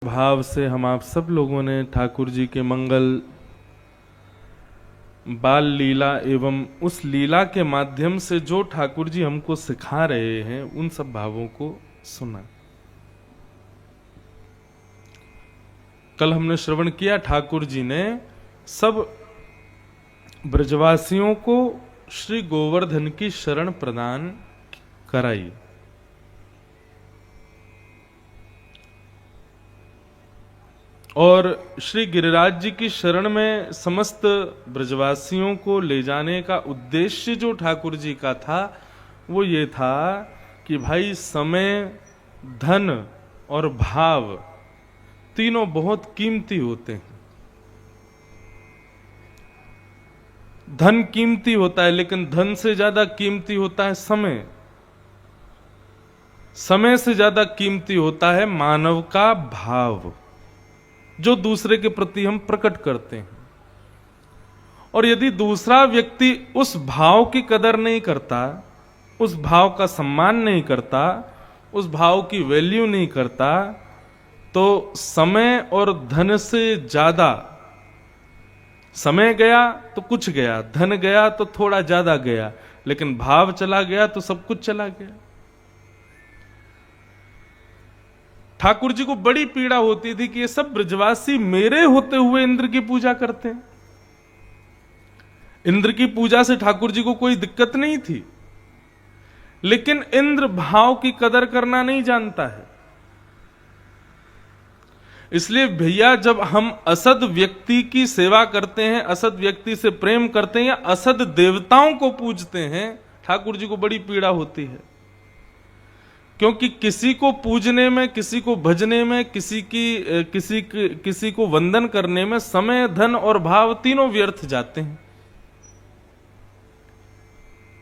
भाव से हम आप सब लोगों ने ठाकुर जी के मंगल बाल लीला एवं उस लीला के माध्यम से जो ठाकुर जी हमको सिखा रहे हैं उन सब भावों को सुना। कल हमने श्रवण किया, ठाकुर जी ने सब ब्रजवासियों को श्री गोवर्धन की शरण प्रदान कराई। और श्री गिरिराज जी की शरण में समस्त ब्रजवासियों को ले जाने का उद्देश्य जो ठाकुर जी का था वो ये था कि भाई समय, धन और भाव तीनों बहुत कीमती होते हैं। धन कीमती होता है लेकिन धन से ज्यादा कीमती होता है समय। समय से ज्यादा कीमती होता है मानव का भाव जो दूसरे के प्रति हम प्रकट करते हैं। और यदि दूसरा व्यक्ति उस भाव की कदर नहीं करता, उस भाव का सम्मान नहीं करता, उस भाव की वैल्यू नहीं करता, तो समय और धन से ज्यादा, समय गया तो कुछ गया, धन गया तो थोड़ा ज्यादा गया, लेकिन भाव चला गया तो सब कुछ चला गया। ठाकुर जी को बड़ी पीड़ा होती थी कि ये सब ब्रजवासी मेरे होते हुए इंद्र की पूजा करते हैं। इंद्र की पूजा से ठाकुर जी को कोई दिक्कत नहीं थी, लेकिन इंद्र भाव की कदर करना नहीं जानता है। इसलिए भैया, जब हम असद व्यक्ति की सेवा करते हैं, असद व्यक्ति से प्रेम करते हैं या असद देवताओं को पूजते हैं, ठाकुर जी को बड़ी पीड़ा होती है। क्योंकि किसी को पूजने में, किसी को भजने में, किसी को वंदन करने में समय, धन और भाव तीनों व्यर्थ जाते हैं।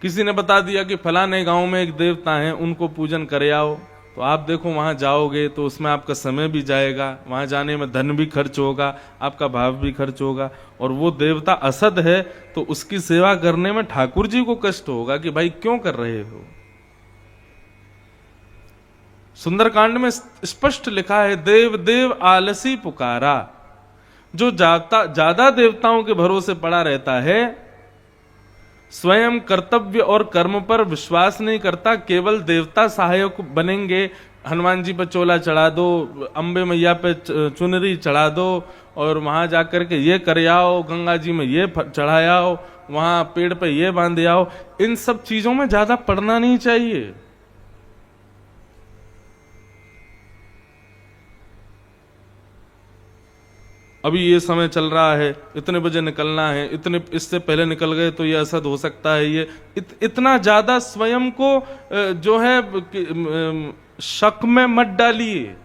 किसी ने बता दिया कि फलाने गांव में एक देवता हैं, उनको पूजन करे आओ, तो आप देखो वहां जाओगे तो उसमें आपका समय भी जाएगा, वहां जाने में धन भी खर्च होगा, आपका भाव भी खर्च होगा, और वो देवता असद है तो उसकी सेवा करने में ठाकुर जी को कष्ट होगा कि भाई क्यों कर रहे हो। सुंदरकांड में स्पष्ट लिखा है, देव देव आलसी पुकारा। जो ज्यादा देवताओं के भरोसे पड़ा रहता है, स्वयं कर्तव्य और कर्म पर विश्वास नहीं करता, केवल देवता सहायक बनेंगे, हनुमान जी पर चोला चढ़ा दो, अंबे मैया पे चुनरी चढ़ा दो, और वहां जाकर के ये कर आओ, गंगा जी में ये चढ़ाओ, वहां पेड़ पे ये बांध आओ, इन सब चीजों में ज्यादा पड़ना नहीं चाहिए। अभी ये समय चल रहा है, इतने बजे निकलना है, इतने इससे पहले निकल गए तो ये असद हो सकता है, ये इतना ज्यादा स्वयं को जो है शक में मत डालिए।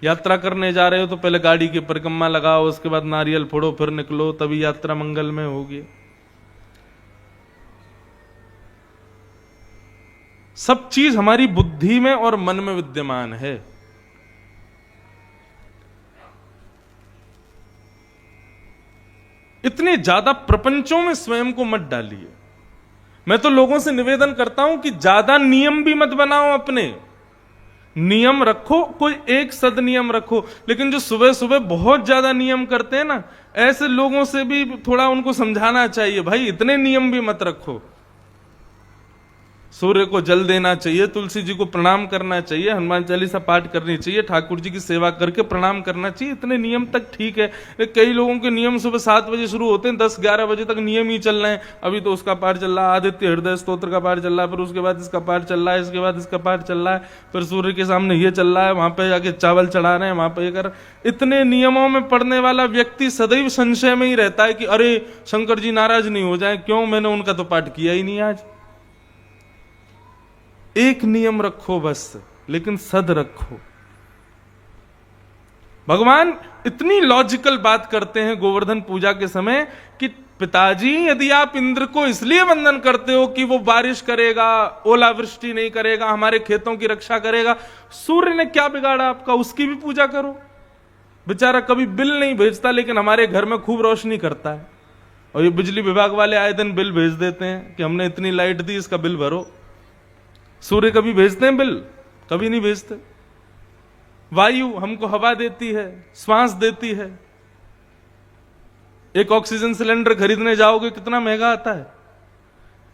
यात्रा करने जा रहे हो तो पहले गाड़ी की परिक्रमा लगाओ, उसके बाद नारियल फोड़ो, फिर निकलो, तभी यात्रा मंगल में होगी। सब चीज हमारी बुद्धि में और मन में विद्यमान है। इतने ज्यादा प्रपंचों में स्वयं को मत डालिए। मैं तो लोगों से निवेदन करता हूं कि ज्यादा नियम भी मत बनाओ, अपने नियम रखो, कोई एक सद नियम रखो, लेकिन जो सुबह सुबह बहुत ज्यादा नियम करते हैं ना, ऐसे लोगों से भी थोड़ा उनको समझाना चाहिए, भाई इतने नियम भी मत रखो। सूर्य को जल देना चाहिए, तुलसी जी को प्रणाम करना चाहिए, हनुमान चालीसा पाठ करनी चाहिए, ठाकुर जी की सेवा करके प्रणाम करना चाहिए, इतने नियम तक ठीक है। कई लोगों के नियम सुबह 7 बजे शुरू होते हैं, 10-11 बजे तक नियम ही चल रहे हैं। अभी तो उसका पाठ चल रहा है, आदित्य हृदय स्तोत्र का पाठ चल रहा है, फिर उसके बाद इसका पाठ चल रहा है, इसके बाद इसका पाठ चल रहा है, फिर सूर्य के सामने ये चल रहा है, वहां पर जाके चावल चढ़ा रहे हैं, वहां पर ये कर। इतने नियमों में पढ़ने वाला व्यक्ति सदैव संशय में ही रहता है कि अरे शंकर जी नाराज नहीं हो जाए, क्यों, मैंने उनका तो पाठ किया ही नहीं आज। एक नियम रखो बस, लेकिन सद रखो। भगवान इतनी लॉजिकल बात करते हैं गोवर्धन पूजा के समय कि पिताजी, यदि आप इंद्र को इसलिए वंदन करते हो कि वो बारिश करेगा, ओलावृष्टि नहीं करेगा, हमारे खेतों की रक्षा करेगा, सूर्य ने क्या बिगाड़ा आपका, उसकी भी पूजा करो। बेचारा कभी बिल नहीं भेजता, लेकिन हमारे घर में खूब रोशनी करता है। और ये बिजली विभाग वाले आए दिन बिल भेज देते हैं कि हमने इतनी लाइट दी, इसका बिल भरो। सूर्य कभी भेजते हैं बिल? कभी नहीं भेजते। वायु हमको हवा देती है, श्वास देती है। एक ऑक्सीजन सिलेंडर खरीदने जाओगे कितना महंगा आता है,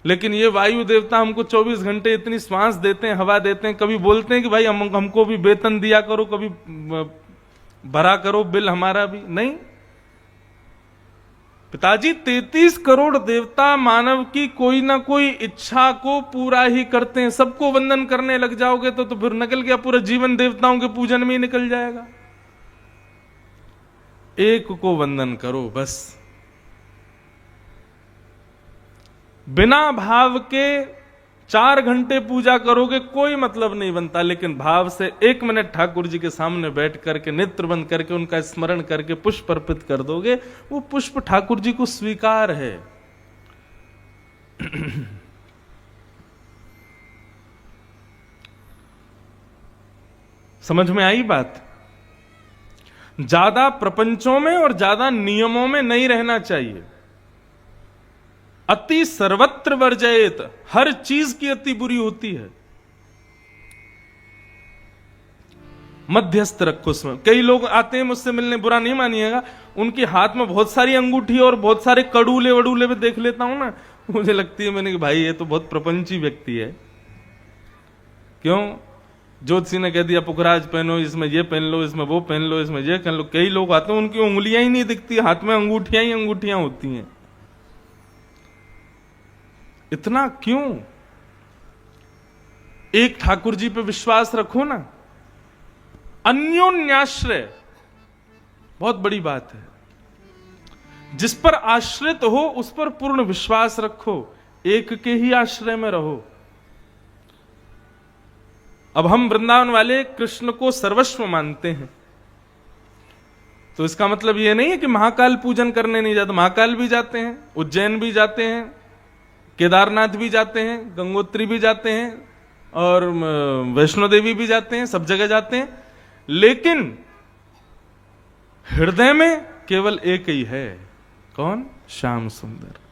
लेकिन ये वायु देवता हमको 24 घंटे इतनी श्वास देते हैं, हवा देते हैं। कभी बोलते हैं कि भाई हमको भी वेतन दिया करो, कभी भरा करो बिल हमारा भी, नहीं। पिताजी 33 करोड़ देवता मानव की कोई ना कोई इच्छा को पूरा ही करते हैं। सबको वंदन करने लग जाओगे तो फिर निकल गया पूरा जीवन देवताओं के पूजन में ही निकल जाएगा। एक को वंदन करो बस। बिना भाव के 4 घंटे पूजा करोगे कोई मतलब नहीं बनता, लेकिन भाव से 1 मिनट ठाकुर जी के सामने बैठ करके नेत्र बंद करके उनका स्मरण करके पुष्प अर्पित कर दोगे, वो पुष्प ठाकुर जी को स्वीकार है। समझ में आई बात? ज्यादा प्रपंचों में और ज्यादा नियमों में नहीं रहना चाहिए। अति सर्वत्र वर्जयेत, हर चीज की अति बुरी होती है। मध्यस्थ रखो उसमें। कई लोग आते हैं मुझसे मिलने, बुरा नहीं मानिएगा, उनके हाथ में बहुत सारी अंगूठी और बहुत सारे कड़ूले वड़ूले में देख लेता हूं ना, मुझे लगती है मैंने कि भाई ये तो बहुत प्रपंची व्यक्ति है। क्यों? ज्योतिषी ने कह दिया पुखराज पहनो, इसमें ये पहन लो, इसमें वो पहन लो, इसमें ये पहन लो। कई लोग आते हैं उनकी उंगलियां ही नहीं दिखती, हाथ में अंगूठियां ही अंगूठियां होती हैं। इतना क्यों? एक ठाकुर जी पे विश्वास रखो ना। अन्योन्याश्रय बहुत बड़ी बात है। जिस पर आश्रित हो उस पर पूर्ण विश्वास रखो, एक के ही आश्रय में रहो। अब हम वृंदावन वाले कृष्ण को सर्वस्व मानते हैं, तो इसका मतलब यह नहीं है कि महाकाल पूजन करने नहीं जाते। महाकाल भी जाते हैं, उज्जैन भी जाते हैं, केदारनाथ भी जाते हैं, गंगोत्री भी जाते हैं, और वैष्णो देवी भी जाते हैं, सब जगह जाते हैं। लेकिन हृदय में केवल एक ही है। कौन? श्याम सुंदर।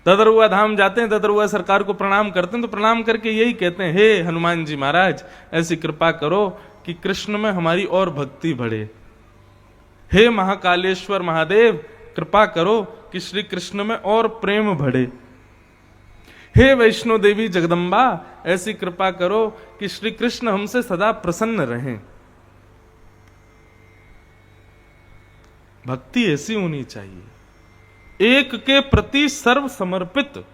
ददरुआ धाम जाते हैं, ददरुआ सरकार को प्रणाम करते हैं, तो प्रणाम करके यही कहते हैं, हे हनुमान जी महाराज ऐसी कृपा करो कि कृष्ण में हमारी और भक्ति बढ़े। हे महाकालेश्वर महादेव कृपा करो कि श्री कृष्ण में और प्रेम बढ़े। हे वैष्णो देवी जगदम्बा ऐसी कृपा करो कि श्री कृष्ण हमसे सदा प्रसन्न रहें। भक्ति ऐसी होनी चाहिए, एक के प्रति सर्व समर्पित।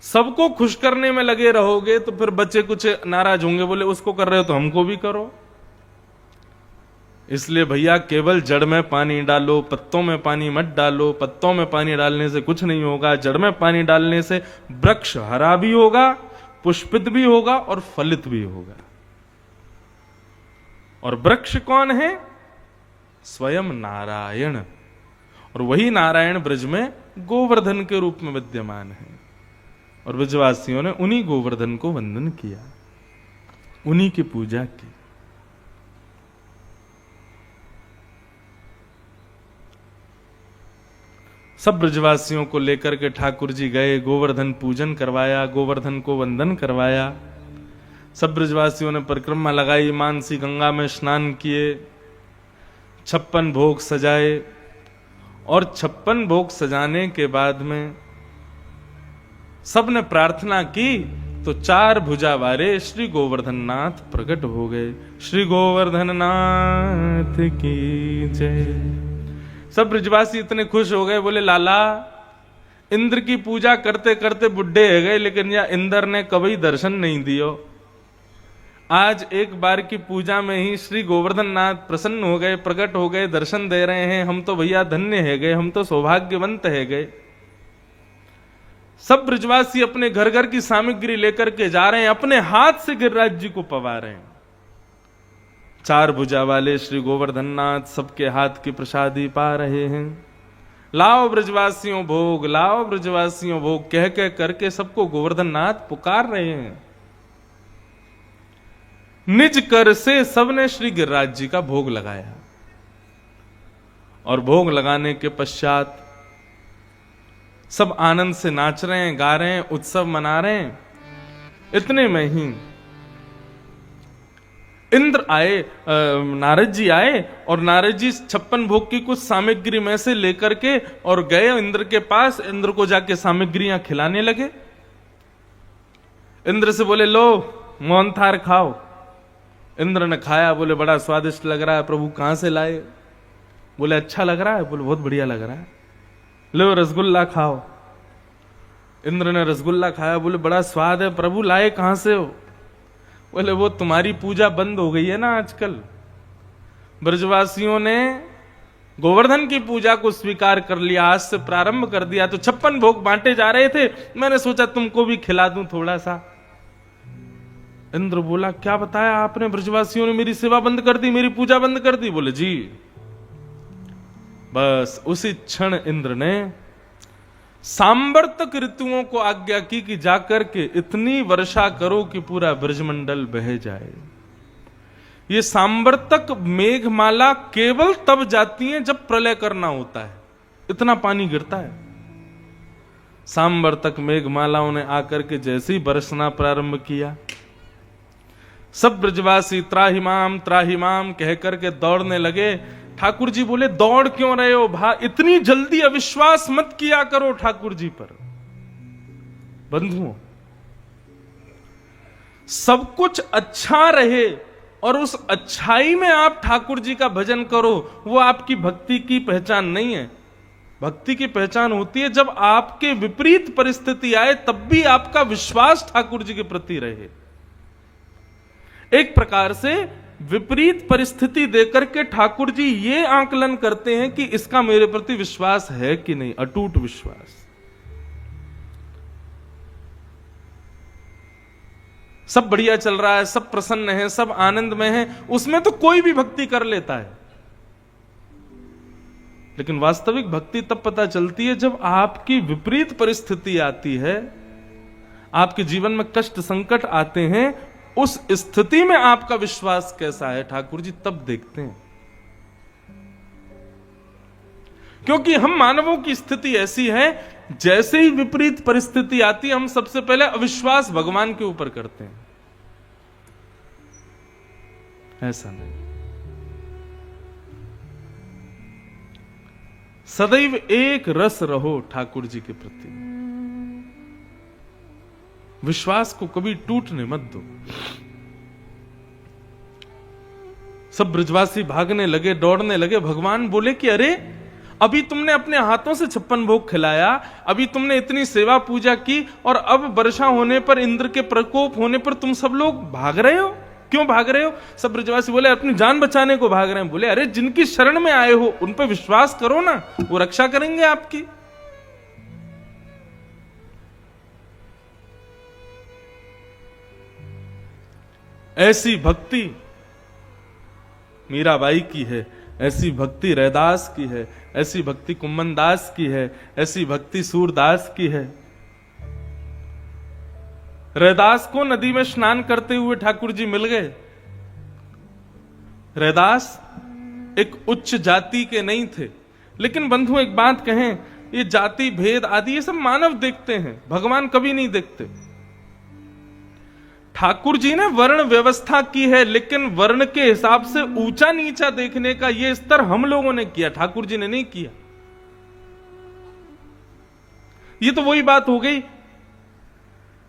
सबको खुश करने में लगे रहोगे तो फिर बच्चे कुछ नाराज होंगे, बोले उसको कर रहे हो तो हमको भी करो। इसलिए भैया केवल जड़ में पानी डालो, पत्तों में पानी मत डालो। पत्तों में पानी डालने से कुछ नहीं होगा, जड़ में पानी डालने से वृक्ष हरा भी होगा, पुष्पित भी होगा और फलित भी होगा। और वृक्ष कौन है? स्वयं नारायण। और वही नारायण ब्रज में गोवर्धन के रूप में विद्यमान है। और ब्रजवासियों ने उन्हीं गोवर्धन को वंदन किया, उन्हीं की पूजा की। सब ब्रजवासियों को लेकर के ठाकुर जी गए, गोवर्धन पूजन करवाया, गोवर्धन को वंदन करवाया। सब ब्रजवासियों ने परिक्रमा लगाई, मानसी गंगा में स्नान किए, 56 भोग सजाए। और 56 भोग सजाने के बाद में सबने प्रार्थना की तो 4 भुजा वाले श्री गोवर्धन नाथ प्रकट हो गए। श्री गोवर्धन नाथ की जय। सब ब्रजवासी इतने खुश हो गए, बोले लाला इंद्र की पूजा करते करते बुढ़े हो गए, लेकिन या इंद्र ने कभी दर्शन नहीं दियो। आज एक बार की पूजा में ही श्री गोवर्धन नाथ प्रसन्न हो गए, प्रकट हो गए, दर्शन दे रहे हैं। हम तो भैया धन्य है गए, हम तो सौभाग्यवंत है गए। सब ब्रजवासी अपने घर घर की सामग्री लेकर के जा रहे हैं, अपने हाथ से गिरिराज जी को पवा रहे हैं। 4 भुजा वाले श्री गोवर्धन नाथ सबके हाथ की प्रसादी पा रहे हैं। लाओ ब्रजवासियों भोग, लाओ ब्रजवासियों भोग कह कह करके सबको गोवर्धन नाथ पुकार रहे हैं। निज कर से सबने श्री गिरिराज जी का भोग लगाया। और भोग लगाने के पश्चात सब आनंद से नाच रहे हैं, गा रहे हैं, उत्सव मना रहे हैं। इतने में ही इंद्र आए, नारद जी आए और नारद जी 56 भोग की कुछ सामग्री में से लेकर के और गए इंद्र के पास। इंद्र को जाके सामग्रियां खिलाने लगे। इंद्र से बोले लो मोहनथाल खाओ। इंद्र ने खाया, बोले बड़ा स्वादिष्ट लग रहा है प्रभु, कहां से लाए? बोले अच्छा लग रहा है? बोले बहुत बढ़िया लग रहा है। लो रसगुल्ला खाओ। इंद्र ने रसगुल्ला खाया, बोले बड़ा स्वाद है प्रभु, लाए कहां से हो? बोले वो तुम्हारी पूजा बंद हो गई है ना आजकल। ब्रजवासियों ने गोवर्धन की पूजा को स्वीकार कर लिया, आज से प्रारंभ कर दिया, तो 56 भोग बांटे जा रहे थे, मैंने सोचा तुमको भी खिला दूं थोड़ा सा। इंद्र बोला क्या बताया आपने? ब्रजवासियों ने मेरी सेवा बंद कर दी, मेरी पूजा बंद कर दी? बोले जी। बस उसी क्षण इंद्र ने सांवर्तक ऋतुओं को आज्ञा की कि जाकर के इतनी वर्षा करो कि पूरा ब्रजमंडल बह जाए। ये सांवर्तक मेघमाला केवल तब जाती है जब प्रलय करना होता है, इतना पानी गिरता है। सांवर्तक मेघमालाओं ने आकर के जैसे ही बरसना प्रारंभ किया, सब ब्रजवासी त्राहिमाम कह करके दौड़ने लगे। ठाकुर जी बोले दौड़ क्यों रहे हो भा, इतनी जल्दी अविश्वास मत किया करो ठाकुर जी पर। बंधुओं, सब कुछ अच्छा रहे और उस अच्छाई में आप ठाकुर जी का भजन करो, वो आपकी भक्ति की पहचान नहीं है। भक्ति की पहचान होती है जब आपके विपरीत परिस्थिति आए तब भी आपका विश्वास ठाकुर जी के प्रति रहे। एक प्रकार से विपरीत परिस्थिति देकर के ठाकुर जी ये आकलन करते हैं कि इसका मेरे प्रति विश्वास है कि नहीं, अटूट विश्वास। सब बढ़िया चल रहा है, सब प्रसन्न है, सब आनंद में है, उसमें तो कोई भी भक्ति कर लेता है। लेकिन वास्तविक भक्ति तब पता चलती है जब आपकी विपरीत परिस्थिति आती है, आपके जीवन में कष्ट संकट आते हैं, उस स्थिति में आपका विश्वास कैसा है ठाकुर जी तब देखते हैं। क्योंकि हम मानवों की स्थिति ऐसी है, जैसे ही विपरीत परिस्थिति आती है हम सबसे पहले अविश्वास भगवान के ऊपर करते हैं। ऐसा नहीं, सदैव एक रस रहो ठाकुर जी के प्रति, विश्वास को कभी टूटने मत दो। सब ब्रजवासी भागने लगे, दौड़ने लगे। भगवान बोले कि अरे अभी तुमने अपने हाथों से 56 भोग खिलाया, अभी तुमने इतनी सेवा पूजा की, और अब वर्षा होने पर, इंद्र के प्रकोप होने पर तुम सब लोग भाग रहे हो। क्यों भाग रहे हो? सब ब्रजवासी बोले अपनी जान बचाने को भाग रहे हैं। बोले अरे जिनकी शरण में आए हो उन पर विश्वास करो ना, वो रक्षा करेंगे आपकी। ऐसी भक्ति मीराबाई की है, ऐसी भक्ति रैदास की है, ऐसी भक्ति कुम्मन दास की है, ऐसी भक्ति सूरदास की है। रैदास को नदी में स्नान करते हुए ठाकुर जी मिल गए। रैदास एक उच्च जाति के नहीं थे, लेकिन बंधु एक बात कहें, ये जाति भेद आदि ये सब मानव देखते हैं, भगवान कभी नहीं देखते। ठाकुर जी ने वर्ण व्यवस्था की है, लेकिन वर्ण के हिसाब से ऊंचा नीचा देखने का ये स्तर हम लोगों ने किया, ठाकुर जी ने नहीं किया। ये तो वही बात हो गई,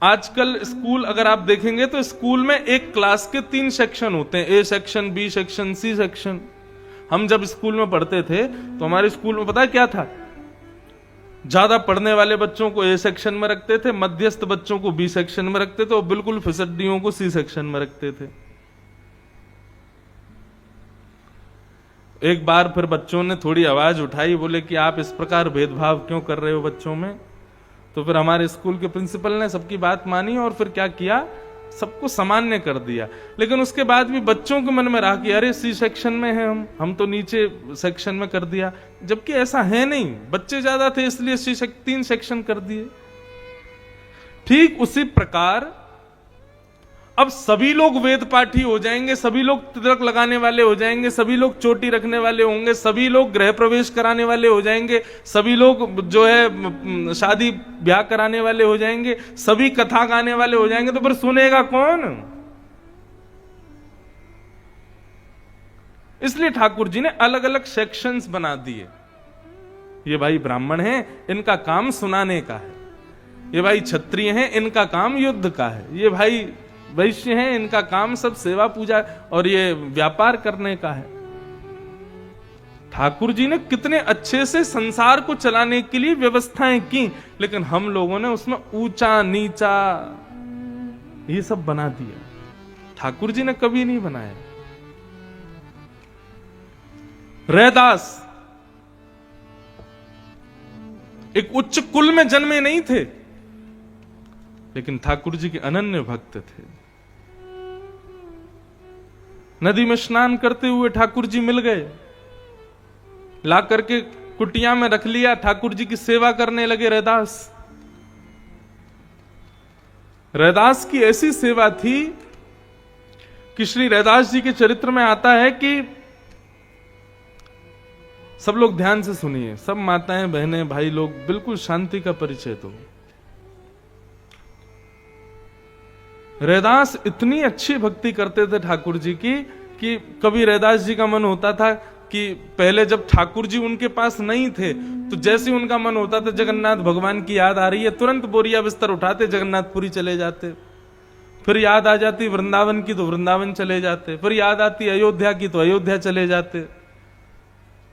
आजकल स्कूल अगर आप देखेंगे तो स्कूल में एक क्लास के 3 सेक्शन होते हैं, A section, B section, C section. हम जब स्कूल में पढ़ते थे तो हमारे स्कूल में पता है क्या था? ज्यादा पढ़ने वाले बच्चों को ए सेक्शन में रखते थे, मध्यस्थ बच्चों को बी सेक्शन में रखते थे, और बिल्कुल फिसड्डियों को सी सेक्शन में रखते थे। एक बार फिर बच्चों ने थोड़ी आवाज उठाई, बोले कि आप इस प्रकार भेदभाव क्यों कर रहे हो बच्चों में? तो फिर हमारे स्कूल के प्रिंसिपल ने सबकी बात मानी और फिर क्या किया, सबको सामान्य कर दिया। लेकिन उसके बाद भी बच्चों के मन में रहा कि अरे सी सेक्शन में है हम तो नीचे सेक्शन में कर दिया, जबकि ऐसा है नहीं, बच्चे ज्यादा थे इसलिए 3 सेक्शन कर दिए। ठीक उसी प्रकार अब सभी लोग वेद पाठी हो जाएंगे, सभी लोग तिलक लगाने वाले हो जाएंगे, सभी लोग चोटी रखने वाले होंगे, सभी लोग गृह प्रवेश कराने वाले हो जाएंगे, सभी लोग जो है शादी ब्याह कराने वाले हो जाएंगे, सभी कथा गाने वाले हो जाएंगे, तो फिर सुनेगा कौन? इसलिए ठाकुर जी ने अलग अलग सेक्शंस बना दिए। ये भाई ब्राह्मण हैं, इनका काम सुनाने का है। ये भाई क्षत्रिय हैं, इनका काम युद्ध का है। ये भाई वैश्य हैं, इनका काम सब सेवा पूजा और ये व्यापार करने का है। ठाकुर जी ने कितने अच्छे से संसार को चलाने के लिए व्यवस्थाएं की, लेकिन हम लोगों ने उसमें ऊंचा नीचा ये सब बना दिया। ठाकुर जी ने कभी नहीं बनाया। रैदास एक उच्च कुल में जन्मे नहीं थे, लेकिन ठाकुर जी के अनन्य भक्त थे। नदी में स्नान करते हुए ठाकुर जी मिल गए, ला करके कुटिया में रख लिया, ठाकुर जी की सेवा करने लगे रैदास। रैदास की ऐसी सेवा थी कि श्री रैदास जी के चरित्र में आता है कि सब लोग ध्यान से सुनिए, सब माताएं बहनें भाई लोग, बिल्कुल शांति का परिचय दो। रैदास इतनी अच्छी भक्ति करते थे ठाकुर जी की कि कभी रैदास जी का मन होता था कि पहले जब ठाकुर जी उनके पास नहीं थे तो जैसे उनका मन होता था जगन्नाथ भगवान की याद आ रही है, तुरंत बोरिया बिस्तर उठाते जगन्नाथपुरी चले जाते। फिर याद आ जाती वृंदावन की तो वृंदावन चले जाते। फिर याद आती अयोध्या की तो अयोध्या चले जाते।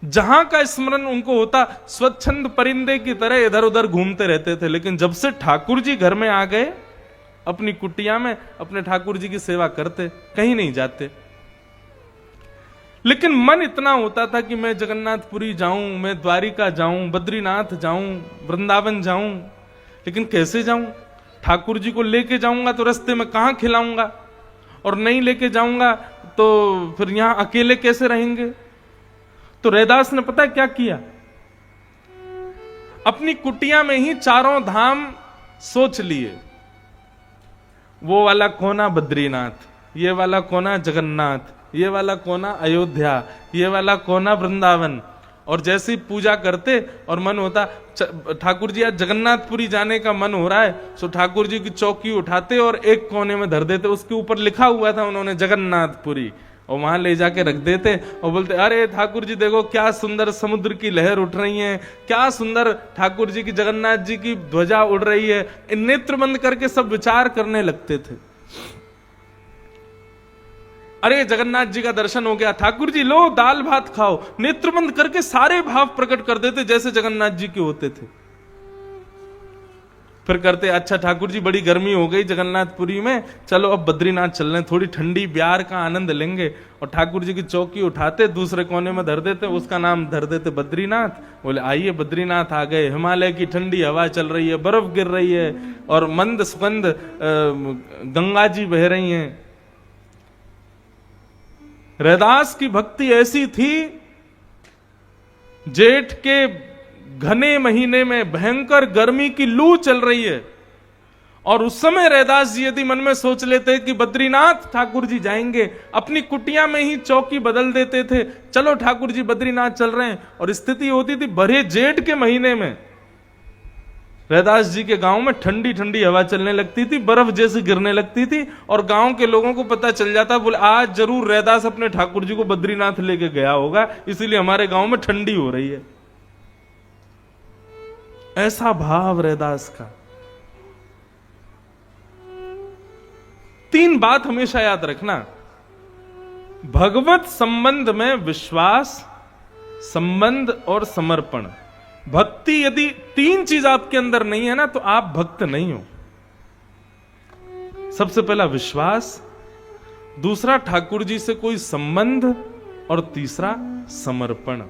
जहां का स्मरण उनको होता स्वच्छंद परिंदे की तरह इधर उधर घूमते रहते थे। लेकिन जब से ठाकुर जी घर में आ गए, अपनी कुटिया में अपने ठाकुर जी की सेवा करते, कहीं नहीं जाते। लेकिन मन इतना होता था कि मैं जगन्नाथपुरी जाऊं, मैं द्वारिका जाऊं, बद्रीनाथ जाऊं, वृंदावन जाऊं। लेकिन कैसे जाऊं? ठाकुर जी को लेके जाऊंगा तो रास्ते में कहां खिलाऊंगा, और नहीं लेके जाऊंगा तो फिर यहां अकेले कैसे रहेंगे। तो रैदास ने पता है क्या किया? अपनी कुटिया में ही चारों धाम सोच लिए। वो वाला कोना बद्रीनाथ, ये वाला कोना जगन्नाथ, ये वाला कोना अयोध्या, ये वाला कोना वृंदावन। और जैसे ही पूजा करते और मन होता ठाकुर जी आज जगन्नाथपुरी जाने का मन हो रहा है, तो ठाकुर जी की चौकी उठाते और एक कोने में धर देते। उसके ऊपर लिखा हुआ था उन्होंने जगन्नाथपुरी, और वहां ले जाके रख देते और बोलते अरे ठाकुर जी देखो क्या सुंदर समुद्र की लहर उठ रही है, क्या सुंदर ठाकुर जी की जगन्नाथ जी की ध्वजा उड़ रही है। नेत्र बंद करके सब विचार करने लगते थे। अरे जगन्नाथ जी का दर्शन हो गया, ठाकुर जी लो दाल भात खाओ। नेत्र बंद करके सारे भाव प्रकट कर देते जैसे जगन्नाथ जी के होते थे। फिर करते अच्छा ठाकुर जी बड़ी गर्मी हो गई जगन्नाथपुरी में, चलो अब बद्रीनाथ चल रहे हैं, थोड़ी ठंडी ब्यार का आनंद लेंगे। और ठाकुर जी की चौकी उठाते दूसरे कोने में धर देते, उसका नाम धर देते बद्रीनाथ। बोले आइए बद्रीनाथ आ गए, हिमालय की ठंडी हवा चल रही है, बर्फ गिर रही है और मंद सुगंध गंगा जी बह रही हैं। रैदास की भक्ति ऐसी थी, जेठ के घने महीने में भयंकर गर्मी की लू चल रही है और उस समय रैदास जी यदि मन में सोच लेते कि बद्रीनाथ ठाकुर जी जाएंगे, अपनी कुटिया में ही चौकी बदल देते थे, चलो ठाकुर जी बद्रीनाथ चल रहे हैं। और स्थिति होती थी भरे जेठ के महीने में रैदास जी के गांव में ठंडी ठंडी हवा चलने लगती थी, बर्फ जैसे गिरने लगती थी और गांव के लोगों को पता चल जाता, बोले आज जरूर रैदास अपने ठाकुर जी को बद्रीनाथ लेके गया होगा, इसीलिए हमारे गांव में ठंडी हो रही है। ऐसा भाव रैदास का। तीन बात हमेशा याद रखना, भगवत संबंध में विश्वास, संबंध और समर्पण। भक्ति यदि तीन चीज आपके अंदर नहीं है ना तो आप भक्त नहीं हो। सबसे पहला विश्वास, दूसरा ठाकुर जी से कोई संबंध और तीसरा समर्पण,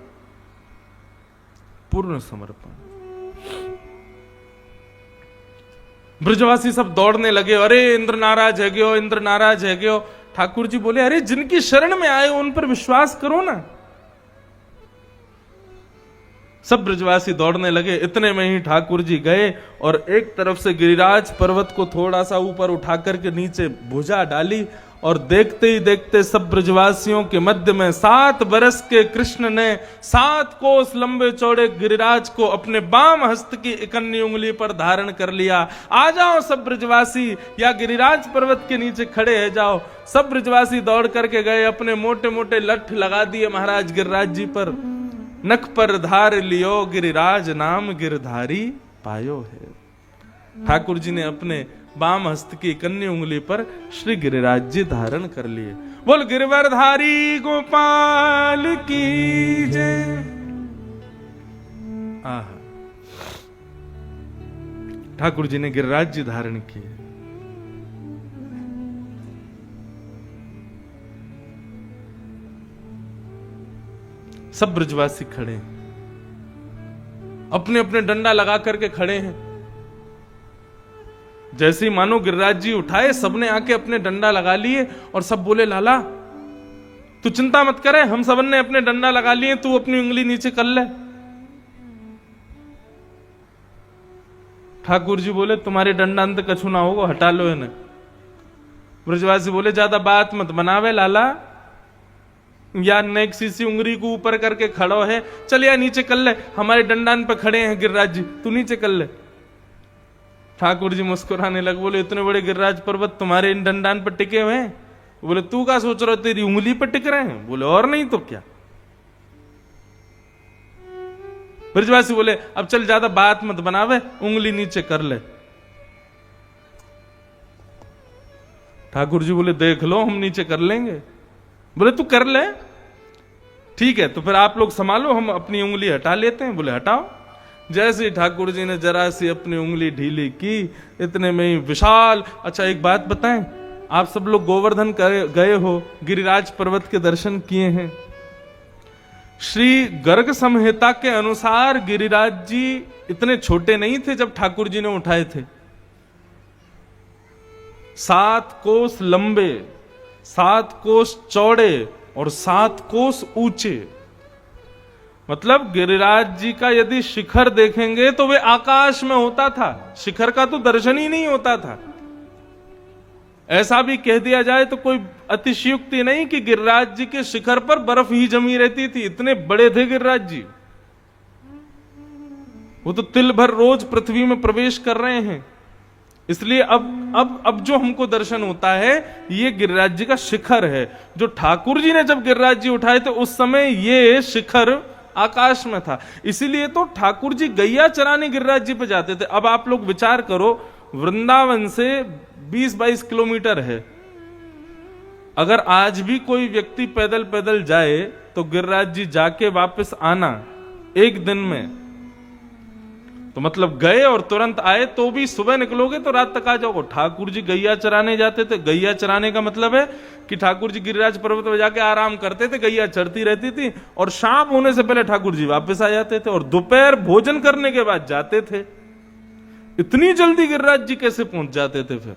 पूर्ण समर्पण। ब्रजवासी सब दौड़ने लगे, अरे इंद्र नाराज है गयो, इंद्र नाराज है गयो। ठाकुर जी बोले अरे जिनकी शरण में आए उन पर विश्वास करो ना। सब ब्रजवासी दौड़ने लगे। इतने में ही ठाकुर जी गए और एक तरफ से गिरिराज पर्वत को थोड़ा सा ऊपर उठा करके नीचे भुजा डाली, और देखते ही देखते सब ब्रजवासियों के मध्य में 7 बरस के कृष्ण ने 7 कोस लंबे चौड़े गिरिराज को अपने बाम हस्त की इकन्नी उंगली पर धारण कर लिया। आ जाओ सब ब्रजवासी, या गिरिराज पर्वत के नीचे खड़े है जाओ। सब ब्रजवासी दौड़ करके गए, अपने मोटे मोटे लठ लगा दिए महाराज गिरिराज जी पर। नख पर धार लियो गिरिराज नाम गिरधारी पायो है। ठाकुर जी ने अपने बाम हस्त की कन्नी उंगली पर श्री गिरिराज जी धारण कर लिए। बोल गिरवरधारी गोपाल की जय। आहा, ठाकुर जी ने गिरिराज जी धारण किए। सब ब्रजवासी खड़े हैं, अपने अपने डंडा लगा करके खड़े हैं। जैसे ही मानो गिरिराज जी उठाए, सबने आके अपने डंडा लगा लिए और सब बोले लाला तू चिंता मत करे, हम सबने अपने डंडा लगा लिए, तू अपनी उंगली नीचे कर ले। ठाकुर जी बोले तुम्हारे डंडा अंत कछु ना होगा, हटा लो इन्हें। ब्रजवासी बोले ज्यादा बात मत बनावे लाला, या नेक सीसी उंगली को ऊपर करके खड़ो है, चल या नीचे कर ले, हमारे डंडान पे खड़े हैं गिरिराज जी, तू नीचे कर ले। ठाकुर जी मुस्कुराने लगे, बोले इतने बड़े गिरिराज पर्वत तुम्हारे इन डंडान पर टिके हुए हैं? बोले तू क्या सोच रहा, तेरी उंगली पर टिक रहे हैं? बोले और नहीं तो क्या। ब्रजवासी बोले अब चल ज्यादा बात मत बनावे, उंगली नीचे कर ले। ठाकुर जी बोले देख लो हम नीचे कर लेंगे। बोले तू कर ले, ठीक है तो फिर आप लोग संभालो, हम अपनी उंगली हटा लेते हैं। बोले हटाओ। जैसे ही ठाकुर जी ने जरा सी अपनी उंगली ढीली की, इतने में ही विशाल। अच्छा एक बात बताएं, आप सब लोग गोवर्धन गए हो, गिरिराज पर्वत के दर्शन किए हैं। श्री गर्ग संहिता के अनुसार गिरिराज जी इतने छोटे नहीं थे जब ठाकुर जी ने उठाए थे। 7 कोस लंबे, 7 कोस चौड़े और 7 कोस ऊंचे। मतलब गिरिराज जी का यदि शिखर देखेंगे तो वे आकाश में होता था, शिखर का तो दर्शन ही नहीं होता था। ऐसा भी कह दिया जाए तो कोई अतिशयोक्ति नहीं कि गिरिराज जी के शिखर पर बर्फ ही जमी रहती थी, इतने बड़े थे गिरिराज जी। वो तो तिल भर रोज पृथ्वी में प्रवेश कर रहे हैं। इसलिए अब जो हमको दर्शन होता है ये गिरिराज जी का शिखर है। जो ठाकुर जी ने जब गिरिराज जी उठाए थे उस समय ये शिखर आकाश में था। इसीलिए तो ठाकुर जी गैया चराने गिरिराज जी पे जाते थे। अब आप लोग विचार करो, वृंदावन से 20-22 किलोमीटर है। अगर आज भी कोई व्यक्ति पैदल पैदल जाए तो गिरिराज जी जाके वापस आना एक दिन में, तो मतलब गए और तुरंत आए तो भी सुबह निकलोगे तो रात तक आ जाओगे। ठाकुर जी गैया चराने जाते थे। गैया चराने का मतलब है कि ठाकुर जी गिरिराज पर्वत पर जाके आराम करते थे, गैया चरती रहती थी और शाम होने से पहले ठाकुर जी वापस आ जाते थे और दोपहर भोजन करने के बाद जाते थे। इतनी जल्दी गिरिराज जी कैसे पहुंच जाते थे? फिर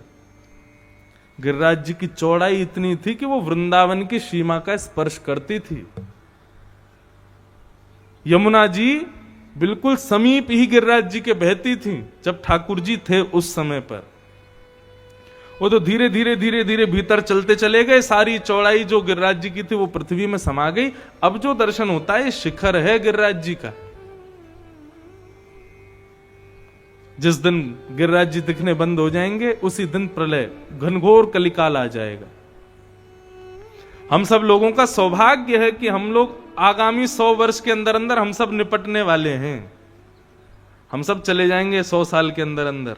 गिरिराज जी की चौड़ाई इतनी थी कि वो वृंदावन की सीमा का स्पर्श करती थी। यमुना जी बिल्कुल समीप ही गिरिराज जी के बहती थी जब ठाकुर जी थे उस समय पर। वो तो धीरे धीरे धीरे धीरे भीतर चलते चले गए, सारी चौड़ाई जो गिरिराज जी की थी वो पृथ्वी में समा गई। अब जो दर्शन होता है शिखर है गिरिराज जी का। जिस दिन गिरिराज जी दिखने बंद हो जाएंगे उसी दिन प्रलय घनघोर कलिकाल आ जाएगा। हम सब लोगों का सौभाग्य है कि हम लोग आगामी 100 वर्ष के अंदर अंदर हम सब निपटने वाले हैं। हम सब चले जाएंगे 100 साल के अंदर अंदर।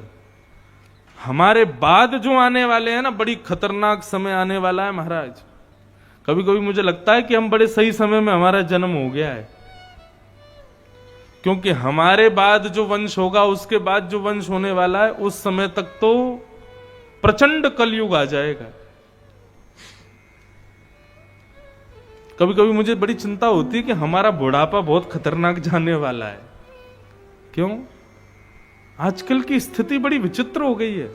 हमारे बाद जो आने वाले हैं ना, बड़ी खतरनाक समय आने वाला है महाराज। कभी कभी मुझे लगता है कि हम बड़े सही समय में हमारा जन्म हो गया है, क्योंकि हमारे बाद जो वंश होगा, उसके बाद जो वंश होने वाला है, उस समय तक तो प्रचंड कलयुग आ जाएगा। कभी कभी मुझे बड़ी चिंता होती है कि हमारा बुढ़ापा बहुत खतरनाक जाने वाला है। क्यों? आजकल की स्थिति बड़ी विचित्र हो गई है।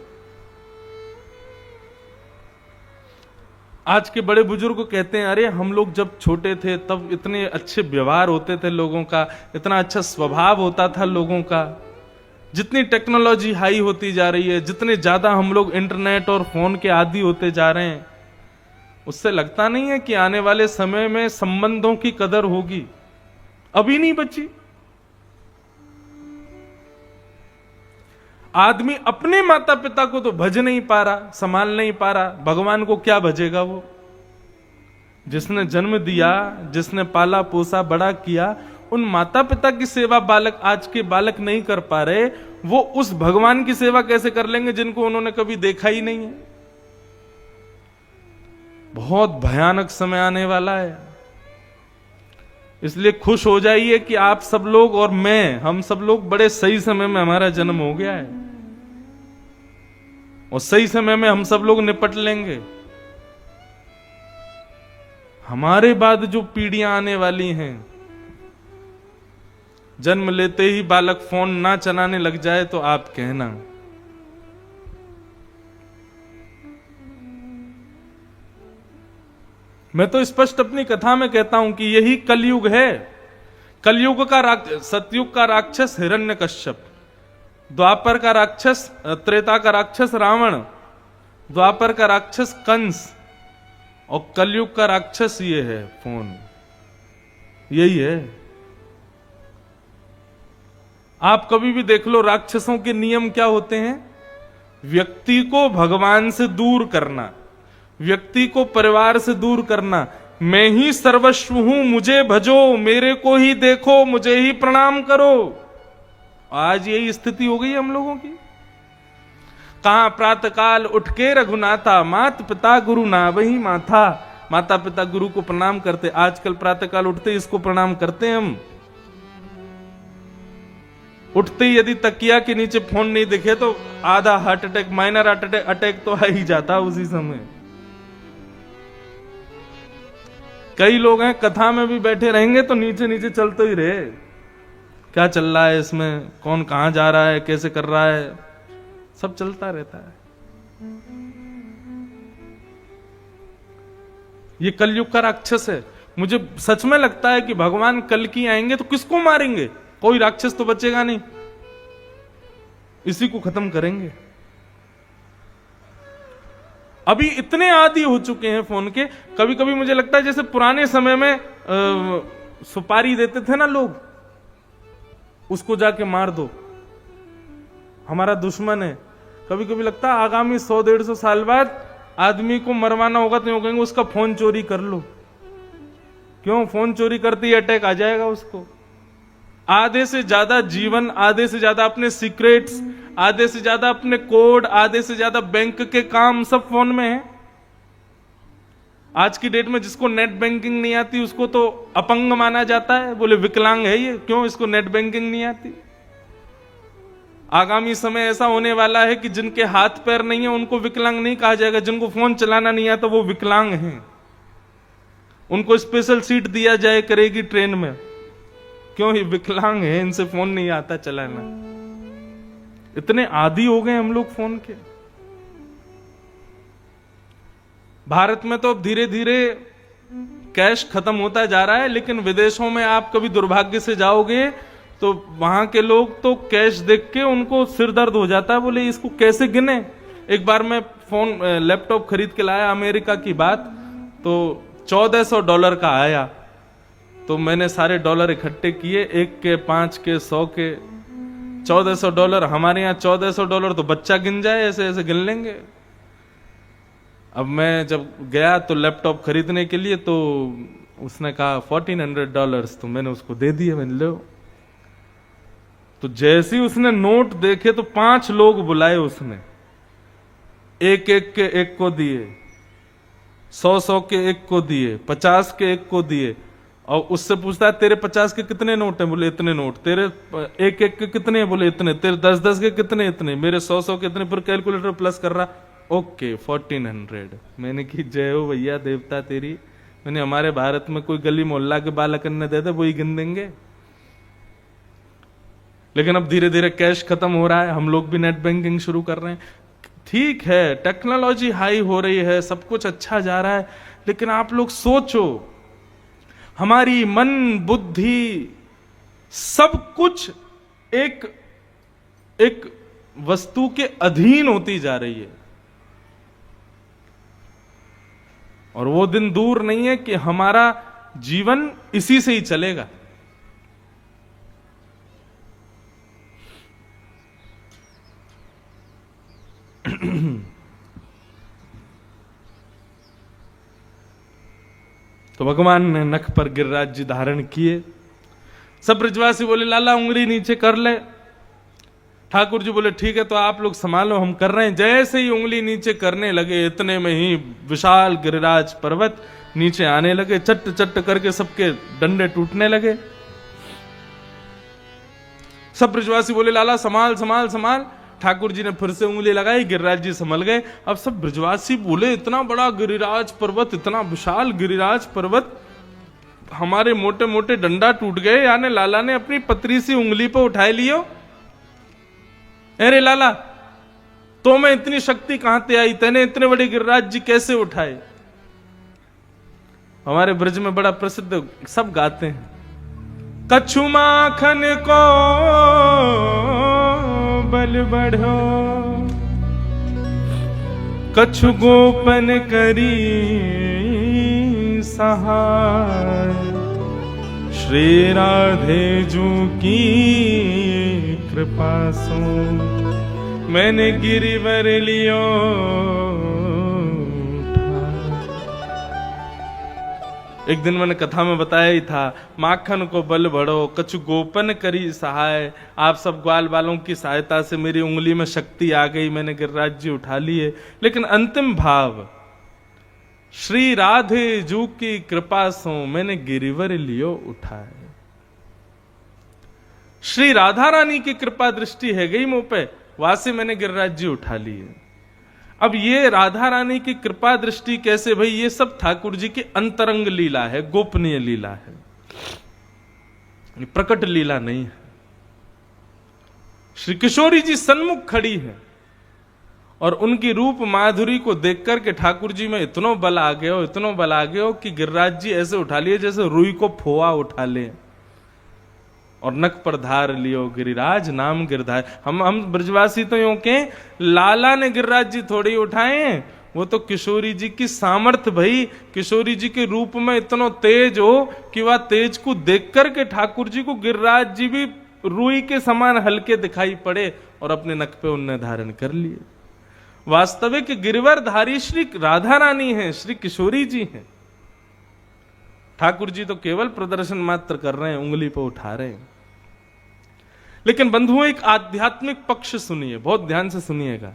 आज के बड़े बुजुर्ग कहते हैं, अरे हम लोग जब छोटे थे तब इतने अच्छे व्यवहार होते थे लोगों का, इतना अच्छा स्वभाव होता था लोगों का। जितनी टेक्नोलॉजी हाई होती जा रही है, जितने ज्यादा हम लोग इंटरनेट और फोन के आदी होते जा रहे हैं, उससे लगता नहीं है कि आने वाले समय में संबंधों की कदर होगी। अभी नहीं बची। आदमी अपने माता पिता को तो भज नहीं पा रहा, संभाल नहीं पा रहा, भगवान को क्या भजेगा वो? जिसने जन्म दिया, जिसने पाला पोसा बड़ा किया, उन माता पिता की सेवा बालक, आज के बालक नहीं कर पा रहे, वो उस भगवान की सेवा कैसे कर लेंगे जिनको उन्होंने कभी देखा ही नहीं है? बहुत भयानक समय आने वाला है। इसलिए खुश हो जाइए कि आप सब लोग और मैं, हम सब लोग बड़े सही समय में हमारा जन्म हो गया है, और सही समय में हम सब लोग निपट लेंगे। हमारे बाद जो पीढ़ियां आने वाली हैं, जन्म लेते ही बालक फोन ना चलाने लग जाए तो आप कहना। मैं तो स्पष्ट अपनी कथा में कहता हूं कि यही कलयुग है। कलयुग का सतयुग का राक्षस हिरण्यकश्यप, द्वापर का राक्षस, त्रेता का राक्षस रावण, द्वापर का राक्षस कंस, और कलयुग का राक्षस ये है फोन। यही है। आप कभी भी देख लो राक्षसों के नियम क्या होते हैं। व्यक्ति को भगवान से दूर करना, व्यक्ति को परिवार से दूर करना। मैं ही सर्वस्व हूं, मुझे भजो, मेरे को ही देखो, मुझे ही प्रणाम करो। आज यही स्थिति हो गई हम लोगों की। कहां प्रातःकाल उठ के रघुनाथा, मात पिता गुरु ना वही माथा। माता पिता गुरु को प्रणाम करते, आजकल प्रातःकाल उठते इसको प्रणाम करते हैं हम। उठते ही यदि तकिया के नीचे फोन नहीं दिखे तो आधा heart attack, minor heart attack तो आ ही जाता उसी समय। कई लोग हैं कथा में भी बैठे रहेंगे तो नीचे नीचे चलते ही रहे, क्या चल रहा है इसमें, कौन कहां जा रहा है, कैसे कर रहा है, सब चलता रहता है। ये कलयुग का राक्षस है। मुझे सच में लगता है कि भगवान कल की आएंगे तो किसको मारेंगे? कोई राक्षस तो बचेगा नहीं, इसी को खत्म करेंगे। अभी इतने आदी हो चुके हैं फोन के। कभी कभी मुझे लगता है जैसे पुराने समय में सुपारी देते थे ना लोग, उसको जाके मार दो, हमारा दुश्मन है। कभी कभी लगता है आगामी 100-150 साल बाद आदमी को मरवाना होगा तो यूं कहेंगे उसका फोन चोरी कर लो। क्यों? फोन चोरी करते ही अटैक आ जाएगा उसको। आधे से ज्यादा जीवन, आधे से ज्यादा अपने सीक्रेट्स, आधे से ज्यादा अपने कोड, आधे से ज्यादा बैंक के काम सब फोन में है। आज की डेट में जिसको नेट बैंकिंग नहीं आती उसको तो अपंग माना जाता है, बोले विकलांग है ये, क्यों? इसको नेट बैंकिंग नहीं आती। आगामी समय ऐसा होने वाला है कि जिनके हाथ पैर नहीं है उनको विकलांग नहीं कहा जाएगा, जिनको फोन चलाना नहीं आता वो विकलांग हैं। उनको स्पेशल सीट दिया जाए करेगी ट्रेन में, क्यों? ये विकलांग है, इनसे फोन नहीं आता चलाना। इतने आदी हो गए हम लोग फोन के। भारत में तो धीरे धीरे कैश खत्म होता जा रहा है, लेकिन विदेशों में आप कभी दुर्भाग्य से जाओगे तो वहां के लोग तो कैश देख के उनको सिर दर्द हो जाता है, बोले इसको कैसे गिने। एक बार मैं लैपटॉप खरीद के लाया, अमेरिका की बात, तो $1400 का आया। तो मैंने सारे डॉलर इकट्ठे किए, 1 के 5 के 100 के, $1400। हमारे यहाँ $1400 तो बच्चा गिन जाए, ऐसे ऐसे गिन लेंगे। अब मैं जब गया तो लैपटॉप खरीदने के लिए, तो उसने कहा $1400, तो मैंने उसको दे दिए, मैंने लो। तो जैसे ही उसने नोट देखे तो 5 लोग बुलाए उसने, एक एक के एक को दिए, 100 के एक को दिए, 50 के एक को दिए, और उससे पूछता है तेरे 50 के कितने नोट हैं? बोले इतने नोट। तेरे एक एक के कितने हैं? बोले इतने। तेरे 10-10 के कितने? इतने। मेरे 100 के इतने। फिर कैलकुलेटर प्लस कर रहा, ओके 1400। मैंने की जय हो भैया देवता तेरी। मैंने हमारे भारत में कोई गली मोहल्ला के बालक ने दे दे वही गिन देंगे। लेकिन अब धीरे धीरे कैश खत्म हो रहा है, हम लोग भी नेट बैंकिंग शुरू कर रहे हैं। ठीक है, टेक्नोलॉजी हाई हो रही है, सब कुछ अच्छा जा रहा है, लेकिन आप लोग सोचो, हमारी मन बुद्धि सब कुछ एक वस्तु के अधीन होती जा रही है। और वो दिन दूर नहीं है कि हमारा जीवन इसी से ही चलेगा। तो भगवान ने नख पर गिरिराज जी धारण किए। सब ब्रजवासी बोले लाला उंगली नीचे कर ले। ठाकुर जी बोले ठीक है, तो आप लोग संभालो, हम कर रहे हैं। जैसे ही उंगली नीचे करने लगे, इतने में ही विशाल गिरिराज पर्वत नीचे आने लगे। चट्ट चट्ट करके सबके डंडे टूटने लगे। सब ब्रजवासी बोले लाला संभाल संभाल संभाल। ठाकुर जी ने फिर से उंगली लगाई, गिरिराज जी संभल गए। अब सब ब्रजवासी बोले इतना बड़ा गिरिराज पर्वत, इतना विशाल गिरिराज पर्वत, हमारे मोटे मोटे डंडा टूट गए, यानी लाला ने अपनी पतरी सी उंगली पर उठाए लियो। अरे लाला, तो मैं इतनी शक्ति कहां से आई, तेने इतने बड़े गिरिराज जी कैसे उठाए? हमारे ब्रज में बड़ा प्रसिद्ध सब गाते हैं, कछु माखन को बल बढ़ो, कछु गोपन करी सहाय, श्री राधे जू की कृपा सो मैंने गिरिवर लियो। एक दिन मैंने कथा में बताया ही था, माखन को बल बढ़ो, कछु गोपन करी सहाय। आप सब ग्वाल वालों की सहायता से मेरी उंगली में शक्ति आ गई, मैंने गिरिराज जी उठा लिए। लेकिन अंतिम भाव, श्री राधे जू की कृपा सो मैंने गिरिवर लियो उठाए। श्री राधा रानी की कृपा दृष्टि है गई मुंह पे, वहां से मैंने गिरिराज जी उठा लिए। अब ये राधा रानी की कृपा दृष्टि कैसे भाई? ये सब ठाकुर जी की अंतरंग लीला है, गोपनीय लीला है, प्रकट लीला नहीं है। श्री किशोरी जी सन्मुख खड़ी है और उनकी रूप माधुरी को देख करके ठाकुर जी में इतना बल आ गया हो, इतना बल आ गया हो कि गिरिराज जी ऐसे उठा लिए जैसे रुई को फोआ उठा ले, और नक पर धार लियो गिरिराज नाम गिरधार। हम ब्रजवासी तो यूं के लाला ने गिरिराज जी थोड़ी उठाए, वो तो किशोरी जी की सामर्थ्य भाई, किशोरी जी के रूप में इतना तेज हो कि वह तेज को देख करके ठाकुर जी को गिरिराज जी भी रुई के समान हल्के दिखाई पड़े और अपने नक पे उनने धारण कर लिए। वास्तविक गिरिवरधारी श्री राधा रानी है, श्री किशोरी जी हैं। ठाकुर जी तो केवल प्रदर्शन मात्र कर रहे हैं, उंगली पर उठा रहे हैं। लेकिन बंधुओं, एक आध्यात्मिक पक्ष सुनिए, बहुत ध्यान से सुनिएगा।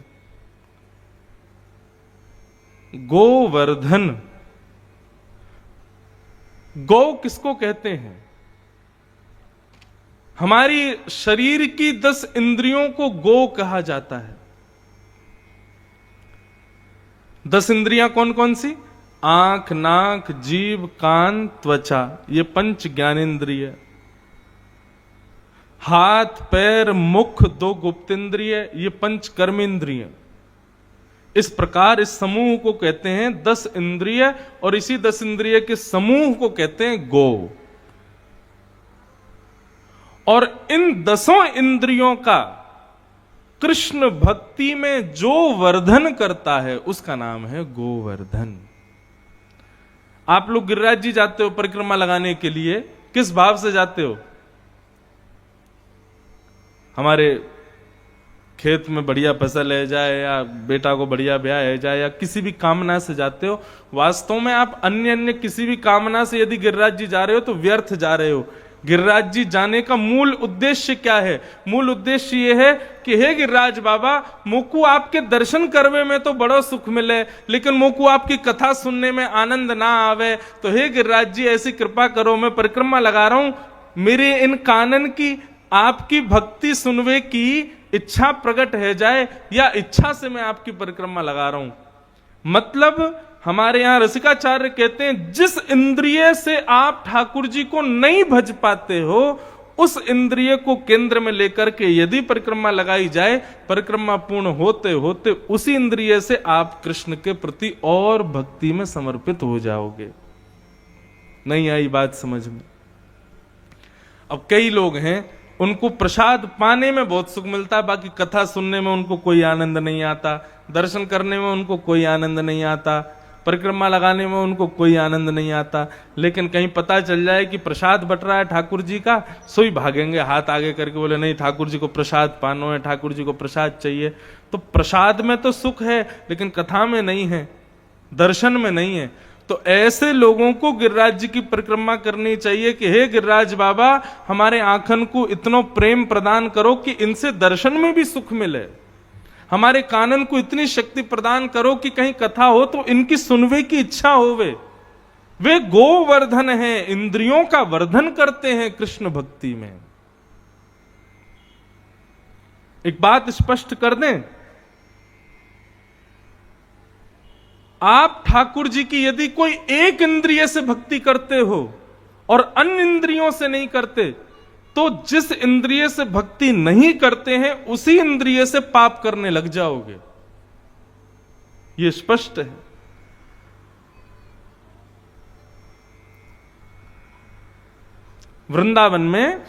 गोवर्धन, गौ किसको कहते हैं? हमारी शरीर की 10 इंद्रियों को गो कहा जाता है। 10 इंद्रियां कौन कौन सी? आंख, नाक, जीभ, कान, त्वचा, ये 5 ज्ञानेंद्रिय। हाथ, पैर, मुख 2 गुप्तेंद्रिय, ये 5 कर्मेंद्रिय। इस प्रकार इस समूह को कहते हैं 10 इंद्रिय, और इसी 10 इंद्रिय के समूह को कहते हैं गो। और इन 10 इंद्रियों का कृष्ण भक्ति में जो वर्धन करता है उसका नाम है गोवर्धन। आप लोग गिरिराज जी जाते हो परिक्रमा लगाने के लिए, किस भाव से जाते हो? हमारे खेत में बढ़िया फसल है जाए, या बेटा को बढ़िया ब्याह है जाए, या किसी भी कामना से जाते हो। वास्तव में आप अन्य किसी भी कामना से यदि गिरिराज जी जा रहे हो तो व्यर्थ जा रहे हो। गिरिराज जी जाने का मूल उद्देश्य क्या है? मूल उद्देश्य यह है कि हे गिरिराज बाबा, मोकू आपके दर्शन करवे में तो बड़ा सुख मिले, लेकिन मोकू आपकी कथा सुनने में आनंद ना आवे, तो हे गिरिराज जी ऐसी कृपा करो, मैं परिक्रमा लगा रहा हूं, मेरे इन कानन की आपकी भक्ति सुनवे की इच्छा प्रकट है जाए, या इच्छा से मैं आपकी परिक्रमा लगा रहा हूं। मतलब हमारे यहां रसिकाचार्य कहते हैं, जिस इंद्रिय से आप ठाकुर जी को नहीं भज पाते हो, उस इंद्रिय को केंद्र में लेकर के यदि परिक्रमा लगाई जाए, परिक्रमा पूर्ण होते होते उसी इंद्रिय से आप कृष्ण के प्रति और भक्ति में समर्पित हो जाओगे। नहीं आई बात समझ में? अब कई लोग हैं, उनको प्रसाद पाने में बहुत सुख मिलता है, बाकी कथा सुनने में उनको कोई आनंद नहीं आता, दर्शन करने में उनको कोई आनंद नहीं आता, परिक्रमा लगाने में उनको कोई आनंद नहीं आता। लेकिन कहीं पता चल जाए कि प्रसाद बट रहा है ठाकुर जी का, सोई भागेंगे हाथ आगे करके, बोले नहीं ठाकुर जी को प्रसाद पानो है, ठाकुर जी को प्रसाद चाहिए। तो प्रसाद में तो सुख है, लेकिन कथा में नहीं है, दर्शन में नहीं है। तो ऐसे लोगों को गिरिराज जी की परिक्रमा करनी चाहिए कि हे गिरिराज बाबा, हमारे आंखन को इतना प्रेम प्रदान करो कि इनसे दर्शन में भी सुख मिले, हमारे कानन को इतनी शक्ति प्रदान करो कि कहीं कथा हो तो इनकी सुनवे की इच्छा होवे। वे गोवर्धन हैं, इंद्रियों का वर्धन करते हैं कृष्ण भक्ति में। एक बात स्पष्ट कर दें, आप ठाकुर जी की यदि कोई एक इंद्रिय से भक्ति करते हो और अन्य इंद्रियों से नहीं करते, तो जिस इंद्रिय से भक्ति नहीं करते हैं उसी इंद्रिय से पाप करने लग जाओगे। यह स्पष्ट है। वृंदावन में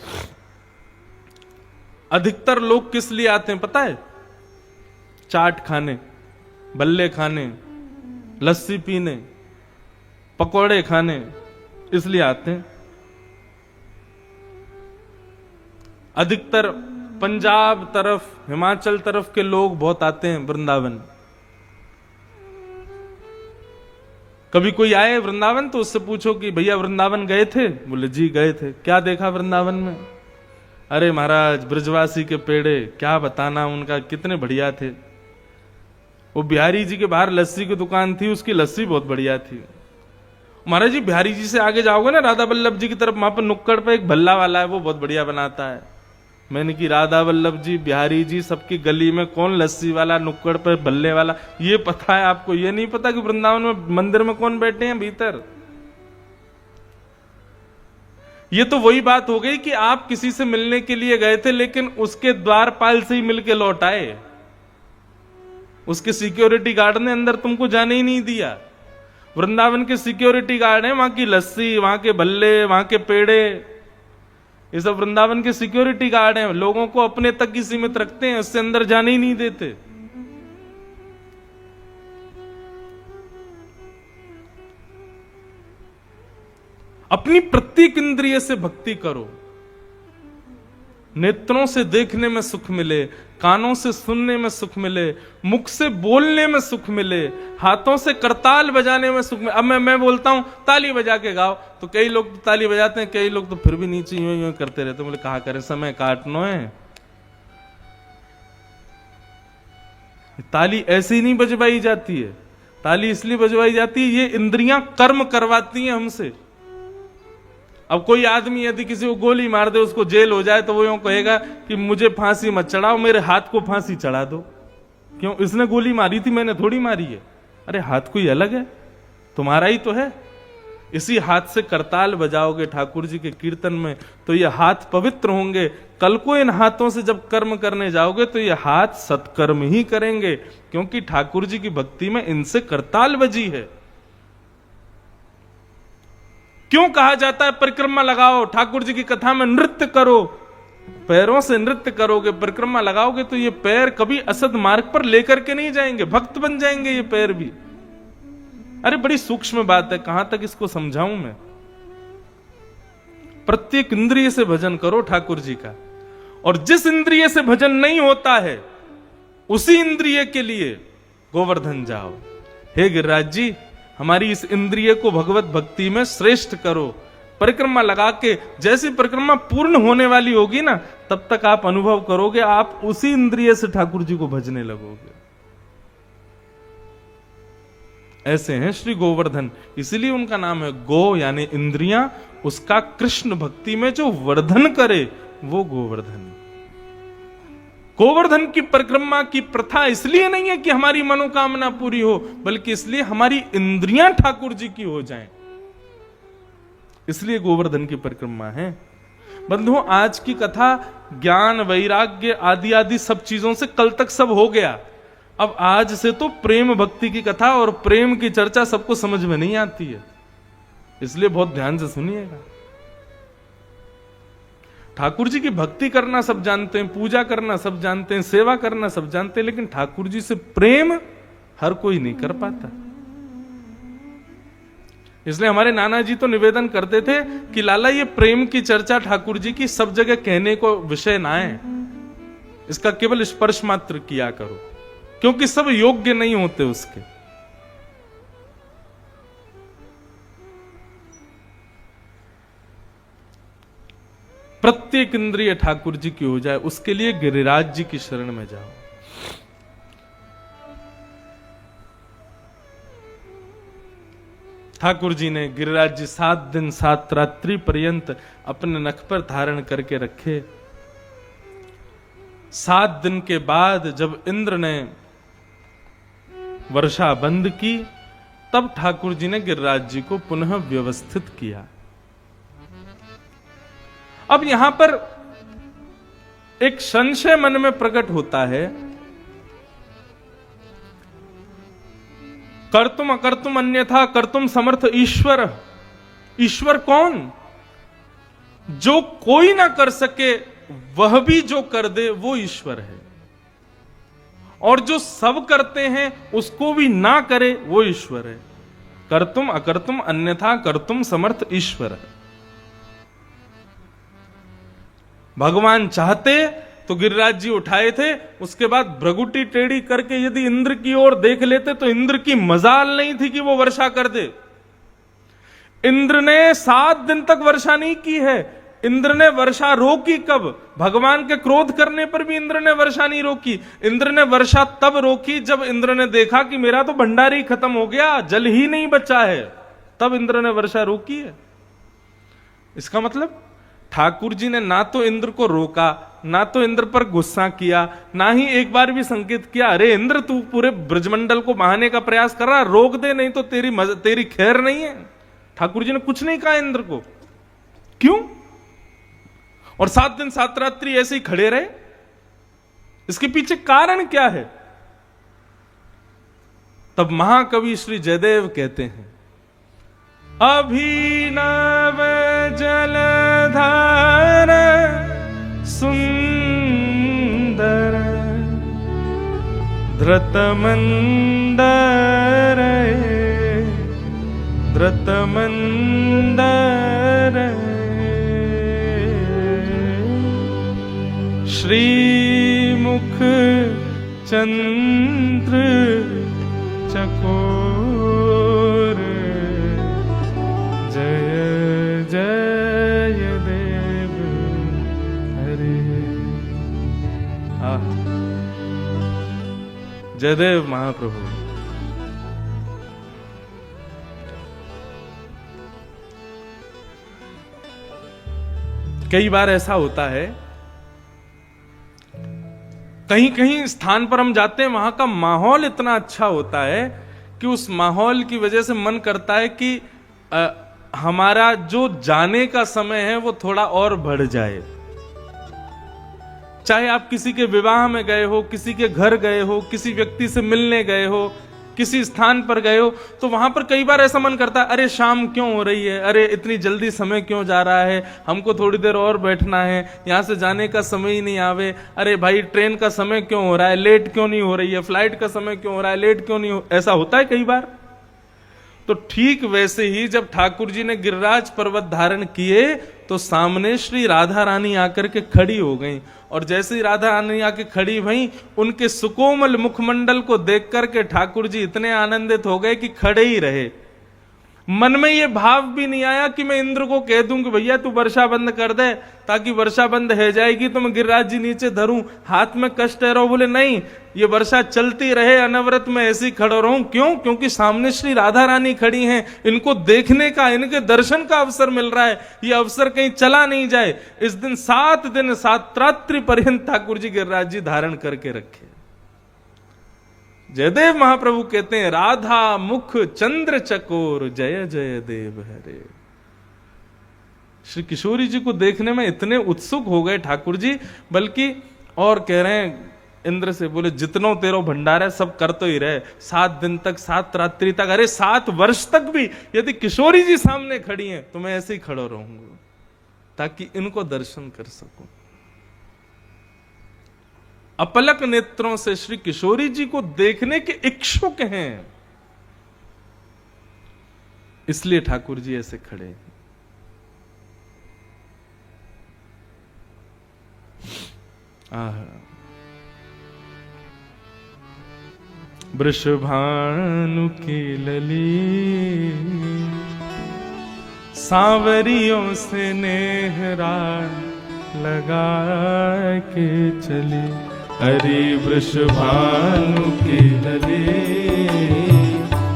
अधिकतर लोग किस लिए आते हैं पता है? चाट खाने, बल्ले खाने, लस्सी पीने, पकोड़े खाने, इसलिए आते हैं। अधिकतर पंजाब तरफ, हिमाचल तरफ के लोग बहुत आते हैं वृंदावन। कभी कोई आए वृंदावन तो उससे पूछो कि भैया वृंदावन गए थे? बोले जी गए थे। क्या देखा वृंदावन में? अरे महाराज, ब्रजवासी के पेड़े, क्या बताना उनका, कितने बढ़िया थे। वो बिहारी जी के बाहर लस्सी की दुकान थी, उसकी लस्सी बहुत बढ़िया थी। महाराज जी बिहारी जी से आगे जाओगे ना राधा वल्लभ जी की तरफ, वहां पर नुक्कड़ पे एक भल्ला वाला है, वो बहुत बढ़िया बनाता है। मैंने कि राधा वल्लभ जी, बिहारी जी, सबकी गली में कौन लस्सी वाला, नुक्कड़ पे भल्ले वाला, ये पता है आपको? ये नहीं पता कि वृंदावन में मंदिर में कौन बैठे हैं भीतर? ये तो वही बात हो गई कि आप किसी से मिलने के लिए गए थे, लेकिन उसके द्वारपाल से ही मिलके लौट आए। उसके सिक्योरिटी गार्ड ने अंदर तुमको जाने ही नहीं दिया। वृंदावन के सिक्योरिटी गार्ड हैं, वहां की लस्सी, वहां के भल्ले, वहां के पेड़े, ये सब वृंदावन के सिक्योरिटी गार्ड हैं। लोगों को अपने तक ही सीमित रखते हैं, उससे अंदर जाने ही नहीं देते। अपनी प्रत्येक इंद्रिय से भक्ति करो। नेत्रों से देखने में सुख मिले, कानों से सुनने में सुख मिले, मुख से बोलने में सुख मिले, हाथों से करताल बजाने में सुख मिले। अब मैं बोलता हूं ताली बजा के गाओ, तो कई लोग तो ताली बजाते हैं, कई लोग तो फिर भी नीचे यूं यूं करते रहते। बोले कहा करें, समय काटना है। ताली ऐसे ही नहीं बजवाई जाती है, ताली इसलिए बजवाई जाती है, ये इंद्रियां कर्म करवाती हैं हमसे। अब कोई आदमी यदि किसी को गोली मार दे, उसको जेल हो जाए, तो वो यूं कहेगा कि मुझे फांसी मत चढ़ाओ, मेरे हाथ को फांसी चढ़ा दो। क्यों? इसने गोली मारी थी, मैंने थोड़ी मारी है। अरे हाथ कोई अलग है, तुम्हारा ही तो है। इसी हाथ से करताल बजाओगे ठाकुर जी के कीर्तन में, तो ये हाथ पवित्र होंगे। कल को इन हाथों से जब कर्म करने जाओगे तो ये हाथ सत्कर्म ही करेंगे, क्योंकि ठाकुर जी की भक्ति में इनसे करताल बजी है। क्यों कहा जाता है परिक्रमा लगाओ, ठाकुर जी की कथा में नृत्य करो? पैरों से नृत्य करोगे, परिक्रमा लगाओगे, तो ये पैर कभी असद मार्ग पर लेकर के नहीं जाएंगे, भक्त बन जाएंगे ये पैर भी। अरे बड़ी सूक्ष्म बात है, कहां तक इसको समझाऊं मैं। प्रत्येक इंद्रिय से भजन करो ठाकुर जी का, और जिस इंद्रिय से भजन नहीं होता है उसी इंद्रिय के लिए गोवर्धन जाओ। हे गिरिराज जी, हमारी इस इंद्रिय को भगवत भक्ति में श्रेष्ठ करो। परिक्रमा लगा के, जैसी परिक्रमा पूर्ण होने वाली होगी ना, तब तक आप अनुभव करोगे आप उसी इंद्रिय से ठाकुर जी को भजने लगोगे। ऐसे हैं श्री गोवर्धन, इसलिए उनका नाम है गो, यानी इंद्रियां। उसका कृष्ण भक्ति में जो वर्धन करे वो गोवर्धन। गोवर्धन की परिक्रमा की प्रथा इसलिए नहीं है कि हमारी मनोकामना पूरी हो, बल्कि इसलिए हमारी इंद्रियां ठाकुर जी की हो जाएं, इसलिए गोवर्धन की परिक्रमा है। बंधुओं, आज की कथा ज्ञान वैराग्य आदि आदि सब चीजों से कल तक सब हो गया। अब आज से तो प्रेम भक्ति की कथा और प्रेम की चर्चा सबको समझ में नहीं आती है, इसलिए बहुत ध्यान से सुनिएगा। ठाकुर जी की भक्ति करना सब जानते हैं, पूजा करना सब जानते हैं, सेवा करना सब जानते हैं, लेकिन ठाकुर जी से प्रेम हर कोई नहीं कर पाता। इसलिए हमारे नाना जी तो निवेदन करते थे कि लाला ये प्रेम की चर्चा ठाकुर जी की सब जगह कहने को विषय ना है, इसका केवल स्पर्श मात्र किया करो, क्योंकि सब योग्य नहीं होते उसके। प्रत्येक इंद्रिय ठाकुर जी की हो जाए, उसके लिए गिरिराज जी की शरण में जाओ। ठाकुर जी ने गिरिराज जी 7 दिन 7 रात्रि पर्यंत अपने नख पर धारण करके रखे। 7 दिन के बाद जब इंद्र ने वर्षा बंद की, तब ठाकुर जी ने गिरिराज जी को पुनः व्यवस्थित किया। अब यहां पर एक संशय मन में प्रकट होता है, कर्तुम अकर्तुम अन्यथा कर्तुम समर्थ ईश्वर। ईश्वर कौन? जो कोई ना कर सके वह भी जो कर दे वो ईश्वर है, और जो सब करते हैं उसको भी ना करे वो ईश्वर है। कर्तुम अकर्तुम अन्यथा कर्तुम समर्थ ईश्वर है। भगवान चाहते तो गिरिराज जी उठाए थे, उसके बाद भ्रगुटी टेढ़ी करके यदि इंद्र की ओर देख लेते तो इंद्र की मजाल नहीं थी कि वो वर्षा कर दे। इंद्र ने 7 दिन तक वर्षा नहीं की है। इंद्र ने वर्षा रोकी कब? भगवान के क्रोध करने पर भी इंद्र ने वर्षा नहीं रोकी। इंद्र ने वर्षा तब रोकी जब इंद्र ने देखा कि मेरा तो भंडार ही खत्म हो गया, जल ही नहीं बचा है, तब इंद्र ने वर्षा रोकी है। इसका मतलब ठाकुर जी ने ना तो इंद्र को रोका, ना तो इंद्र पर गुस्सा किया, ना ही एक बार भी संकेत किया अरे इंद्र तू पूरे ब्रजमंडल को बहाने का प्रयास कर रहा, रोक दे नहीं तो तेरी खैर नहीं है। ठाकुर जी ने कुछ नहीं कहा इंद्र को। क्यों? और 7 दिन 7 रात्रि ऐसे ही खड़े रहे। इसके पीछे कारण क्या है? तब महाकवि श्री जयदेव कहते हैं, अभिनव जलधार सुंदर धृतमंदर धृतमंदर श्रीमुख चंद्र चकोर जय जय देव हरे। जयदेव महाप्रभु। कई बार ऐसा होता है, कहीं कहीं स्थान पर हम जाते हैं, वहां का माहौल इतना अच्छा होता है कि उस माहौल की वजह से मन करता है कि हमारा जो जाने का समय है वो थोड़ा और बढ़ जाए। चाहे आप किसी के विवाह में गए हो, किसी के घर गए हो, किसी व्यक्ति से मिलने गए हो, किसी स्थान पर गए हो, तो वहां पर कई बार ऐसा मन करता है अरे शाम क्यों हो रही है, अरे इतनी जल्दी समय क्यों जा रहा है, हमको थोड़ी देर और बैठना है, यहां से जाने का समय ही नहीं आवे, अरे भाई ट्रेन का समय क्यों हो रहा है, लेट क्यों नहीं हो रही है, फ्लाइट का समय क्यों हो रहा है, लेट क्यों नहीं हो, ऐसा होता है कई बार। तो ठीक वैसे ही जब ठाकुर जी ने गिरिराज पर्वत धारण किए तो सामने श्री राधा रानी आकर के खड़ी हो गईं, और जैसे ही राधा रानी आके खड़ी भई, उनके सुकोमल मुखमंडल को देख करके ठाकुर जी इतने आनंदित हो गए कि खड़े ही रहे। मन में ये भाव भी नहीं आया कि मैं इंद्र को कह दूं कि भैया तू वर्षा बंद कर दे, ताकि वर्षा बंद हो जाएगी तो मैं गिरिराज जी नीचे धरूं, हाथ में कष्ट है। रहो बोले नहीं, ये वर्षा चलती रहे, अनवरत में ऐसे ही खड़ा रहूं। क्यों? क्योंकि सामने श्री राधा रानी खड़ी हैं, इनको देखने का, इनके दर्शन का अवसर मिल रहा है, ये अवसर कहीं चला नहीं जाए। इस दिन 7 दिन 7 रात्रि पर्यंत ठाकुर जी गिरिराज जी धारण करके रखे। जयदेव महाप्रभु कहते हैं, राधा मुख चंद्र चकोर जय जय देव हरे। श्री किशोरी जी को देखने में इतने उत्सुक हो गए ठाकुर जी, बल्कि और कह रहे हैं इंद्र से, बोले जितनो तेरो भंडार है सब कर तो ही रहे, 7 दिन तक 7 रात्रि तक, अरे 7 वर्ष तक भी यदि किशोरी जी सामने खड़ी हैं तो मैं ऐसे ही खड़ा रहूंगा ताकि इनको दर्शन कर सकूं। अपलक नेत्रों से श्री किशोरी जी को देखने के इच्छुक हैं, इसलिए ठाकुर जी ऐसे खड़े हैं। वृषभानु की लली सांवरियों से नेहरा लगा के चली, अरे वृषभानु की लली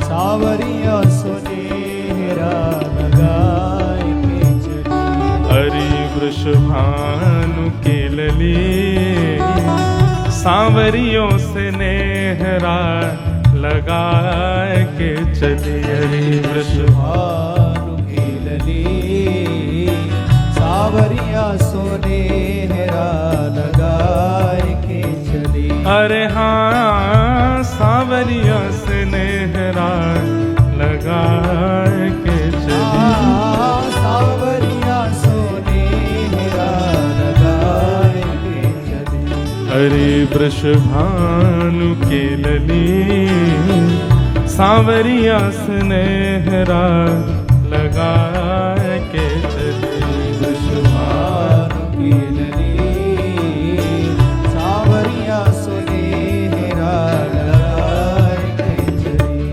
सांवरियों से नेहरा लगा के चली, अरे वृषभानु की लली सांवरियों से नेहरा लगा के चली, अरे वृषभानु की लली सांवरियों से नेहरा लगा के चली, अरे हाँ सांवरियों से नेहरा लगा के चली, सांवरियों से नेहरा लगा के चली, अरे वृषभानु की लली सांवरिया स्नेहरा लगा के चली, वृषभानु की लली सांवरिया स्नेहरा लगा के चली,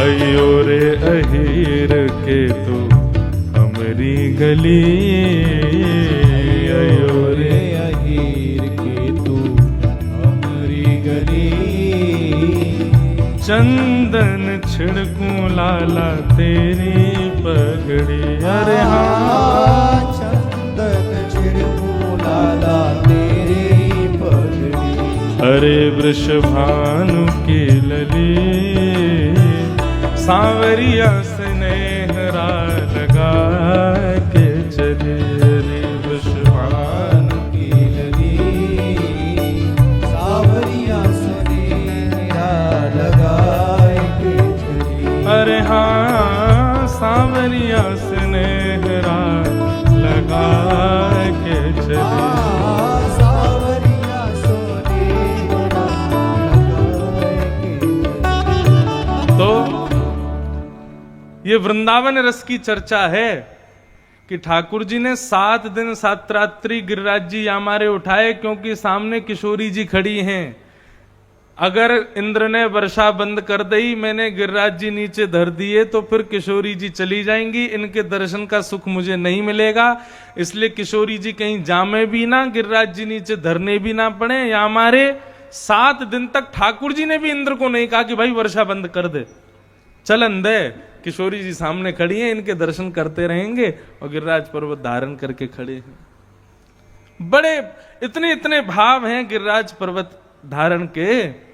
अयो रे अहीर के तू हमरी गली, अयो रे चंदन छिड़कूं लाला तेरी पगड़ी, अरे हाँ चंदन छिड़कूं लाला तेरी पगड़ी, अरे वृषभानु की लली सांवरिया स्नेहरा लगा के चली, अरे वृषभानु की लली सांवरिया अरे हाँ सांवरिया स्नेहरा लगा के चली, सांवरिया स्नेहरा लगा के चली। तो ये वृंदावन रस की चर्चा है कि ठाकुर जी ने 7 दिन 7 रात्रि गिरिराज जी यामारे उठाए, क्योंकि सामने किशोरी जी खड़ी हैं। अगर इंद्र ने वर्षा बंद कर दी, मैंने गिरिराज जी नीचे धर दिए, तो फिर किशोरी जी चली जाएंगी, इनके दर्शन का सुख मुझे नहीं मिलेगा। इसलिए किशोरी जी कहीं जामे भी ना, गिरिराज जी नीचे धरने भी ना पड़े। या हमारे 7 दिन तक ठाकुर जी ने भी इंद्र को नहीं कहा कि भाई वर्षा बंद कर दे, चलन दे। किशोरी जी सामने खड़ी हैं, इनके दर्शन करते रहेंगे और गिरिराज पर्वत धारण करके खड़े हैं। बड़े इतने इतने भाव हैं गिरिराज पर्वत धारण के,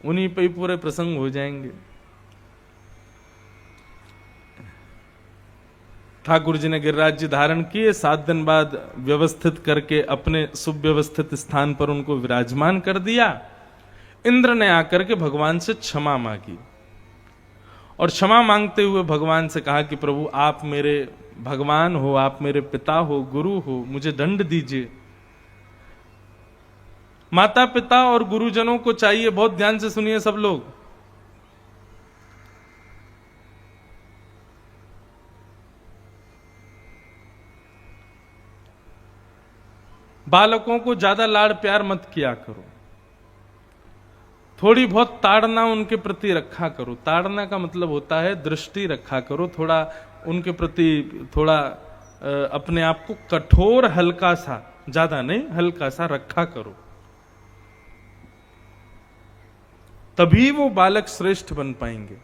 उन्हीं पे ही पूरे प्रसंग हो जाएंगे। ठाकुर जी ने गिरिराज जी धारण किए, 7 दिन बाद व्यवस्थित करके अपने सुव्यवस्थित स्थान पर उनको विराजमान कर दिया। इंद्र ने आकर के भगवान से क्षमा मांगी और क्षमा मांगते हुए भगवान से कहा कि प्रभु आप मेरे भगवान हो, आप मेरे पिता हो, गुरु हो, मुझे दंड दीजिए। माता पिता और गुरुजनों को चाहिए, बहुत ध्यान से सुनिए सब लोग, बालकों को ज्यादा लाड़ प्यार मत किया करो, थोड़ी बहुत ताड़ना उनके प्रति रखा करो। ताड़ना का मतलब होता है दृष्टि रखा करो, थोड़ा उनके प्रति थोड़ा अपने आप को कठोर, हल्का सा, ज्यादा नहीं, हल्का सा रखा करो, तभी वो बालक श्रेष्ठ बन पाएंगे।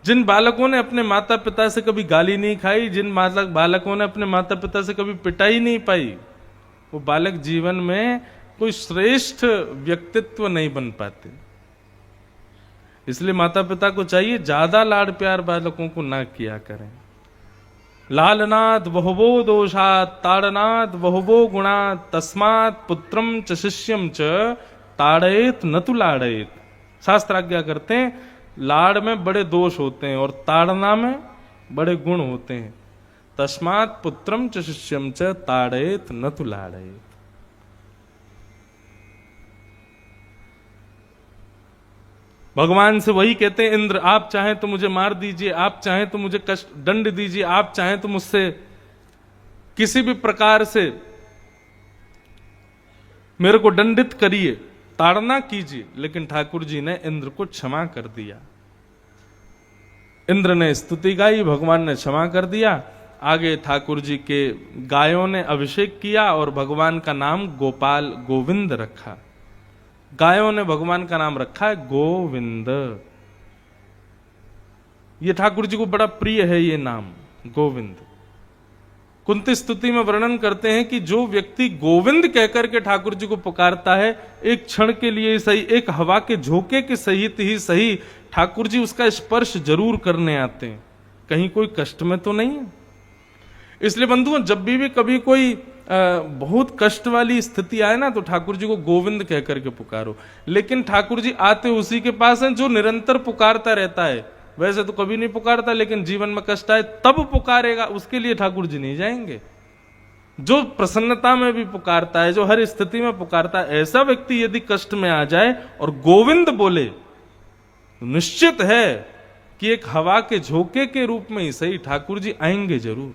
जिन बालकों ने अपने माता पिता से कभी गाली नहीं खाई, जिन बालकों ने अपने माता पिता से कभी पिटाई नहीं पाई, वो बालक जीवन में कोई श्रेष्ठ व्यक्तित्व नहीं बन पाते। इसलिए माता पिता को चाहिए ज्यादा लाड़ प्यार बालकों को ना किया करें, लालनाद बहुवो दोषात ताड़नाद बहुवो गुणात तस्मात पुत्रम च शिष्यम च ताड़ेत न तु लाड़ेत। शास्त्राज्ञा करते हैं लाड़ में बड़े दोष होते हैं और ताड़ना में बड़े गुण होते हैं। तस्मात पुत्रम च शिष्यम च ताड़ेत न तु लाड़ेत। भगवान से वही कहते हैं, इंद्र आप चाहें तो मुझे मार दीजिए, आप चाहें तो मुझे कष्ट दंड दीजिए, आप चाहें तो मुझसे किसी भी प्रकार से मेरे को दंडित करिए, ताड़ना कीजिए। लेकिन ठाकुर जी ने इंद्र को क्षमा कर दिया। इंद्र ने स्तुति गाई, भगवान ने क्षमा कर दिया। आगे ठाकुर जी के गायों ने अभिषेक किया और भगवान का नाम गोपाल गोविंद रखा। गायों ने भगवान का नाम रखा है गोविंद। ये ठाकुर जी को बड़ा प्रिय है ये नाम गोविंद। कुंती स्तुति में वर्णन करते हैं कि जो व्यक्ति गोविंद कहकर के ठाकुर जी को पुकारता है, एक क्षण के लिए ही सही, एक हवा के झोंके के सहित ही सही, ठाकुर जी उसका स्पर्श जरूर करने आते हैं। कहीं कोई कष्ट में तो नहीं है। इसलिए बंधुओं, जब भी कभी कोई बहुत कष्ट वाली स्थिति आए ना, तो ठाकुर जी को गोविंद कह करके पुकारो। लेकिन ठाकुर जी आते उसी के पास हैं जो निरंतर पुकारता रहता है। वैसे तो कभी नहीं पुकारता, लेकिन जीवन में कष्ट आए तब पुकारेगा, उसके लिए ठाकुर जी नहीं जाएंगे। जो प्रसन्नता में भी पुकारता है, जो हर स्थिति में पुकारता है, ऐसा व्यक्ति यदि कष्ट में आ जाए और गोविंद बोले, तो निश्चित है कि एक हवा के झोंके के रूप में ही सही ठाकुर जी आएंगे जरूर।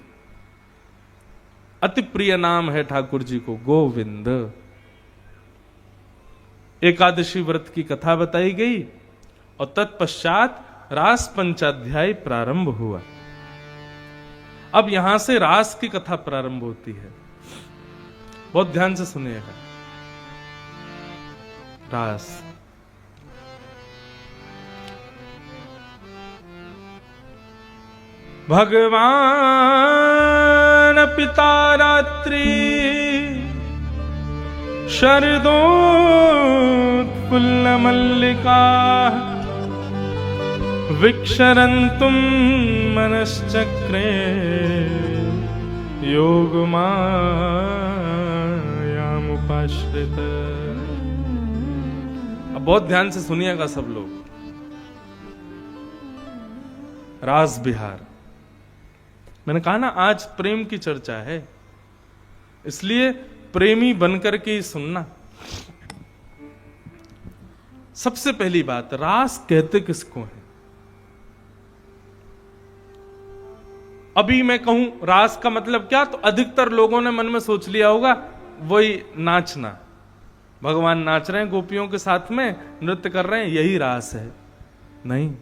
अति प्रिय नाम है ठाकुर जी को गोविंद। एकादशी व्रत की कथा बताई गई और तत्पश्चात रास पंचाध्याय प्रारंभ हुआ। अब यहां से रास की कथा प्रारंभ होती है। बहुत ध्यान से सुनिएगा। रास भगवान पिता रात्रि शरदोत्फुल्ल मल्लिका विक्षरन्तुम मनश्चक्रे योगमायामुपाश्रित। अब बहुत ध्यान से सुनिएगा सब लोग। रास बिहार, मैंने कहा ना आज प्रेम की चर्चा है, इसलिए प्रेमी बनकर के ही सुनना। सबसे पहली बात, रास कहते किसको है? अभी मैं कहूं रास का मतलब क्या, तो अधिकतर लोगों ने मन में सोच लिया होगा वही नाचना। भगवान नाच रहे हैं गोपियों के साथ में, नृत्य कर रहे हैं, यही रास है। नहीं,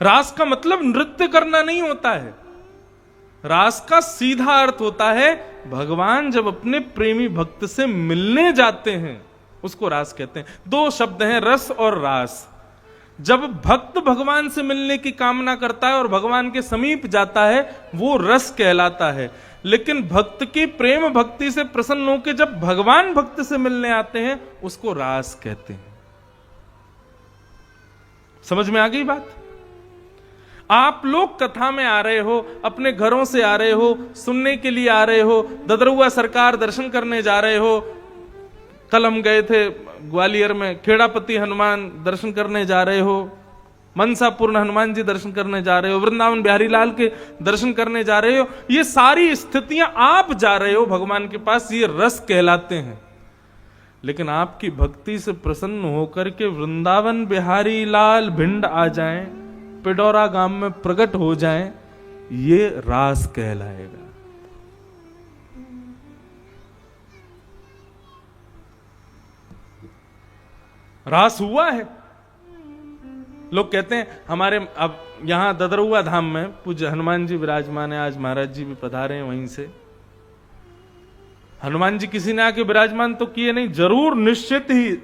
रास का मतलब नृत्य करना नहीं होता है। रास का सीधा अर्थ होता है भगवान जब अपने प्रेमी भक्त से मिलने जाते हैं, उसको रास कहते हैं। दो शब्द हैं, रस और रास। जब भक्त भगवान से मिलने की कामना करता है और भगवान के समीप जाता है, वो रस कहलाता है। लेकिन भक्त की प्रेम भक्ति से प्रसन्न होकर जब भगवान भक्त से मिलने आते हैं, उसको रास कहते हैं। समझ में आ गई बात? आप लोग कथा में आ रहे हो, अपने घरों से आ रहे हो, सुनने के लिए आ रहे हो, ददरुआ सरकार दर्शन करने जा रहे हो। कल हम गए थे ग्वालियर में, खेड़ापति हनुमान दर्शन करने जा रहे हो, मनसापूर्ण हनुमान जी दर्शन करने जा रहे हो, वृंदावन बिहारी लाल के दर्शन करने जा रहे हो। ये सारी स्थितियां आप जा रहे हो भगवान के पास, ये रस कहलाते हैं। लेकिन आपकी भक्ति से प्रसन्न होकर के वृंदावन बिहारी लाल भिंड आ जाएं, पिडौरा गांव में प्रकट हो जाएं, ये रास कहलाएगा। रास हुआ है। लोग कहते हैं हमारे, अब यहां ददरुआ धाम में पूज्य हनुमान जी विराजमान है, आज महाराज जी भी पधारे हैं वहीं से। हनुमान जी किसी ने आके विराजमान तो किए नहीं, जरूर निश्चित ही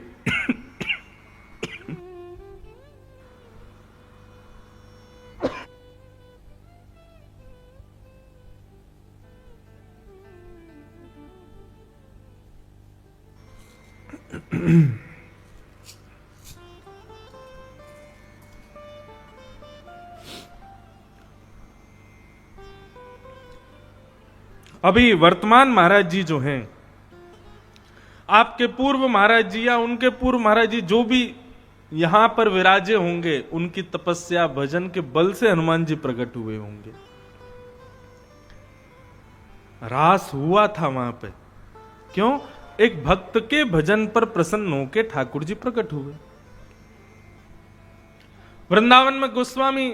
अभी वर्तमान महाराज जी जो हैं, आपके पूर्व महाराज जी या उनके पूर्व महाराज जी जो भी यहां पर विराजे होंगे, उनकी तपस्या भजन के बल से हनुमान जी प्रकट हुए होंगे। रास हुआ था वहां पे, क्यों? एक भक्त के भजन पर प्रसन्न होकर ठाकुर जी प्रकट हुए। वृंदावन में गोस्वामी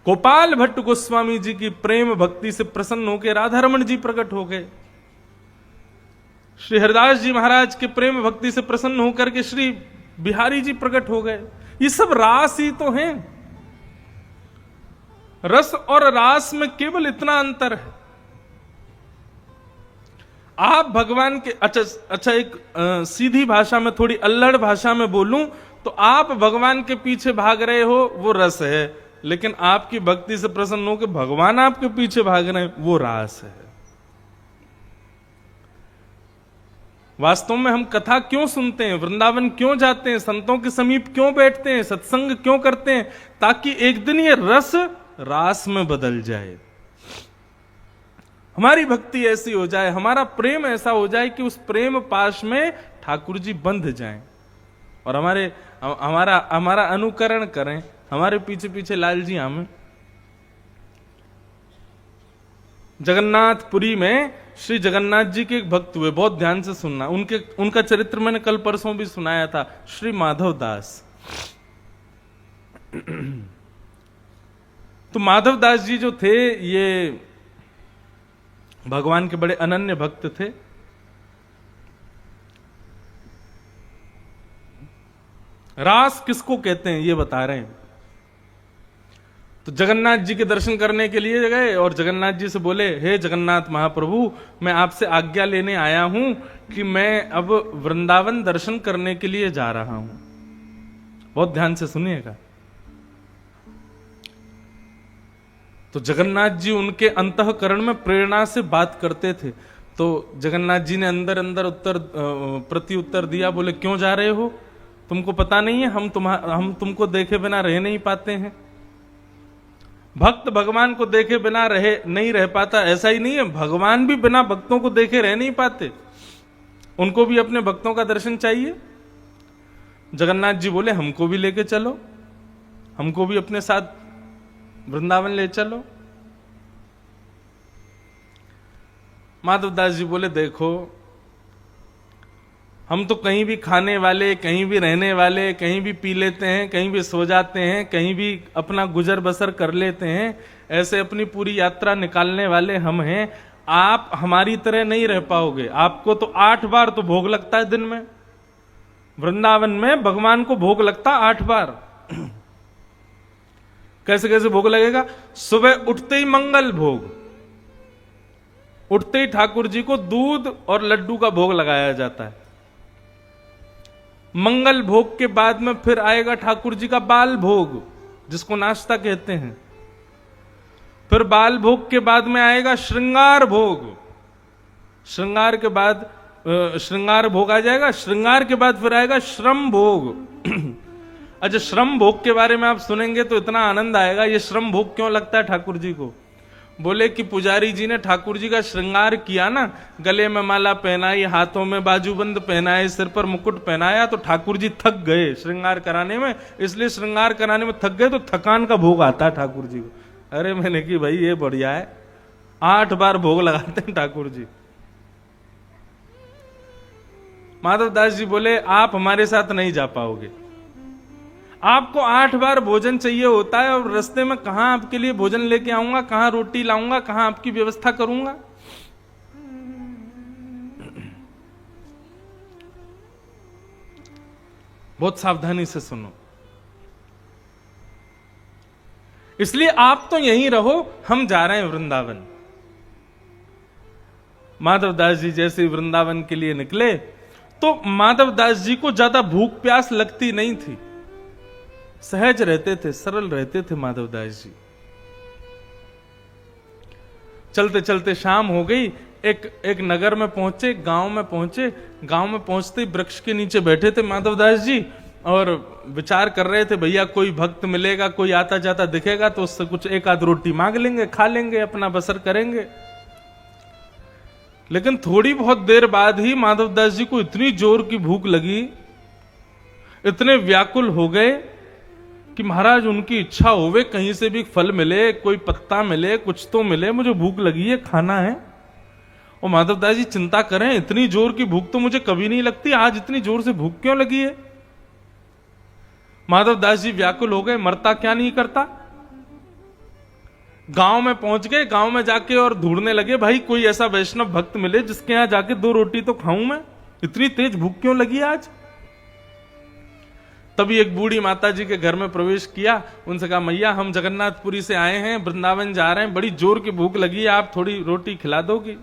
गोपाल भट्ट गोस्वामी जी की प्रेम भक्ति से प्रसन्न होकर राधा रमण जी प्रकट हो गए। श्री हरिदास जी महाराज के प्रेम भक्ति से प्रसन्न होकर के श्री बिहारी जी प्रकट हो गए। ये सब रास ही तो हैं। रस और रास में केवल इतना अंतर है। आप भगवान के अच्छा एक सीधी भाषा में, थोड़ी अल्लड़ भाषा में बोलूं तो आप भगवान के पीछे भाग रहे हो, वो रस है। लेकिन आपकी भक्ति से प्रसन्न हो कि भगवान आपके पीछे भाग रहे हैं, वो रास है। वास्तव में हम कथा क्यों सुनते हैं, वृंदावन क्यों जाते हैं, संतों के समीप क्यों बैठते हैं, सत्संग क्यों करते हैं? ताकि एक दिन ये रस रास में बदल जाए, हमारी भक्ति ऐसी हो जाए, हमारा प्रेम ऐसा हो जाए कि उस प्रेम पाश में ठाकुर जी बंध जाएं और हमारा अनुकरण करें, हमारे पीछे पीछे लाल जी हमें। जगन्नाथपुरी में श्री जगन्नाथ जी के एक भक्त हुए, बहुत ध्यान से सुनना, उनका चरित्र मैंने कल परसों भी सुनाया था, श्री माधव दास। तो माधव दास जी जो थे, ये भगवान के बड़े अनन्य भक्त थे। रास किसको कहते हैं ये बता रहे हैं। तो जगन्नाथ जी के दर्शन करने के लिए गए और जगन्नाथ जी से बोले, हे जगन्नाथ महाप्रभु, मैं आपसे आज्ञा लेने आया हूं कि मैं अब वृंदावन दर्शन करने के लिए जा रहा हूं। बहुत ध्यान से सुनिएगा। तो जगन्नाथ जी उनके अंतःकरण में प्रेरणा से बात करते थे। तो जगन्नाथ जी ने अंदर अंदर प्रति उत्तर दिया, बोले क्यों जा रहे हो? तुमको पता नहीं है हम तुमको देखे बिना रह नहीं पाते हैं। भक्त भगवान को देखे बिना नहीं रह पाता, ऐसा ही नहीं है, भगवान भी बिना भक्तों को देखे रह नहीं पाते, उनको भी अपने भक्तों का दर्शन चाहिए। जगन्नाथ जी बोले हमको भी लेके चलो, हमको भी अपने साथ वृंदावन ले चलो। माधवदास जी बोले देखो, हम तो कहीं भी खाने वाले, कहीं भी रहने वाले, कहीं भी पी लेते हैं, कहीं भी सो जाते हैं, कहीं भी अपना गुजर बसर कर लेते हैं, ऐसे अपनी पूरी यात्रा निकालने वाले हम हैं। आप हमारी तरह नहीं रह पाओगे। आपको तो 8 बार तो भोग लगता है दिन में, वृंदावन में भगवान को भोग लगता 8 बार। कैसे कैसे भोग लगेगा? सुबह उठते ही मंगल भोग, उठते ही ठाकुर जी को दूध और लड्डू का भोग लगाया जाता है। मंगल भोग के बाद में फिर आएगा ठाकुर जी का बाल भोग, जिसको नाश्ता कहते हैं। फिर बाल भोग के बाद में आएगा श्रृंगार भोग, श्रृंगार के बाद श्रृंगार भोग आ जाएगा। श्रृंगार के बाद फिर आएगा श्रम भोग। अच्छा, श्रम भोग के बारे में आप सुनेंगे तो इतना आनंद आएगा। ये श्रम भोग क्यों लगता है ठाकुर जी को? बोले कि पुजारी जी ने ठाकुर जी का श्रृंगार किया ना, गले में माला पहनाई, हाथों में बाजूबंद पहनाए, सिर पर मुकुट पहनाया, तो ठाकुर जी थक गए श्रृंगार कराने में। इसलिए श्रृंगार कराने में थक गए तो थकान का भोग आता है ठाकुर जी को। अरे मैंने कि भाई ये बढ़िया है, 8 बार भोग लगाते हैं ठाकुर जी। माधवदास जी बोले आप हमारे साथ नहीं जा पाओगे, आपको 8 बार भोजन चाहिए होता है, और रास्ते में कहां आपके लिए भोजन लेके आऊंगा, कहां रोटी लाऊंगा, कहां आपकी व्यवस्था करूंगा। बहुत सावधानी से सुनो। इसलिए आप तो यहीं रहो, हम जा रहे हैं वृंदावन। माधवदास जी जैसे वृंदावन के लिए निकले तो माधवदास जी को ज्यादा भूख प्यास लगती नहीं थी, सहज रहते थे, सरल रहते थे माधवदास जी। चलते चलते शाम हो गई, एक नगर में पहुंचे, गांव में पहुंचे। गांव में पहुंचते ही वृक्ष के नीचे बैठे थे माधवदास जी, और विचार कर रहे थे भैया कोई भक्त मिलेगा, कोई आता जाता दिखेगा तो उससे कुछ एक आध रोटी मांग लेंगे, खा लेंगे, अपना बसर करेंगे। लेकिन थोड़ी बहुत देर बाद ही माधवदास जी को इतनी जोर की भूख लगी, इतने व्याकुल हो गए कि महाराज उनकी इच्छा होवे कहीं से भी फल मिले, कोई पत्ता मिले, कुछ तो मिले, मुझे भूख लगी है, खाना है। और माधवदास जी चिंता करें, इतनी जोर की भूख तो मुझे कभी नहीं लगती, आज इतनी जोर से भूख क्यों लगी है। माधवदास जी व्याकुल हो गए, मरता क्या नहीं करता। गांव में पहुंच गए, गांव में जाके और ढूंढने लगे भाई कोई ऐसा वैष्णव भक्त मिले जिसके यहां जाके 2 रोटी तो खाऊं मैं, इतनी तेज भूख क्यों लगी आज। तभी एक बूढ़ी माता जी के घर में प्रवेश किया, उनसे कहा मैया हम जगन्नाथपुरी से आए हैं, वृंदावन जा रहे हैं, बड़ी जोर की भूख लगी है, आप थोड़ी रोटी खिला दोगी।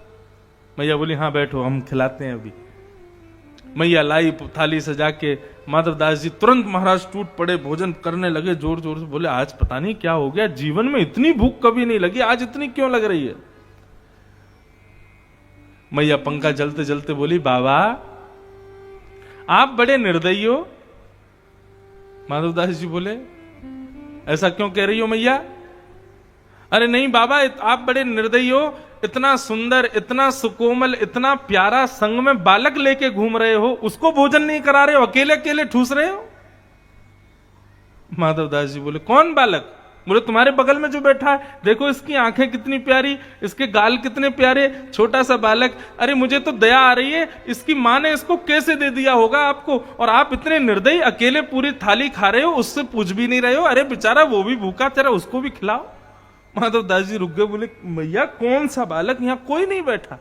मैया बोली हाँ बैठो हम खिलाते हैं अभी। मैया लाई थाली सजा के, माधवदास जी तुरंत महाराज टूट पड़े, भोजन करने लगे जोर जोर से। बोले आज पता नहीं क्या हो गया, जीवन में इतनी भूख कभी नहीं लगी, आज इतनी क्यों लग रही है। मैया पंखा जलते जलते बोली बाबा आप बड़े निर्दयी हो। माधवदास जी बोले ऐसा क्यों कह रही हो मैया। अरे नहीं बाबा आप बड़े निर्दयी हो, इतना सुंदर, इतना सुकोमल, इतना प्यारा संग में बालक लेके घूम रहे हो, उसको भोजन नहीं करा रहे हो, अकेले अकेले ठूस रहे हो। माधवदास जी बोले कौन बालक। बोले तुम्हारे बगल में जो बैठा है, देखो इसकी आंखें कितनी प्यारी, इसके गाल कितने प्यारे, छोटा सा बालक। अरे मुझे तो दया आ रही है, इसकी मां ने इसको कैसे दे दिया होगा आपको, और आप इतने निर्दयी अकेले पूरी थाली खा रहे हो, उससे पूछ भी नहीं रहे हो। अरे बेचारा वो भी भूखा, तेरा उसको भी खिलाओ। माधवदास जी रुक गए, बोले भैया कौन सा बालक, यहां कोई नहीं बैठा।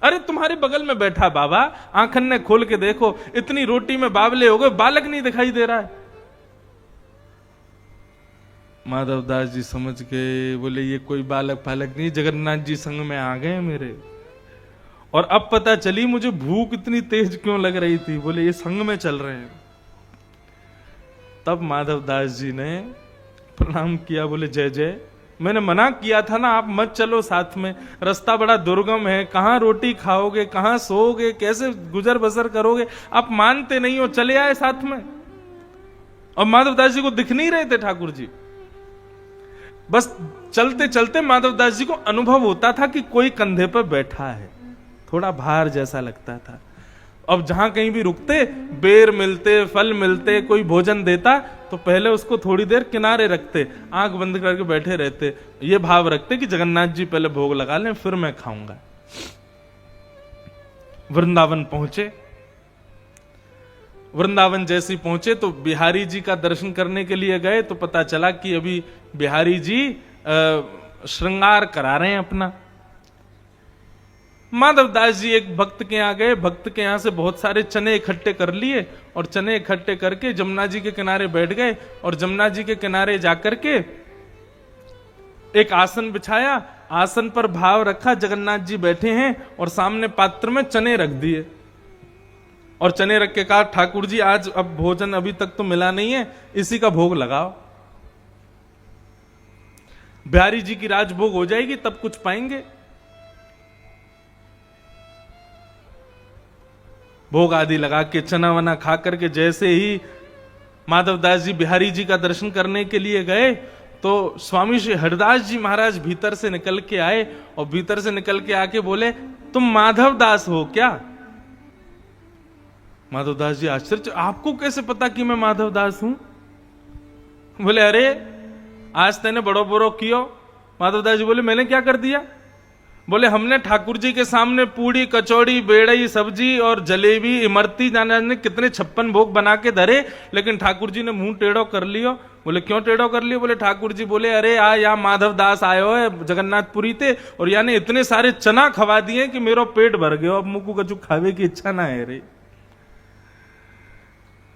अरे तुम्हारे बगल में बैठा बाबा, आंखन ने खोल के देखो, इतनी रोटी में बावले हो गए, बालक नहीं दिखाई दे रहा है। माधवदास जी समझ गए, बोले ये कोई बालक फालक नहीं, जगन्नाथ जी संग में आ गए मेरे। और अब पता चली मुझे भूख इतनी तेज क्यों लग रही थी, बोले ये संग में चल रहे हैं। तब माधवदास जी ने प्रणाम किया, बोले जय जय, मैंने मना किया था ना आप मत चलो साथ में, रास्ता बड़ा दुर्गम है, कहां रोटी खाओगे, कहां सोओगे, कैसे गुजर बसर करोगे, आप मानते नहीं हो, चले आए साथ में। और माधवदास जी को दिख नहीं रहे थे ठाकुर जी, बस चलते चलते माधवदास जी को अनुभव होता था कि कोई कंधे पर बैठा है, थोड़ा भार जैसा लगता था। अब जहां कहीं भी रुकते, बेर मिलते, फल मिलते, कोई भोजन देता तो पहले उसको थोड़ी देर किनारे रखते, आंख बंद करके बैठे रहते, ये भाव रखते कि जगन्नाथ जी पहले भोग लगा लें फिर मैं खाऊंगा। वृंदावन पहुंचे, वृंदावन जैसे पहुंचे तो बिहारी जी का दर्शन करने के लिए गए तो पता चला कि अभी बिहारी जी श्रृंगार करा रहे हैं अपना। माधवदास जी एक भक्त के यहाँ गए, भक्त के यहाँ से बहुत सारे चने इकट्ठे कर लिए और चने इकट्ठे करके जमुना जी के किनारे बैठ गए और जमुना जी के किनारे जाकर के एक आसन बिछाया, आसन पर भाव रखा, जगन्नाथ जी बैठे हैं और सामने पात्र में चने रख दिए और चने रख के कहा ठाकुर जी आज अब भोजन अभी तक तो मिला नहीं है, इसी का भोग लगाओ, बिहारी जी की राजभोग हो जाएगी तब कुछ पाएंगे। भोग आदि लगा के चना वना खा करके जैसे ही माधवदास जी बिहारी जी का दर्शन करने के लिए गए तो स्वामी श्री हरिदास जी महाराज भीतर से निकल के आए और भीतर से निकल के आके बोले तुम माधवदास हो क्या। माधवदास जी आश्चर्य, आपको कैसे पता कि मैं माधवदास हूं। बोले अरे आज तेने बड़ो बड़ो कियो। माधवदास जी बोले मैंने क्या कर दिया। बोले हमने ठाकुर जी के सामने पूड़ी कचौड़ी बेड़ई सब्जी और जलेबी इमरती जाने कितने 56 भोग बना के धरे, लेकिन ठाकुर जी ने मुंह टेढ़ो कर लियो। बोले क्यों टेढ़ो कर लियो। बोले ठाकुर जी बोले अरे यहाँ माधवदास आयो है जगन्नाथपुरी थे और यानी इतने सारे चना खवा दिए कि मेरा पेट भर गयो, अब मुकू कचू खावे की इच्छा ना है रे।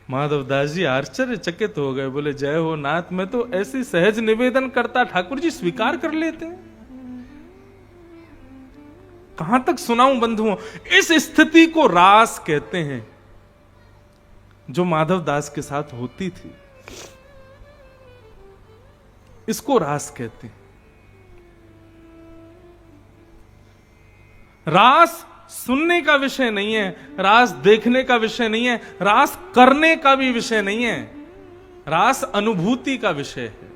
माधवदास जी आश्चर्यचकित हो गए, बोले जय हो नाथ, मैं तो ऐसी सहज निवेदन करता ठाकुर जी स्वीकार कर लेते हैं। कहां तक सुनाऊं बंधुओं, इस स्थिति को रास कहते हैं जो माधवदास के साथ होती थी, इसको रास कहते हैं। रास सुनने का विषय नहीं है, रास देखने का विषय नहीं है, रास करने का भी विषय नहीं है, रास अनुभूति का विषय है।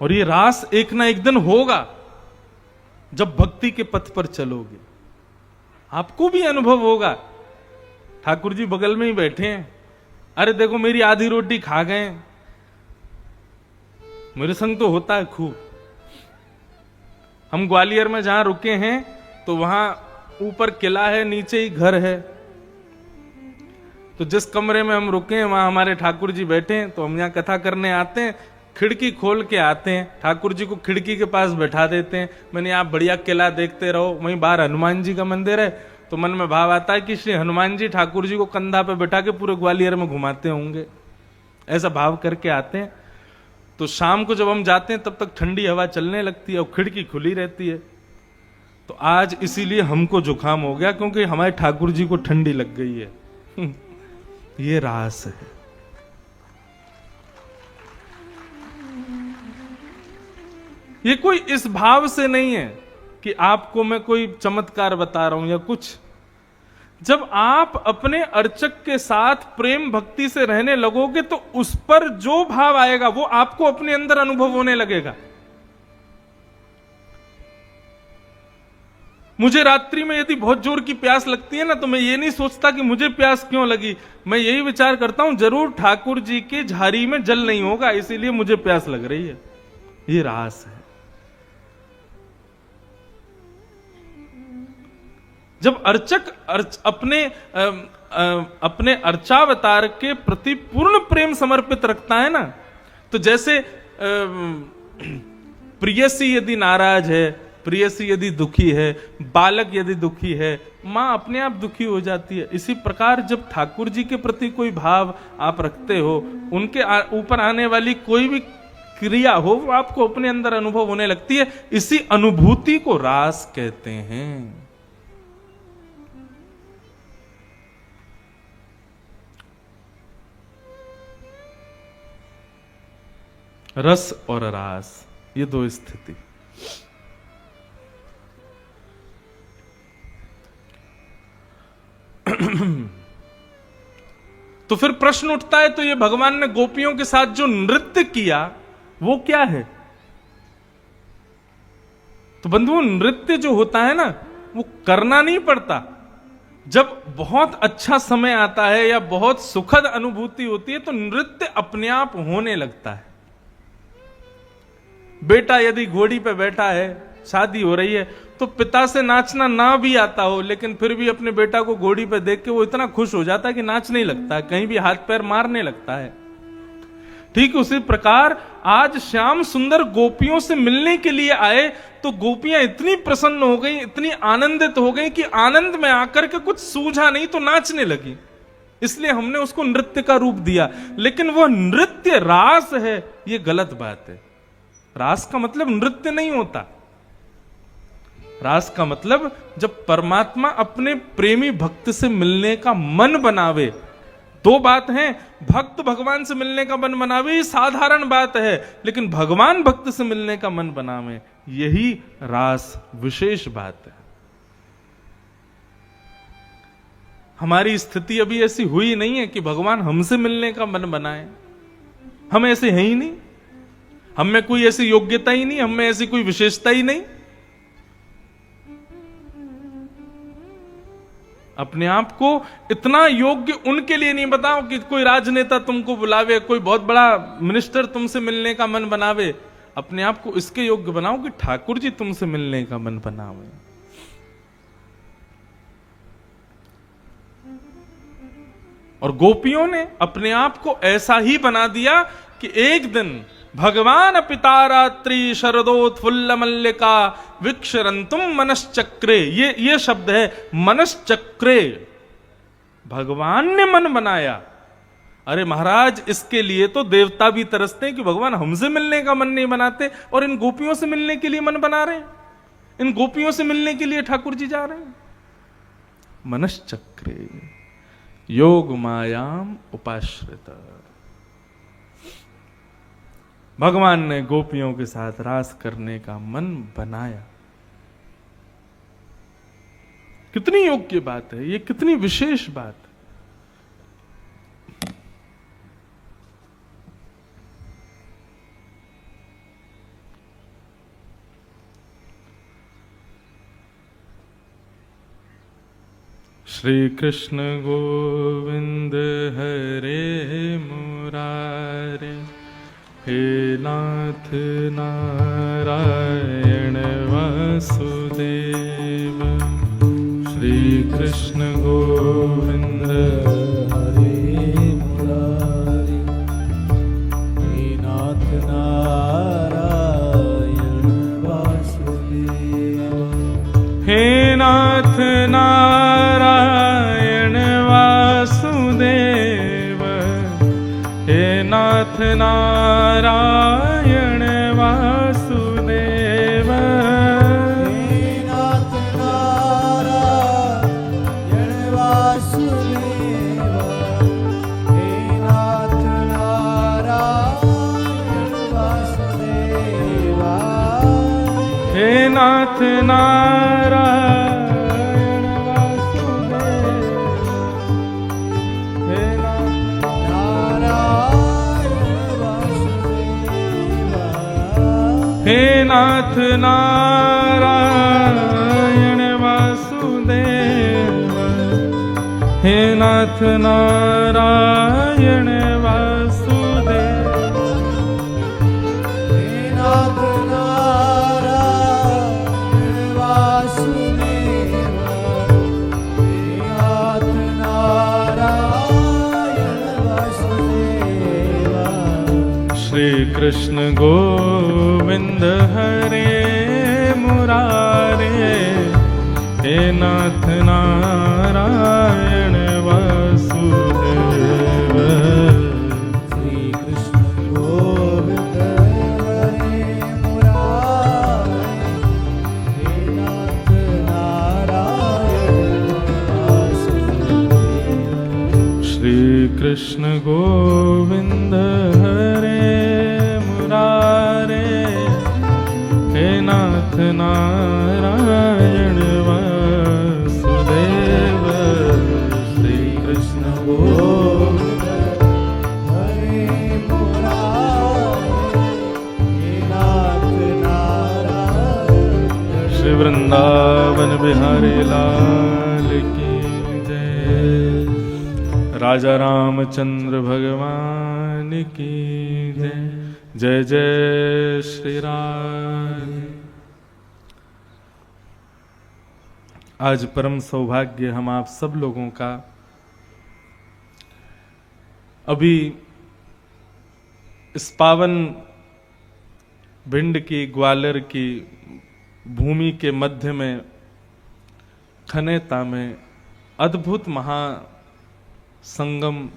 और ये रास एक ना एक दिन होगा जब भक्ति के पथ पर चलोगे, आपको भी अनुभव होगा। ठाकुर जी बगल में ही बैठे हैं, अरे देखो मेरी आधी रोटी खा गए, मेरे संग तो होता है खूब। हम ग्वालियर में जहां रुके हैं तो वहां ऊपर किला है, नीचे ही घर है। तो जिस कमरे में हम रुके हैं वहां हमारे ठाकुर जी बैठे हैं। तो हम यहां कथा करने आते हैं, खिड़की खोल के आते हैं, ठाकुर जी को खिड़की के पास बैठा देते हैं। मैंने आप बढ़िया किला देखते रहो, वहीं बाहर हनुमान जी का मंदिर है। तो मन में भाव आता है कि श्री हनुमान जी ठाकुर जी को कंधा पे बैठा के पूरे ग्वालियर में घुमाते होंगे, ऐसा भाव करके आते हैं। तो शाम को जब हम जाते हैं तब तक ठंडी हवा चलने लगती है और खिड़की खुली रहती है। तो आज इसीलिए हमको जुकाम हो गया, क्योंकि हमारे ठाकुर जी को ठंडी लग गई है। ये रास है। ये कोई इस भाव से नहीं है कि आपको मैं कोई चमत्कार बता रहा हूं या कुछ। जब आप अपने अर्चक के साथ प्रेम भक्ति से रहने लगोगे तो उस पर जो भाव आएगा वो आपको अपने अंदर अनुभव होने लगेगा। मुझे रात्रि में यदि बहुत जोर की प्यास लगती है ना, तो मैं ये नहीं सोचता कि मुझे प्यास क्यों लगी, मैं यही विचार करता हूं जरूर ठाकुर जी के झाड़ी में जल नहीं होगा, इसीलिए मुझे प्यास लग रही है। ये रास है। जब अर्चक अपने अर्चावतार के प्रति पूर्ण प्रेम समर्पित रखता है ना, तो जैसे प्रियसी यदि नाराज है, प्रियसी यदि दुखी है, बालक यदि दुखी है, मां अपने आप दुखी हो जाती है। इसी प्रकार जब ठाकुर जी के प्रति कोई भाव आप रखते हो, उनके ऊपर आने वाली कोई भी क्रिया हो वो आपको अपने अंदर अनुभव होने लगती है। इसी अनुभूति को रास कहते हैं। रस और रास, ये दो स्थिति। तो फिर प्रश्न उठता है, तो ये भगवान ने गोपियों के साथ जो नृत्य किया वो क्या है? तो बंधुओं, नृत्य जो होता है ना वो करना नहीं पड़ता। जब बहुत अच्छा समय आता है या बहुत सुखद अनुभूति होती है तो नृत्य अपने आप होने लगता है। बेटा यदि घोड़ी पे बैठा है, शादी हो रही है, तो पिता से नाचना ना भी आता हो लेकिन फिर भी अपने बेटा को घोड़ी पे देख के वो इतना खुश हो जाता है कि नाचने लगता है, कहीं भी हाथ पैर मारने लगता है। ठीक उसी प्रकार आज श्याम सुंदर गोपियों से मिलने के लिए आए तो गोपियां इतनी प्रसन्न हो गई, इतनी आनंदित हो गई कि आनंद में आकर के कुछ सूझा नहीं तो नाचने लगी। इसलिए हमने उसको नृत्य का रूप दिया। लेकिन वह नृत्य रास है, यह गलत बात है। रास का मतलब नृत्य नहीं होता। रास का मतलब जब परमात्मा अपने प्रेमी भक्त से मिलने का मन बनावे। दो बात है, भक्त भगवान से मिलने का मन बनावे ये साधारण बात है, लेकिन भगवान भक्त से मिलने का मन बनावे यही रास विशेष बात है। हमारी स्थिति अभी ऐसी हुई नहीं है कि भगवान हमसे मिलने का मन बनाए। हम ऐसे हैं ही नहीं, हम में कोई ऐसी योग्यता ही नहीं, हम में ऐसी कोई विशेषता ही नहीं। अपने आप को इतना योग्य उनके लिए नहीं बताओ कि कोई राजनेता तुमको बुलावे, कोई बहुत बड़ा मिनिस्टर तुमसे मिलने का मन बनावे। अपने आप को इसके योग्य बनाओ कि ठाकुर जी तुमसे मिलने का मन बनावे। और गोपियों ने अपने आप को ऐसा ही बना दिया कि एक दिन भगवान पिता रात्रि शरदोत्फुल्ल मल्लिका विक्षरंतुम मनश्चक्रे, ये शब्द है मनश्चक्रे। भगवान ने मन बनाया। अरे महाराज, इसके लिए तो देवता भी तरसते हैं कि भगवान हमसे मिलने का मन नहीं बनाते और इन गोपियों से मिलने के लिए मन बना रहे हैं, इन गोपियों से मिलने के लिए ठाकुर जी जा रहे हैं। मनश्चक्रे योग मायाम उपाश्रित। भगवान ने गोपियों के साथ रास करने का मन बनाया। कितनी योग्य बात है ये, कितनी विशेष बात है। श्री कृष्ण गोविंद हरे मुरारे, हे नाथ नारायण वासुदेव। श्री कृष्ण गोविंद हरे मुरारी, हे नाथ नारायण वासुदेव। हे नाथ नारायण वासुदेव, हे नाथ नारायण वासुदेव। हे नाथ नारायण वासुदेव, हे नाथ नारायण वासुदेव। हे नाथ नारायण वासुदेव, हे नाथ नारायण वासुदेव। हे नाथ नारायण वासुदेव, हे नाथ नारायण वासुदेव, हे नाथ नारायण वासुदेव। श्री कृष्ण गोविंद हरे मुरारे, हे नाथ नारायण वासुदेव। श्री कृष्ण गोविंद हरे मुरारे, हे नाथ नारायण वासुदेव। श्री कृष्ण गोविंद हरे मुरारे, हे नाथ नारायण वासुदेव। श्री कृष्ण गोविंद हरे मुरारे, हे नाथ नारायण। श्री वृंदावन बिहारी लाल की जय। राजा रामचंद्र भगवान की जय। जय जय श्री राम। आज परम सौभाग्य हम आप सब लोगों का अभी इस पावन भिंड की ग्वालियर की भूमि के मध्य में खनेता में अद्भुत महासंगम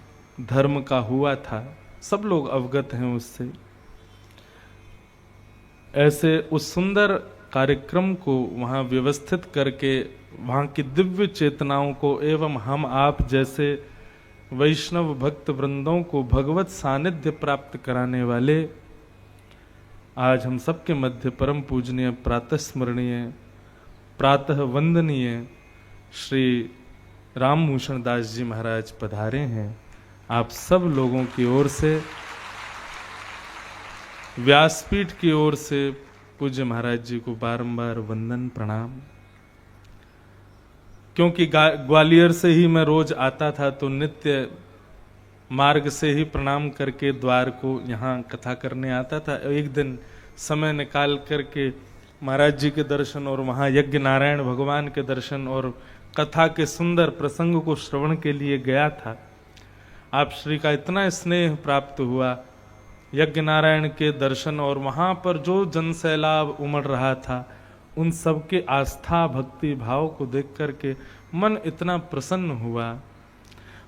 धर्म का हुआ था। सब लोग अवगत हैं उससे। ऐसे उस सुंदर कार्यक्रम को वहाँ व्यवस्थित करके वहाँ की दिव्य चेतनाओं को एवं हम आप जैसे वैष्णव भक्त वृंदों को भगवत सानिध्य प्राप्त कराने वाले आज हम सबके मध्य परम पूजनीय प्रातः स्मरणीय प्रातः वंदनीय श्री रामभूषण दास जी महाराज पधारे हैं। आप सब लोगों की ओर से, व्यासपीठ की ओर से पूज्य महाराज जी को बारंबार वंदन प्रणाम। क्योंकि ग्वालियर से ही मैं रोज आता था तो नित्य मार्ग से ही प्रणाम करके द्वार को यहाँ कथा करने आता था। एक दिन समय निकाल करके महाराज जी के दर्शन और वहाँ यज्ञ नारायण भगवान के दर्शन और कथा के सुंदर प्रसंग को श्रवण के लिए गया था। आप श्री का इतना स्नेह प्राप्त हुआ, यज्ञ नारायण के दर्शन और वहाँ पर जो जनसैलाब उमड़ रहा था उन सबके आस्था भक्ति भाव को देख करके मन इतना प्रसन्न हुआ,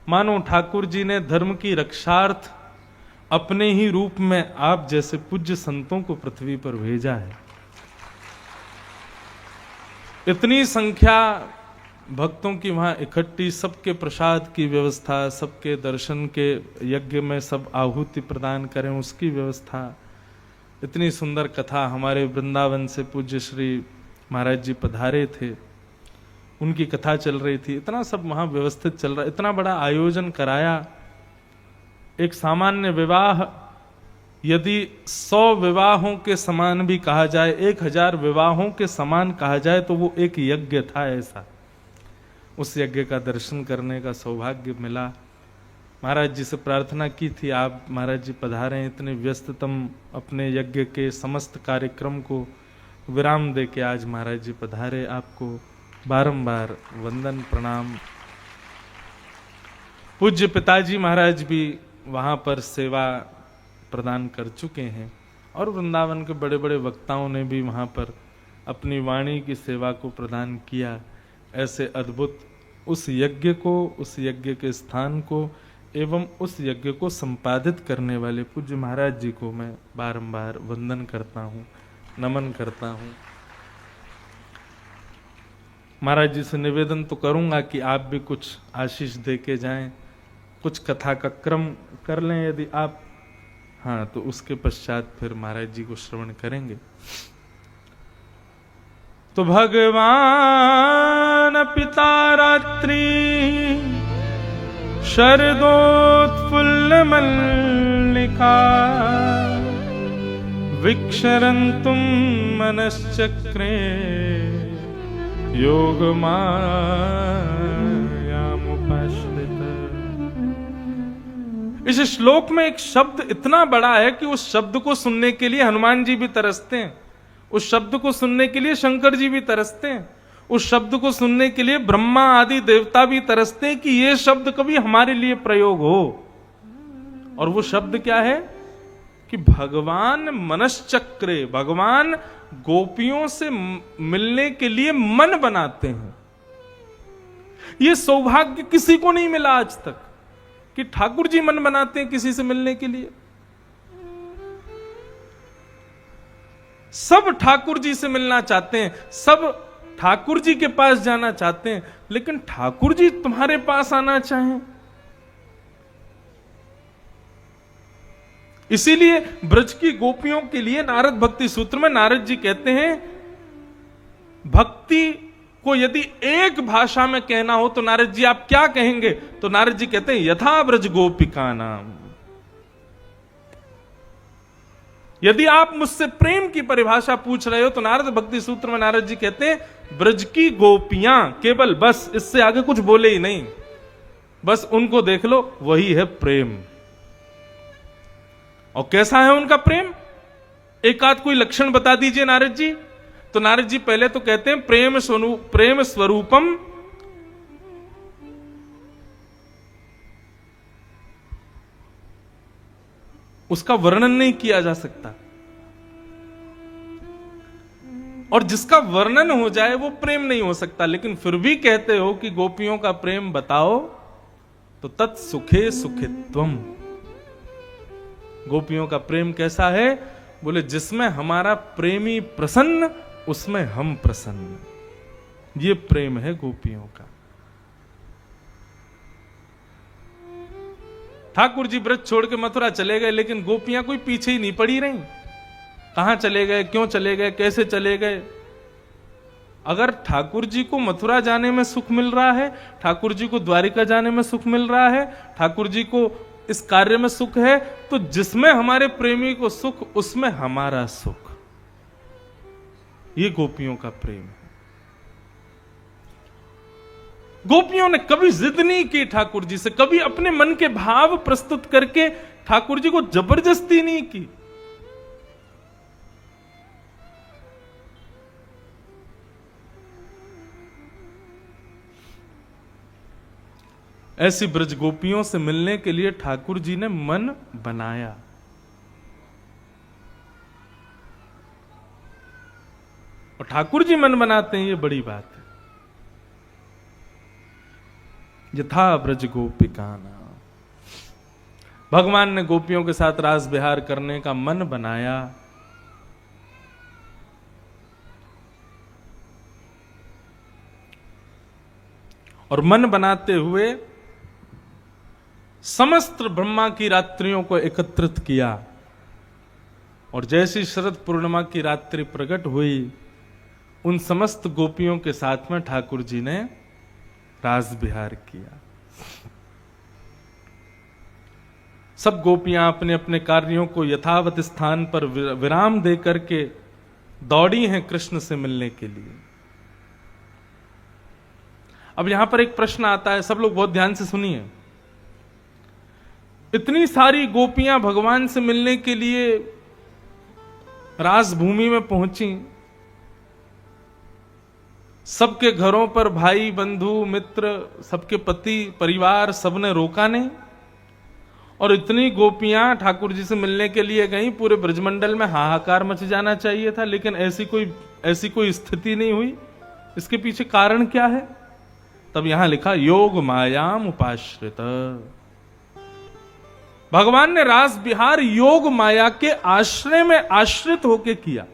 मानो ठाकुर जी ने धर्म की रक्षार्थ अपने ही रूप में आप जैसे पूज्य संतों को पृथ्वी पर भेजा है। इतनी संख्या भक्तों की वहां इकट्ठी, सबके प्रसाद की व्यवस्था, सबके दर्शन के यज्ञ में सब आहुति प्रदान करें उसकी व्यवस्था, इतनी सुंदर कथा हमारे वृंदावन से पूज्य श्री महाराज जी पधारे थे, उनकी कथा चल रही थी, इतना सब वहां व्यवस्थित चल रहा, इतना बड़ा आयोजन कराया। एक सामान्य विवाह यदि 100 विवाहों के समान भी कहा जाए, 1000 विवाहों के समान कहा जाए, तो वो एक यज्ञ था ऐसा। उस यज्ञ का दर्शन करने का सौभाग्य मिला। महाराज जी से प्रार्थना की थी, आप महाराज जी पधारे, इतने व्यस्ततम अपने यज्ञ के समस्त कार्यक्रम को विराम दे के आज महाराज जी पधारे, आपको बारंबार वंदन प्रणाम। पूज्य पिताजी महाराज भी वहां पर सेवा प्रदान कर चुके हैं और वृंदावन के बड़े बड़े वक्ताओं ने भी वहां पर अपनी वाणी की सेवा को प्रदान किया। ऐसे अद्भुत उस यज्ञ को, उस यज्ञ के स्थान को एवं उस यज्ञ को संपादित करने वाले पूज्य महाराज जी को मैं बारंबार वंदन करता हूँ, नमन करता हूँ। महाराज जी से निवेदन तो करूंगा कि आप भी कुछ आशीष दे के जाएं, कुछ कथा का क्रम कर लें यदि आप, हाँ, तो उसके पश्चात फिर महाराज जी को श्रवण करेंगे। तो भगवान पिता रात्रि शरदोत्फुल्ल मल्लिका विक्षरन्तुं मनश्चक्रे योगमायामुपश्रित। इस श्लोक में एक शब्द इतना बड़ा है कि उस शब्द को सुनने के लिए हनुमान जी भी तरसते हैं, उस शब्द को सुनने के लिए शंकर जी भी तरसते हैं, उस शब्द को सुनने के लिए ब्रह्मा आदि देवता भी तरसते हैं कि ये शब्द कभी हमारे लिए प्रयोग हो। और वो शब्द क्या है कि भगवान मनश्चक्रे, भगवान गोपियों से मिलने के लिए मन बनाते हैं। ये सौभाग्य किसी को नहीं मिला आज तक कि ठाकुर जी मन बनाते हैं किसी से मिलने के लिए। सब ठाकुर जी से मिलना चाहते हैं, सब ठाकुर जी के पास जाना चाहते हैं, लेकिन ठाकुर जी तुम्हारे पास आना चाहें। इसीलिए ब्रज की गोपियों के लिए नारद भक्ति सूत्र में नारद जी कहते हैं, भक्ति को यदि एक भाषा में कहना हो तो नारद जी आप क्या कहेंगे? तो नारद जी कहते हैं यथा ब्रज गोपिका नाम। यदि आप मुझसे प्रेम की परिभाषा पूछ रहे हो तो नारद भक्ति सूत्र में नारद जी कहते हैं ब्रज की गोपियां, केवल बस, इससे आगे कुछ बोले ही नहीं, बस उनको देख लो, वही है प्रेम। और कैसा है उनका प्रेम? एक आध कोई लक्षण बता दीजिए नारद जी। तो नारद जी पहले तो कहते हैं प्रेम स्वरूपम उसका वर्णन नहीं किया जा सकता, और जिसका वर्णन हो जाए वो प्रेम नहीं हो सकता। लेकिन फिर भी कहते हो कि गोपियों का प्रेम बताओ, तो तत्सुखे सुखित्वम। गोपियों का प्रेम कैसा है? बोले जिसमें हमारा प्रेमी प्रसन्न उसमें हम प्रसन्न, ये प्रेम है गोपियों का। ठाकुर जी ब्रज छोड़ के मथुरा चले गए, लेकिन गोपियां कोई पीछे ही नहीं पड़ी रहीं। कहां चले गए, क्यों चले गए, कैसे चले गए? अगर ठाकुर जी को मथुरा जाने में सुख मिल रहा है, ठाकुर जी को द्वारिका जाने में सुख मिल रहा है, ठाकुर जी को इस कार्य में सुख है, तो जिसमें हमारे प्रेमी को सुख उसमें हमारा सुख, ये गोपियों का प्रेम है। गोपियों ने कभी जिद नहीं की ठाकुर जी से, कभी अपने मन के भाव प्रस्तुत करके ठाकुर जी को जबरदस्ती नहीं की। ऐसी ब्रज गोपियों से मिलने के लिए ठाकुर जी ने मन बनाया। और ठाकुर जी मन बनाते हैं, ये बड़ी बात है। यथा ब्रज गोपिकाना, भगवान ने गोपियों के साथ रास विहार करने का मन बनाया। और मन बनाते हुए समस्त ब्रह्मा की रात्रियों को एकत्रित किया। और जैसी शरद पूर्णिमा की रात्रि प्रकट हुई, उन समस्त गोपियों के साथ में ठाकुर जी ने रास विहार किया। सब गोपियां अपने अपने कार्यों को यथावत स्थान पर विराम दे करके दौड़ी हैं कृष्ण से मिलने के लिए। अब यहां पर एक प्रश्न आता है, सब लोग बहुत ध्यान से सुनिए। इतनी सारी गोपियां भगवान से मिलने के लिए रासभूमि में पहुंची, सबके घरों पर भाई बंधु मित्र, सबके पति परिवार, सबने रोका नहीं, और इतनी गोपियां ठाकुर जी से मिलने के लिए गई, पूरे ब्रजमंडल में हाहाकार मच जाना चाहिए था, लेकिन ऐसी कोई स्थिति नहीं हुई। इसके पीछे कारण क्या है? तब यहां लिखा योग मायाम उपाश्रित। भगवान ने रास विहार योग माया के आश्रय में आश्रित होके किया।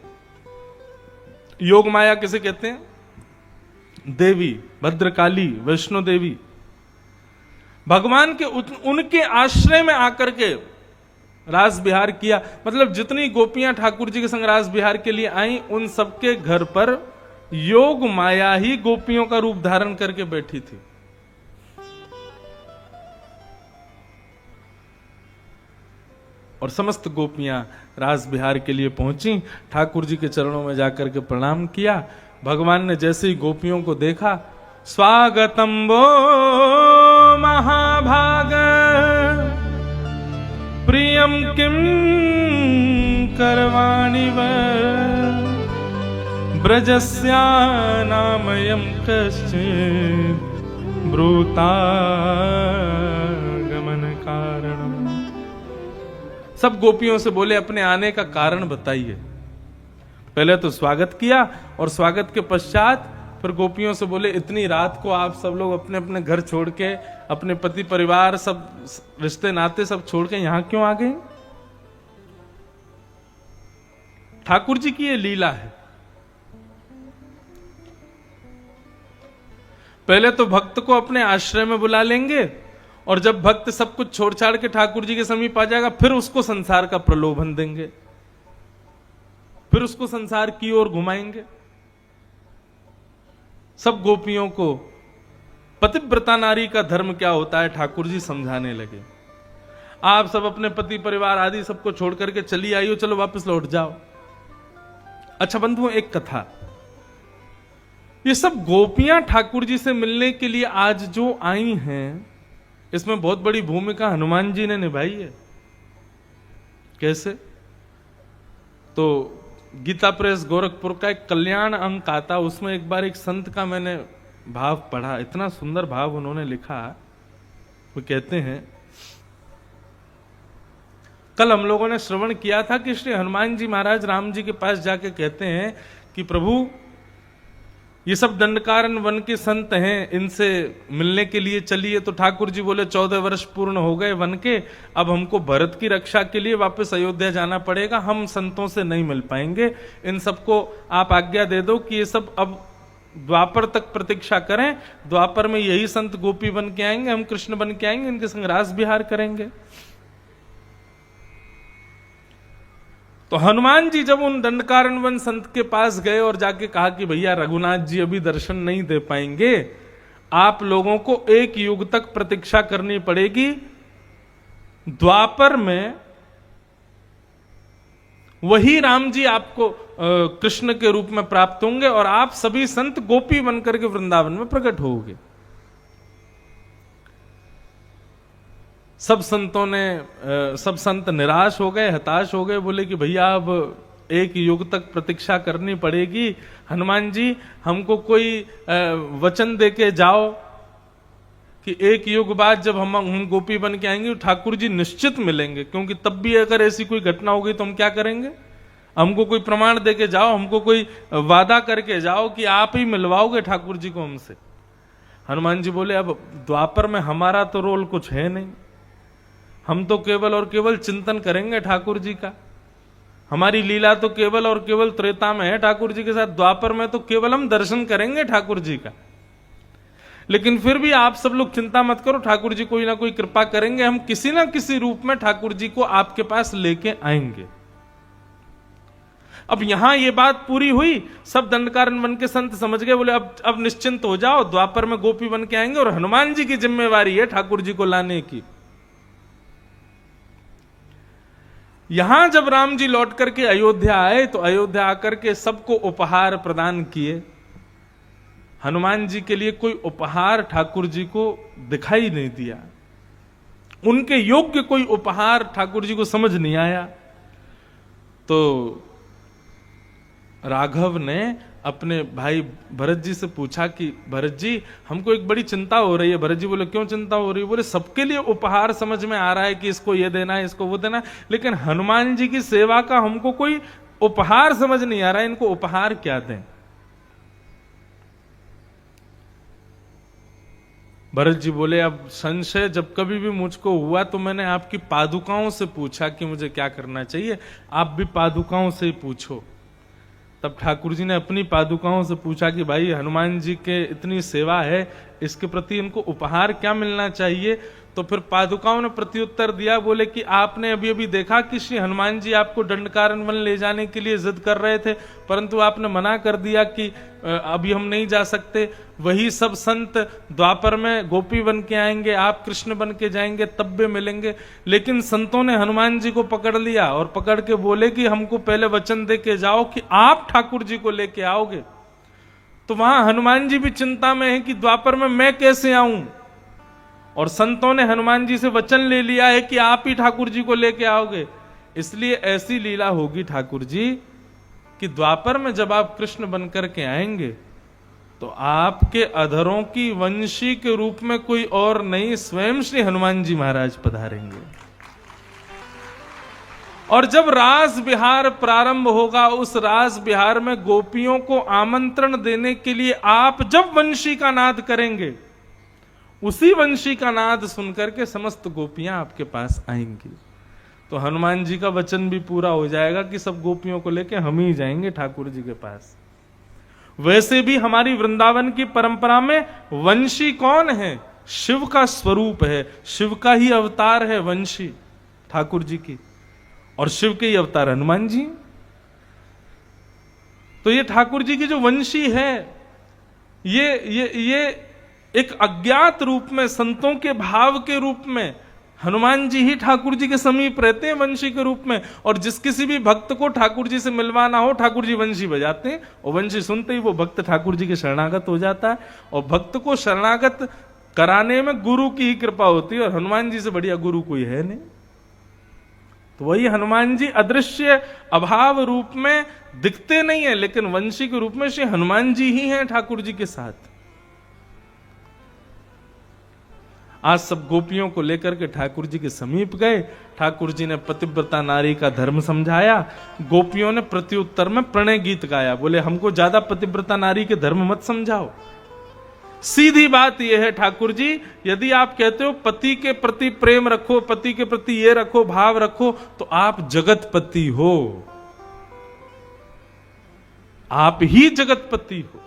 योग माया किसे कहते हैं? देवी, भद्रकाली, वैष्णो देवी। भगवान के उनके आश्रय में आकर के रास विहार किया। मतलब जितनी गोपियां ठाकुर जी के संग रास विहार के लिए आई, उन सबके घर पर योग माया ही गोपियों का रूप धारण करके बैठी थी। और समस्त गोपियां रास विहार के लिए पहुंची, ठाकुर जी के चरणों में जाकर के प्रणाम किया। भगवान ने जैसे ही गोपियों को देखा, स्वागतम वो महाभाग प्रियम किम करवाणि व ब्रजस्या नामयम कश्चित् ब्रूता गमन कारणम। सब गोपियों से बोले अपने आने का कारण बताइए। पहले तो स्वागत किया, और स्वागत के पश्चात फिर गोपियों से बोले इतनी रात को आप सब लोग अपने अपने घर छोड़ के, अपने पति परिवार, सब रिश्ते नाते सब छोड़ के यहां क्यों आ गए? ठाकुर जी की ये लीला है। पहले तो भक्त को अपने आश्रय में बुला लेंगे, और जब भक्त सब कुछ छोड़ छाड़ के ठाकुर जी के समीप आ जाएगा, फिर उसको संसार का प्रलोभन देंगे, फिर उसको संसार की ओर घुमाएंगे। सब गोपियों को पतिव्रता नारी का धर्म क्या होता है ठाकुर जी समझाने लगे। आप सब अपने पति परिवार आदि सबको छोड़ करके चली आई हो, चलो वापस लौट जाओ। अच्छा बंधुओं, एक कथा, ये सब गोपियां ठाकुर जी से मिलने के लिए आज जो आई हैं, इसमें बहुत बड़ी भूमिका हनुमान जी ने निभाई है। कैसे? तो गीता प्रेस गोरखपुर का एक कल्याण अंक आता, उसमें एक बार एक संत का मैंने भाव पढ़ा, इतना सुंदर भाव उन्होंने लिखा। वो कहते हैं, कल हम लोगों ने श्रवण किया था कि श्री हनुमान जी महाराज राम जी के पास जाके कहते हैं कि प्रभु, ये सब दंडकारण्य वन के संत हैं, इनसे मिलने के लिए चलिए। तो ठाकुर जी बोले 14 वर्ष पूर्ण हो गए वन के, अब हमको भरत की रक्षा के लिए वापस अयोध्या जाना पड़ेगा, हम संतों से नहीं मिल पाएंगे। इन सबको आप आज्ञा दे दो कि ये सब अब द्वापर तक प्रतीक्षा करें, द्वापर में यही संत गोपी बन के आएंगे, हम कृष्ण बन के आएंगे, इनके संग रास विहार करेंगे। तो हनुमान जी जब उन दंडकारण्य वन संत के पास गए और जाके कहा कि भैया रघुनाथ जी अभी दर्शन नहीं दे पाएंगे, आप लोगों को एक युग तक प्रतीक्षा करनी पड़ेगी, द्वापर में वही राम जी आपको कृष्ण के रूप में प्राप्त होंगे और आप सभी संत गोपी बनकर के वृंदावन में प्रकट होंगे। सब संत निराश हो गए, हताश हो गए, बोले कि भैया अब एक युग तक प्रतीक्षा करनी पड़ेगी। हनुमान जी हमको कोई वचन देके जाओ कि एक युग बाद जब हम गोपी बन के आएंगे ठाकुर जी निश्चित मिलेंगे, क्योंकि तब भी अगर ऐसी कोई घटना हो गई तो हम क्या करेंगे? हमको कोई प्रमाण देके जाओ, हमको कोई वादा करके जाओ कि आप ही मिलवाओगे ठाकुर जी को हमसे। हनुमान जी बोले अब द्वापर में हमारा तो रोल कुछ है नहीं, हम तो केवल और केवल चिंतन करेंगे ठाकुर जी का, हमारी लीला तो केवल और केवल त्रेता में है ठाकुर जी के साथ, द्वापर में तो केवल हम दर्शन करेंगे ठाकुर जी का। लेकिन फिर भी आप सब लोग चिंता मत करो, ठाकुर जी कोई ना कोई कृपा करेंगे, हम किसी ना किसी रूप में ठाकुर जी को आपके पास लेके आएंगे। अब यहां ये बात पूरी हुई, सब दंडकारण्य वन के संत समझ गए, बोले अब निश्चिंत हो जाओ, द्वापर में गोपी बन के आएंगे और हनुमान जी की जिम्मेवारी है ठाकुर जी को लाने की। यहां जब राम जी लौट करके अयोध्या आए तो अयोध्या आकर के सबको उपहार प्रदान किए। हनुमान जी के लिए कोई उपहार ठाकुर जी को दिखाई नहीं दिया, उनके योग्य कोई उपहार ठाकुर जी को समझ नहीं आया। तो राघव ने अपने भाई भरत जी से पूछा कि भरत जी हमको एक बड़ी चिंता हो रही है। भरत जी बोले क्यों चिंता हो रही है? बोले सबके लिए उपहार समझ में आ रहा है कि इसको ये देना है, इसको वो देना है, लेकिन हनुमान जी की सेवा का हमको कोई उपहार समझ नहीं आ रहा है, इनको उपहार क्या दें? भरत जी बोले अब संशय जब कभी भी मुझको हुआ तो मैंने आपकी पादुकाओं से पूछा कि मुझे क्या करना चाहिए, आप भी पादुकाओं से ही पूछो। तब ठाकुर जी ने अपनी पादुकाओं से पूछा कि भाई हनुमान जी के इतनी सेवा है, इसके प्रति इनको उपहार क्या मिलना चाहिए? तो फिर पादुकाओं ने प्रत्युत्तर दिया, बोले कि आपने अभी अभी देखा कि श्री हनुमान जी आपको दंडकारण्य वन ले जाने के लिए जिद कर रहे थे, परंतु आपने मना कर दिया कि अभी हम नहीं जा सकते। वही सब संत द्वापर में गोपी बन के आएंगे, आप कृष्ण बन के जाएंगे, तब भी मिलेंगे। लेकिन संतों ने हनुमान जी को पकड़ लिया और पकड़ के बोले कि हमको पहले वचन दे के जाओ कि आप ठाकुर जी को लेके आओगे। तो वहां हनुमान जी भी चिंता में है कि द्वापर में मैं कैसे आऊं, और संतों ने हनुमान जी से वचन ले लिया है कि आप ही ठाकुर जी को लेके आओगे। इसलिए ऐसी लीला होगी ठाकुर जी कि द्वापर में जब आप कृष्ण बनकर के आएंगे तो आपके अधरों की वंशी के रूप में कोई और नहीं, स्वयं श्री हनुमान जी महाराज पधारेंगे। और जब रास बिहार प्रारंभ होगा, उस रास बिहार में गोपियों को आमंत्रण देने के लिए आप जब वंशी का नाद करेंगे, उसी वंशी का नाद सुनकर के समस्त गोपियां आपके पास आएंगी। तो हनुमान जी का वचन भी पूरा हो जाएगा कि सब गोपियों को लेके हम ही जाएंगे ठाकुर जी के पास। वैसे भी हमारी वृंदावन की परंपरा में वंशी कौन है? शिव का स्वरूप है, शिव का ही अवतार है वंशी ठाकुर जी की, और शिव के ही अवतार हनुमान जी। तो ये ठाकुर जी की जो वंशी है, ये एक अज्ञात रूप में, संतों के भाव के रूप में हनुमान जी ही ठाकुर जी के समीप रहते हैं वंशी के रूप में। और जिस किसी भी भक्त को ठाकुर जी से मिलवाना हो, ठाकुर जी वंशी बजाते हैं, और वंशी सुनते ही वो भक्त ठाकुर जी के शरणागत हो जाता है। और भक्त को शरणागत कराने में गुरु की ही कृपा होती है, और हनुमान जी से बढ़िया गुरु कोई है नहीं। तो वही हनुमान जी अदृश्य अभाव रूप में दिखते नहीं है, लेकिन वंशी के रूप में श्री हनुमान जी ही हैं ठाकुर जी के साथ। आज सब गोपियों को लेकर के ठाकुर जी के समीप गए। ठाकुर जी ने पतिव्रता नारी का धर्म समझाया। गोपियों ने प्रत्युत्तर में प्रणय गीत गाया। बोले हमको ज्यादा पतिव्रता नारी के धर्म मत समझाओ। सीधी बात यह है ठाकुर जी, यदि आप कहते हो पति के प्रति प्रेम रखो, पति के प्रति ये रखो, भाव रखो, तो आप जगतपति हो, आप ही जगतपति हो।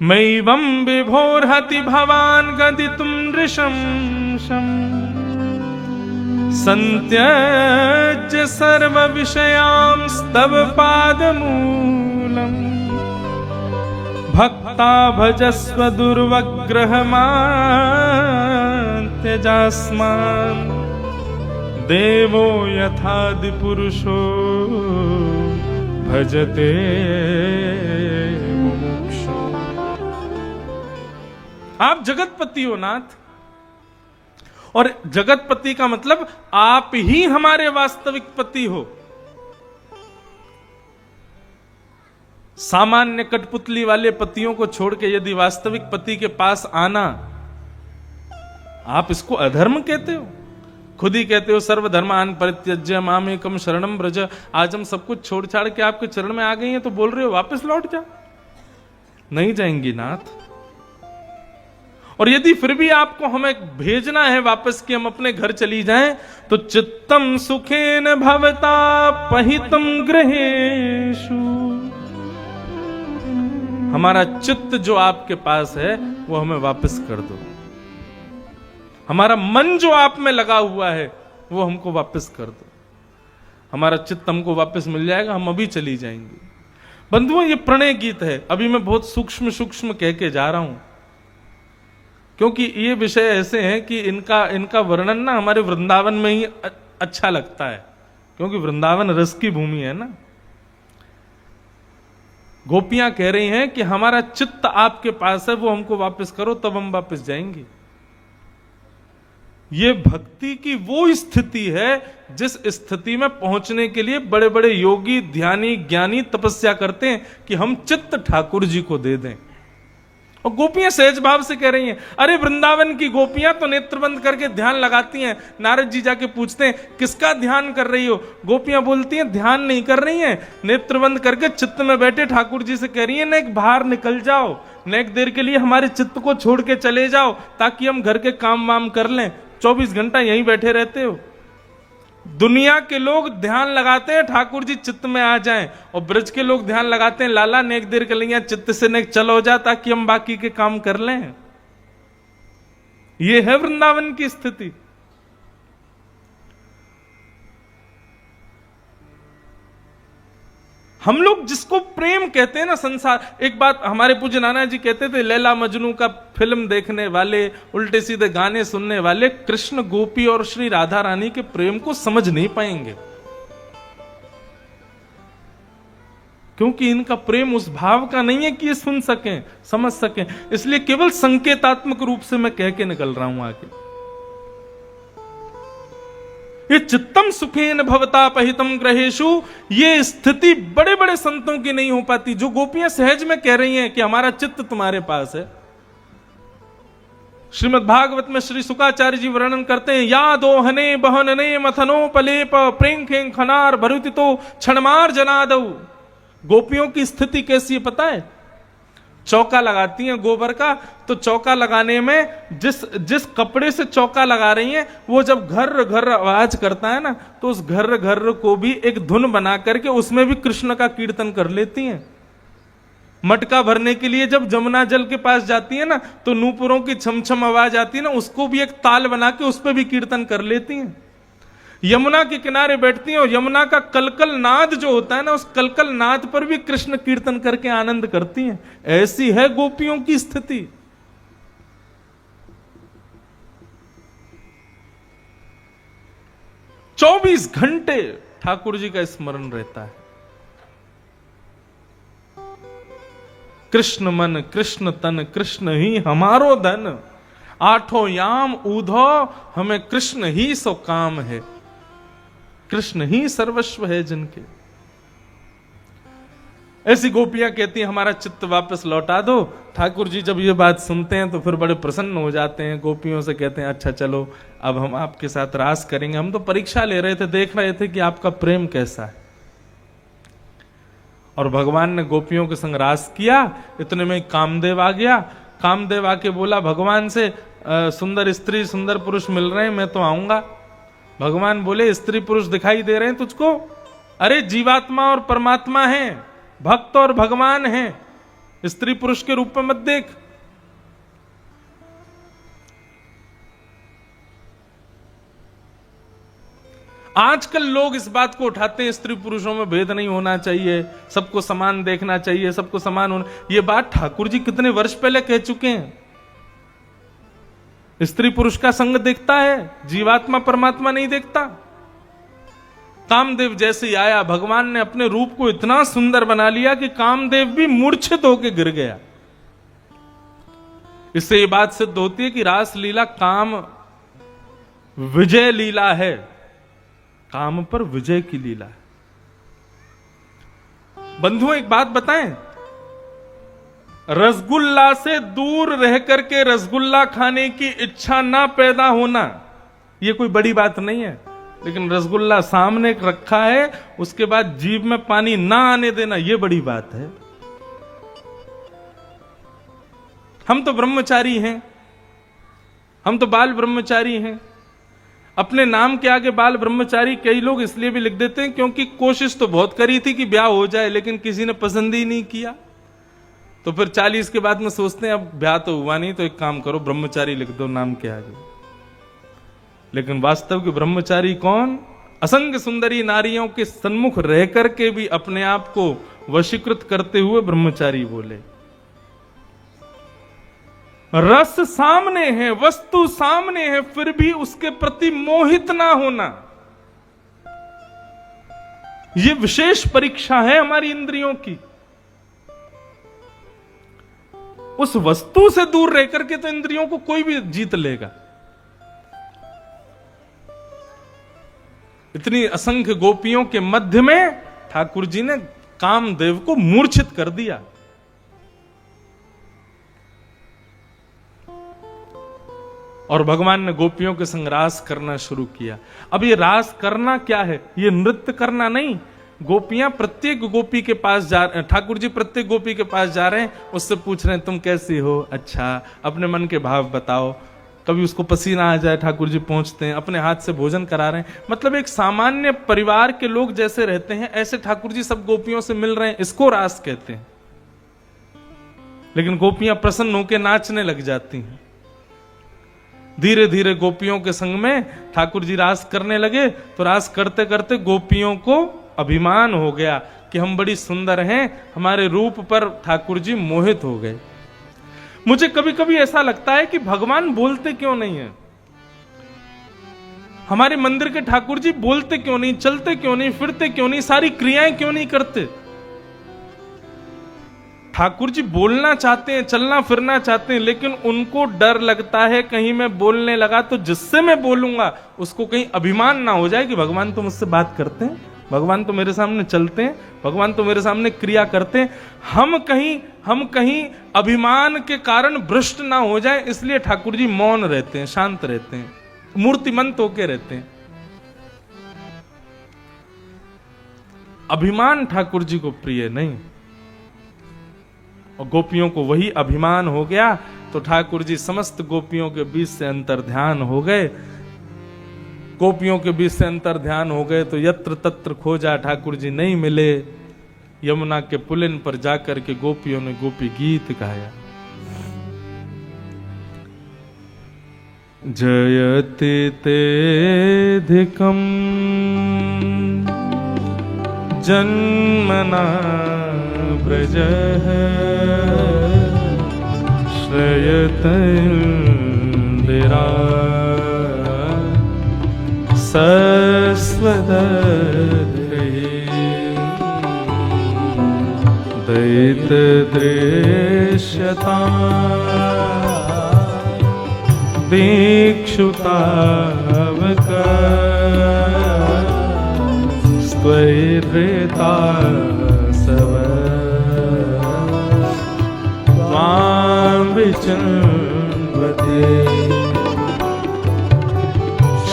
मैवं विभोर्हति भवान् गदितुं नृशंसम् सन्त्यज्य सर्व विषयांस्तव पादमूलम् भक्ता भजस्व दुर्वग्रहमात्यजास्मान् देवो यथादिपुरुषो भजते। आप जगतपति हो नाथ, और जगतपति का मतलब आप ही हमारे वास्तविक पति हो। सामान्य कठपुतली वाले पतियों को छोड़ के यदि वास्तविक पति के पास आना, आप इसको अधर्म कहते हो? खुद ही कहते हो सर्वधर्मान् परित्यज्य मामेकं शरणं व्रज। आज हम सब कुछ छोड़ छाड़ के आपके चरण में आ गए हैं, तो बोल रहे हो वापस लौट जा। नहीं जाएंगी नाथ। और यदि फिर भी आपको हमें भेजना है वापस कि हम अपने घर चली जाएं, तो चित्तम सुखेन भवता पहितम गृहेषु, हमारा चित्त जो आपके पास है वो हमें वापस कर दो। हमारा मन जो आप में लगा हुआ है वो हमको वापस कर दो। हमारा चित्त हमको वापस मिल जाएगा, हम अभी चली जाएंगे। बंधुओं, ये प्रणय गीत है। अभी मैं बहुत सूक्ष्म सूक्ष्म कह के जा रहा हूं, क्योंकि ये विषय ऐसे हैं कि इनका वर्णन ना हमारे वृंदावन में ही अच्छा लगता है, क्योंकि वृंदावन रस की भूमि है ना। गोपियां कह रही हैं कि हमारा चित्त आपके पास है, वो हमको वापस करो, तब हम वापस जाएंगे। ये भक्ति की वो स्थिति है जिस स्थिति में पहुंचने के लिए बड़े बड़े योगी, ध्यानी, ज्ञानी तपस्या करते हैं कि हम चित्त ठाकुर जी को दे दें। और गोपियां सहज भाव से कह रही हैं। अरे वृंदावन की गोपियां तो नेत्र बंद करके ध्यान लगाती हैं। नारद जी जाके पूछते हैं किसका ध्यान कर रही हो? गोपियां बोलती हैं ध्यान नहीं कर रही हैं, नेत्र बंद करके चित्त में बैठे ठाकुर जी से कह रही हैं, नेक बाहर निकल जाओ, नेक देर के लिए हमारे चित्त को छोड़ के चले जाओ, ताकि हम घर के काम वाम कर लें। 24 घंटा यहीं बैठे रहते हो। दुनिया के लोग ध्यान लगाते हैं ठाकुर जी चित्त में आ जाएं, और ब्रज के लोग ध्यान लगाते हैं लाला नेक देर के लिए चित्त से नेक चल हो जा, ताकि हम बाकी के काम कर लें। यह है वृंदावन की स्थिति। हम लोग जिसको प्रेम कहते हैं ना संसार, एक बात हमारे पूज्य नाना जी कहते थे, लैला मजनू का फिल्म देखने वाले, उल्टे सीधे गाने सुनने वाले कृष्ण गोपी और श्री राधा रानी के प्रेम को समझ नहीं पाएंगे, क्योंकि इनका प्रेम उस भाव का नहीं है कि ये सुन सकें, समझ सकें। इसलिए केवल संकेतात्मक रूप से मैं कह के निकल रहा हूं आगे। ये चित्तम सुखेन भवता पहितम ग्रहेशु, ये स्थिति बड़े बड़े संतों की नहीं हो पाती। जो गोपियां सहज में कह रही हैं कि हमारा चित्त तुम्हारे पास है। श्रीमद् भागवत में श्री शुकाचार्य जी वर्णन करते हैं, या दोहने बहनने मथनो पलेप प्रेंखें खनार भरुतितो क्षणमार जनादऊ। गोपियों की स्थिति कैसी है पता है? चौका लगाती हैं गोबर का, तो चौका लगाने में जिस कपड़े से चौका लगा रही हैं, वो जब घर घर आवाज करता है ना, तो उस घर घर को भी एक धुन बना करके उसमें भी कृष्ण का कीर्तन कर लेती हैं। मटका भरने के लिए जब जमुना जल के पास जाती है ना, तो नूपुरों की छमछम आवाज आती है ना, उसको भी एक ताल बना के उस पर भी कीर्तन कर लेती हैं। यमुना के किनारे बैठती हैं और यमुना का कलकल नाद जो होता है ना, उस कलकल नाद पर भी कृष्ण कीर्तन करके आनंद करती हैं। ऐसी है गोपियों की स्थिति। चौबीस घंटे ठाकुर जी का स्मरण रहता है। कृष्ण मन कृष्ण तन कृष्ण ही हमारो धन, आठों याम ऊधो हमें कृष्ण ही सो काम है। कृष्ण ही सर्वस्व है जिनके। ऐसी गोपियां कहती हैं हमारा चित्त वापस लौटा दो। ठाकुर जी जब ये बात सुनते हैं तो फिर बड़े प्रसन्न हो जाते हैं। गोपियों से कहते हैं अच्छा चलो अब हम आपके साथ रास करेंगे। हम तो परीक्षा ले रहे थे, देख रहे थे कि आपका प्रेम कैसा है। और भगवान ने गोपियों के संग रास किया। इतने में कामदेव आ गया। कामदेव आके बोला भगवान से, सुंदर स्त्री सुंदर पुरुष मिल रहे हैं, मैं तो आऊंगा। भगवान बोले स्त्री पुरुष दिखाई दे रहे हैं तुझको? अरे जीवात्मा और परमात्मा है, भक्त और भगवान है, स्त्री पुरुष के रूप में मत देख। आजकल लोग इस बात को उठाते हैं स्त्री पुरुषों में भेद नहीं होना चाहिए, सबको समान देखना चाहिए, सबको समान होना। यह बात ठाकुर जी कितने वर्ष पहले कह चुके हैं। स्त्री पुरुष का संग देखता है, जीवात्मा परमात्मा नहीं देखता। कामदेव जैसे ही आया, भगवान ने अपने रूप को इतना सुंदर बना लिया कि कामदेव भी मूर्छित होकर गिर गया। इससे ये बात सिद्ध होती है कि रास लीला काम विजय लीला है, काम पर विजय की लीला है। बंधुओं एक बात बताएं, रसगुल्ला से दूर रह करके रसगुल्ला खाने की इच्छा ना पैदा होना यह कोई बड़ी बात नहीं है, लेकिन रसगुल्ला सामने रखा है उसके बाद जीभ में पानी ना आने देना यह बड़ी बात है। हम तो ब्रह्मचारी हैं, हम तो बाल ब्रह्मचारी हैं। अपने नाम के आगे बाल ब्रह्मचारी कई लोग इसलिए भी लिख देते हैं क्योंकि कोशिश तो बहुत करी थी कि ब्याह हो जाए, लेकिन किसी ने पसंद ही नहीं किया। तो फिर 40 के बाद में सोचते हैं अब ब्याह तो हुआ नहीं, तो एक काम करो ब्रह्मचारी लिख दो नाम के आगे। लेकिन वास्तव के ब्रह्मचारी कौन? असंख्य सुंदरी नारियों के सन्मुख रह करके भी अपने आप को वशीकृत करते हुए ब्रह्मचारी बोले, रस सामने है, वस्तु सामने है, फिर भी उसके प्रति मोहित ना होना, यह विशेष परीक्षा है हमारी इंद्रियों की। उस वस्तु से दूर रह करके तो इंद्रियों को कोई भी जीत लेगा। इतनी असंख्य गोपियों के मध्य में ठाकुर जी ने कामदेव को मूर्छित कर दिया। और भगवान ने गोपियों के संग रास करना शुरू किया। अब ये रास करना क्या है? ये नृत्य करना नहीं। गोपियां प्रत्येक गोपी के पास ठाकुर जी प्रत्येक गोपी के पास जा रहे हैं, उससे पूछ रहे हैं तुम कैसी हो, अच्छा अपने मन के भाव बताओ। कभी उसको पसीना आ जाए, ठाकुर जी पहुंचते हैं, अपने हाथ से भोजन करा रहे हैं। मतलब एक सामान्य परिवार के लोग जैसे रहते हैं ऐसे ठाकुर जी सब गोपियों से मिल रहे हैं, इसको रास कहते हैं। लेकिन गोपियां प्रसन्न होकर नाचने लग जाती हैं। धीरे धीरे गोपियों के संग में ठाकुर जी रास करने लगे, तो रास करते करते गोपियों को अभिमान हो गया कि हम बड़ी सुंदर हैं, हमारे रूप पर ठाकुर जी मोहित हो गए। मुझे कभी कभी ऐसा लगता है कि भगवान बोलते क्यों नहीं है? हमारे मंदिर के ठाकुर जी बोलते क्यों नहीं, चलते क्यों नहीं, फिरते क्यों नहीं, सारी क्रियाएं क्यों नहीं करते? ठाकुर जी बोलना चाहते हैं, चलना फिरना चाहते हैं, लेकिन उनको डर लगता है कहीं मैं बोलने लगा तो जिससे मैं बोलूंगा उसको कहीं अभिमान ना हो जाए कि भगवान तो मुझसे बात करते हैं, भगवान तो मेरे सामने चलते हैं, भगवान तो मेरे सामने क्रिया करते हैं। हम कहीं अभिमान के कारण भ्रष्ट ना हो जाए, इसलिए ठाकुर जी मौन रहते हैं, शांत रहते हैं, मूर्तिमंत होके रहते हैं। अभिमान ठाकुर जी को प्रिय नहीं। और गोपियों को वही अभिमान हो गया, तो ठाकुर जी समस्त गोपियों के बीच से अंतर ध्यान हो गए। गोपियों के बीच से अंतर ध्यान हो गए तो यत्र तत्र खोजा, ठाकुर जी नहीं मिले। यमुना के पुलिन पर जाकर के गोपियों ने गोपी गीत गाया। जयति तेधिकम जन्मना ब्रजः श्रयतैर्दिरा सस्वदर्हि दैतदृश्यता दीक्षुतावक स्त्वैरेता सव त्वां विचिन्वते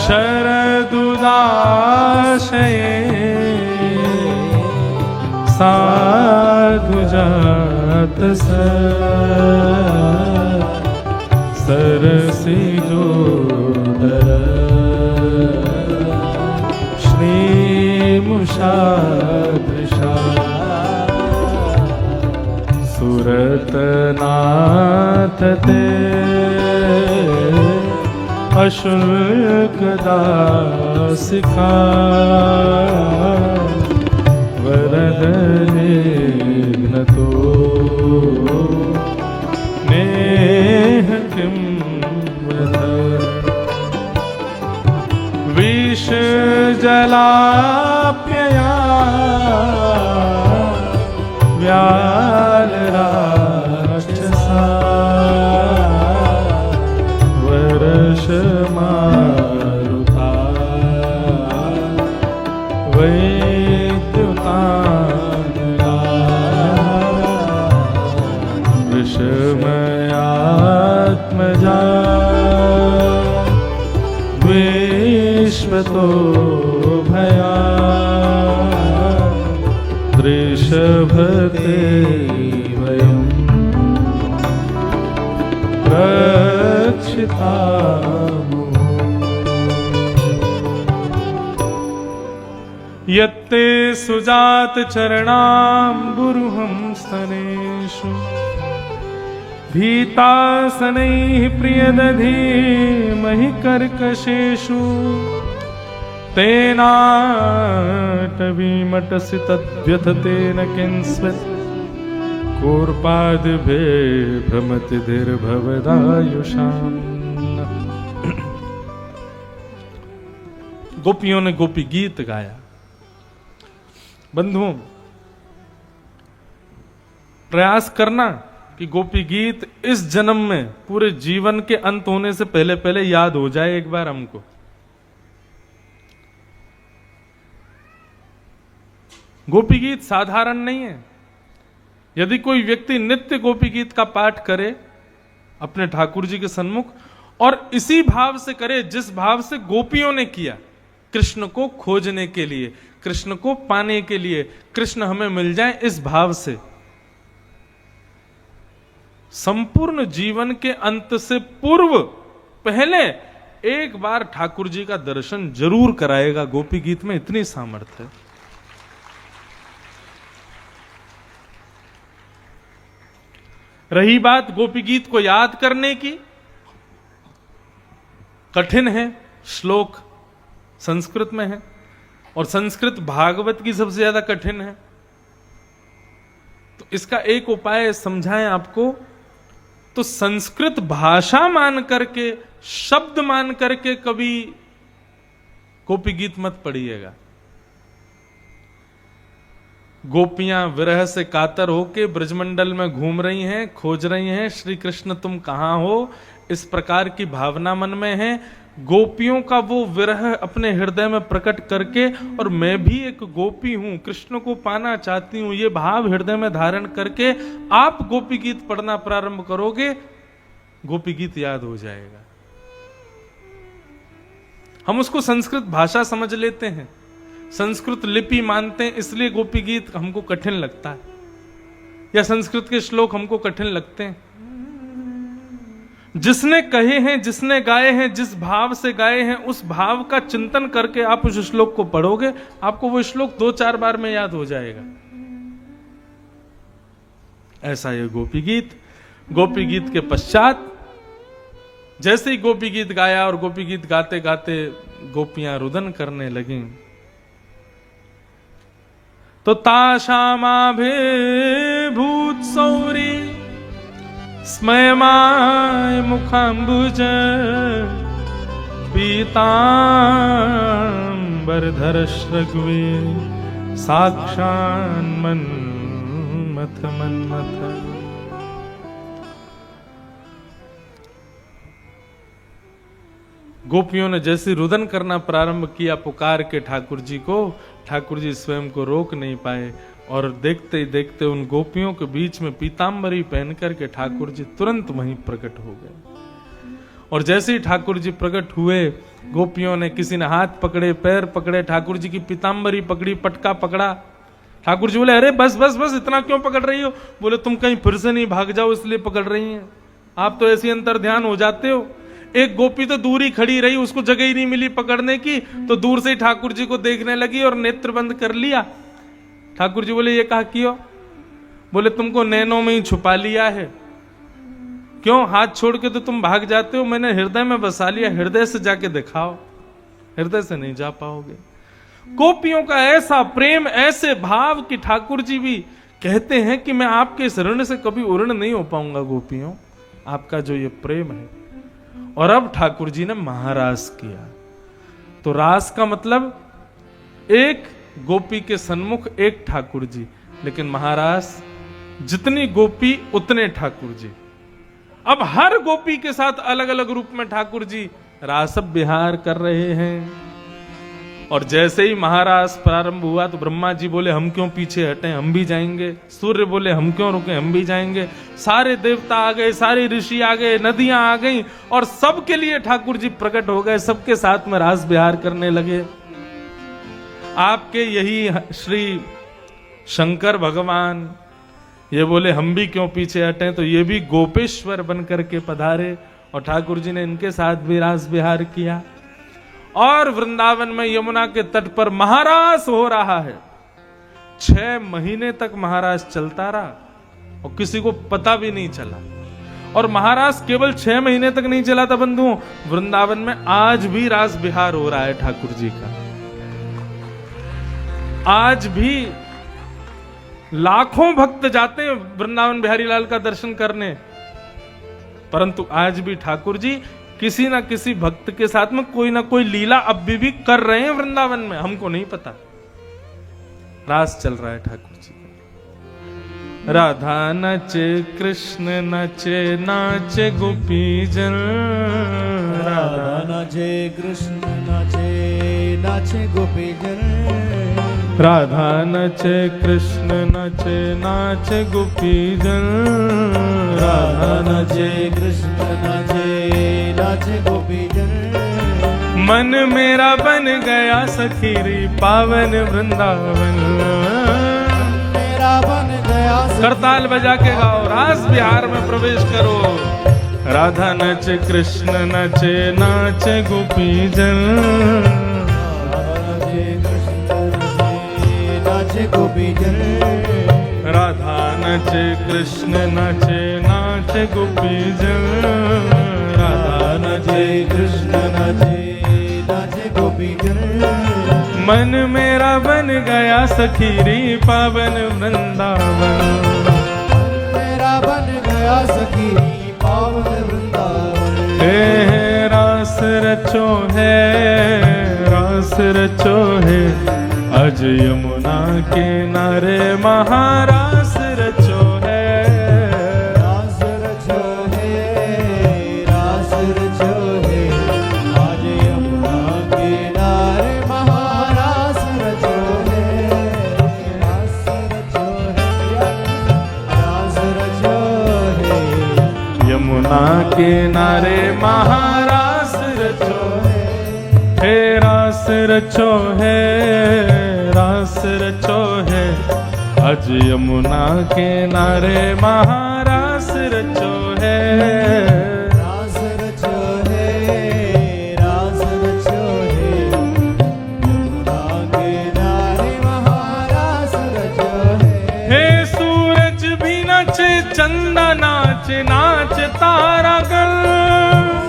शरदुदाशये साधुजातस सरसिजोदर श्रीमुषादृशा सुरतनाथ ते अशुल्कदासिका वरदनिघ्नतो नेह किं वद विषजलाप्यया व्यालराक्षसा वर्षमारुता वैद्युतानला विषमयात्मजा विश्वतो भया दृषभते वयम् रक्षितामो यत्ते सुजात चरणाम्बुरुहं स्तनेषु भीतासनैः प्रियदधीमहि कर्कशेषु तेनाटवीमटसि तद्व्यथतेन किंस्वित् कूर्पादिभे भ्रमतिधिर्भवदायुषाम्। गोपियों ने गोपी गीत गाया। बंधुओं, प्रयास करना कि गोपी गीत इस जन्म में पूरे जीवन के अंत होने से पहले पहले याद हो जाए एक बार हमको। गोपी गीत साधारण नहीं है। यदि कोई व्यक्ति नित्य गोपी गीत का पाठ करे अपने ठाकुर जी के सन्मुख और इसी भाव से करे जिस भाव से गोपियों ने किया, कृष्ण को खोजने के लिए, कृष्ण को पाने के लिए, कृष्ण हमें मिल जाए इस भाव से, संपूर्ण जीवन के अंत से पूर्व पहले एक बार ठाकुर जी का दर्शन जरूर कराएगा। गोपी गीत में इतनी सामर्थ्य है। रही बात गोपी गीत को याद करने की, कठिन है। श्लोक संस्कृत में है और संस्कृत भागवत की सबसे ज्यादा कठिन है। तो इसका एक उपाय समझाएं आपको, तो संस्कृत भाषा मान करके, शब्द मान करके कभी गोपी गीत मत पढ़िएगा। गोपियां विरह से कातर होके ब्रजमंडल में घूम रही हैं, खोज रही हैं श्री कृष्ण तुम कहां हो, इस प्रकार की भावना मन में है। गोपियों का वो विरह अपने हृदय में प्रकट करके, और मैं भी एक गोपी हूं, कृष्ण को पाना चाहती हूं, ये भाव हृदय में धारण करके आप गोपी गीत पढ़ना प्रारंभ करोगे, गोपी गीत याद हो जाएगा। हम उसको संस्कृत भाषा समझ लेते हैं, संस्कृत लिपि मानते हैं, इसलिए गोपी गीत हमको कठिन लगता है, या संस्कृत के श्लोक हमको कठिन लगते हैं। जिसने कहे हैं, जिसने गाए हैं, जिस भाव से गाए हैं, उस भाव का चिंतन करके आप उस श्लोक को पढ़ोगे, आपको वो श्लोक 2-4 बार में याद हो जाएगा। ऐसा ये गोपी गीत। गोपी गीत के पश्चात जैसे ही गोपी गीत गाया और गोपी गीत गाते गाते गोपियां रुदन करने लगी, तो ताशामाभिभूत सौरी स्मयमाय मुखाम्बुज पीतांबरधर श्रग्वे साक्षान्मन्मथ मन्मथ। गोपियों ने जैसे रुदन करना प्रारंभ किया पुकार के ठाकुर जी को, ठाकुर जी स्वयं को रोक नहीं पाए और देखते ही देखते उन गोपियों के बीच में पीतांबरी पहन करके ठाकुर जी तुरंत वहीं प्रकट हो गए। और जैसे ही ठाकुर जी प्रकट हुए, गोपियों ने, किसी ने हाथ पकड़े, पैर पकड़े, ठाकुर जी की पीतांबरी पकड़ी, पटका पकड़ा। ठाकुर जी बोले, अरे बस बस बस, इतना क्यों पकड़ रही हो? बोले, तुम कहीं फिर से नहीं भाग जाओ इसलिए पकड़ रही हैं, आप तो ऐसी अंतर ध्यान हो जाते हो। एक गोपी तो दूर ही खड़ी रही, उसको जगह ही नहीं मिली पकड़ने की, तो दूर से ही ठाकुर जी को देखने लगी और नेत्र बंद कर लिया। ठाकुर जी बोले, ये कहा क्यों? बोले, तुमको नैनों में ही छुपा लिया है। क्यों? हाथ छोड़ के तो तुम भाग जाते हो, मैंने हृदय में बसा लिया, हृदय से जाके दिखाओ। हृदय से नहीं जा पाओगे। गोपियों का ऐसा प्रेम, ऐसे भाव कि ठाकुर जी भी कहते हैं कि मैं आपके इस ऋण से कभी उऋण नहीं हो पाऊंगा गोपियों, आपका जो ये प्रेम है। और अब ठाकुर जी ने महारास किया। तो रास का मतलब एक गोपी के सन्मुख एक ठाकुर जी, लेकिन महारास जितनी गोपी उतने ठाकुर जी। अब हर गोपी के साथ अलग अलग रूप में ठाकुर जी रास विहार कर रहे हैं। और जैसे ही महारास प्रारंभ हुआ तो ब्रह्मा जी बोले, हम क्यों पीछे हटे, हम भी जाएंगे। सूर्य बोले, हम क्यों रुके, हम भी जाएंगे। सारे देवता आ गए, सारे ऋषि आ गए, नदियां आ गई, और सबके लिए ठाकुर जी प्रकट हो गए, सबके साथ में रास विहार करने लगे। आपके यही श्री शंकर भगवान ये बोले, हम भी क्यों पीछे हटे, तो ये भी गोपेश्वर बन करके पधारे और ठाकुर जी ने इनके साथ भी रास विहार किया। और वृंदावन में यमुना के तट पर महारास हो रहा है। 6 महीने तक महारास चलता रहा और किसी को पता भी नहीं चला। और महारास केवल 6 महीने तक नहीं चला था बंधुओं, वृंदावन में आज भी रास विहार हो रहा है ठाकुर जी का। आज भी लाखों भक्त जाते हैं वृंदावन बिहारी लाल का दर्शन करने, परंतु आज भी ठाकुर जी किसी ना किसी भक्त के साथ में कोई ना कोई लीला अब भी कर रहे हैं वृंदावन में, हमको नहीं पता। रास चल रहा है ठाकुर जी का। राधा नचे कृष्ण नचे नाचे गोपी जन, राधा नाचे कृष्ण नाचे नाचे गोपी जन, राधा नचे कृष्ण नचे नाचे गोपी जन, राधा नाचे कृष्ण नाचे नाचे गोपी जन, मन मेरा बन गया सखीरी पावन वृंदावन, मेरा बन गया करताल बजा के गाओ, रास बिहार में प्रवेश करो। राधा नचे कृष्ण नचे नाचे गोपी जन, नाचे गोपी जन, राधा नचे कृष्ण नचे नाचे गोपी जन, राधा नाचे कृष्ण नाचे नाचे गोपी जन, मन मेरा बन गया सखीरी पावन वृंदावन, मेरा बन गया सखी पावन वृंदावन, हे रास रचो है, रास रचो है, अज यमुना किनारे महारास रचो है, रास रचो है, रास रचो है, आज यमुना किनारे महारास रचो है, रास रचो है, रास रचो है, यमुना किनारे महारास रचो है, हे रास रचो है, रास रचो है, अज यमुना किनारे महारास रचो है, रास रचो है, रास रचो है, यमुना किनारे महारास रचो है, हे सूरज भी नाचे चंदा नाचे नाचे तारागण,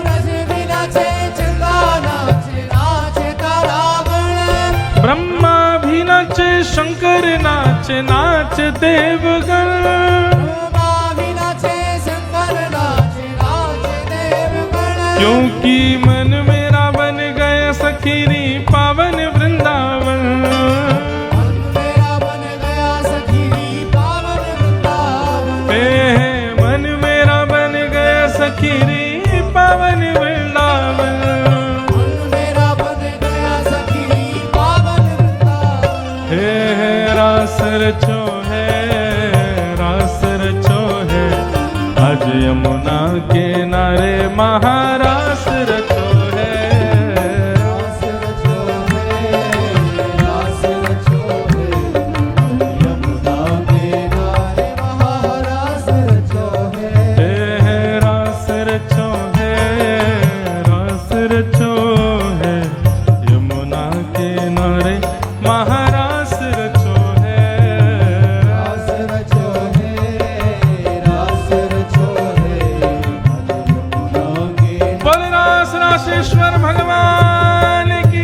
सूरज भी नाचे चंदा नाचे नाचे तारागण, ब्रह्मा भी नाचे शंकर नाचे नाचे देवगण, ब्रह्मा भी नाचे शंकर नाचे नाचे देवगण, क्योंकि मन मेरा बन गया सखीरी पावन वृंदावन, मन मेरा बन गया सखी पावन वृंदावन, हे मन मेरा बन गया सखीरी पावन वृंदावन, मन मेरा बन गया सखी पावन वृंदावन, हे रास रचो है, रास रचो है, आज यमुना किनारे महारास रचो है, रास रचो है, रास रचो है, यमुना किनारे महारास रचो है, हे रास रचो है, रास रचो है, यमुना किनारे महारास रचो है, रास रचो है, रास रचो है, यमुना के बोल रास राशेश्वर भगवान की।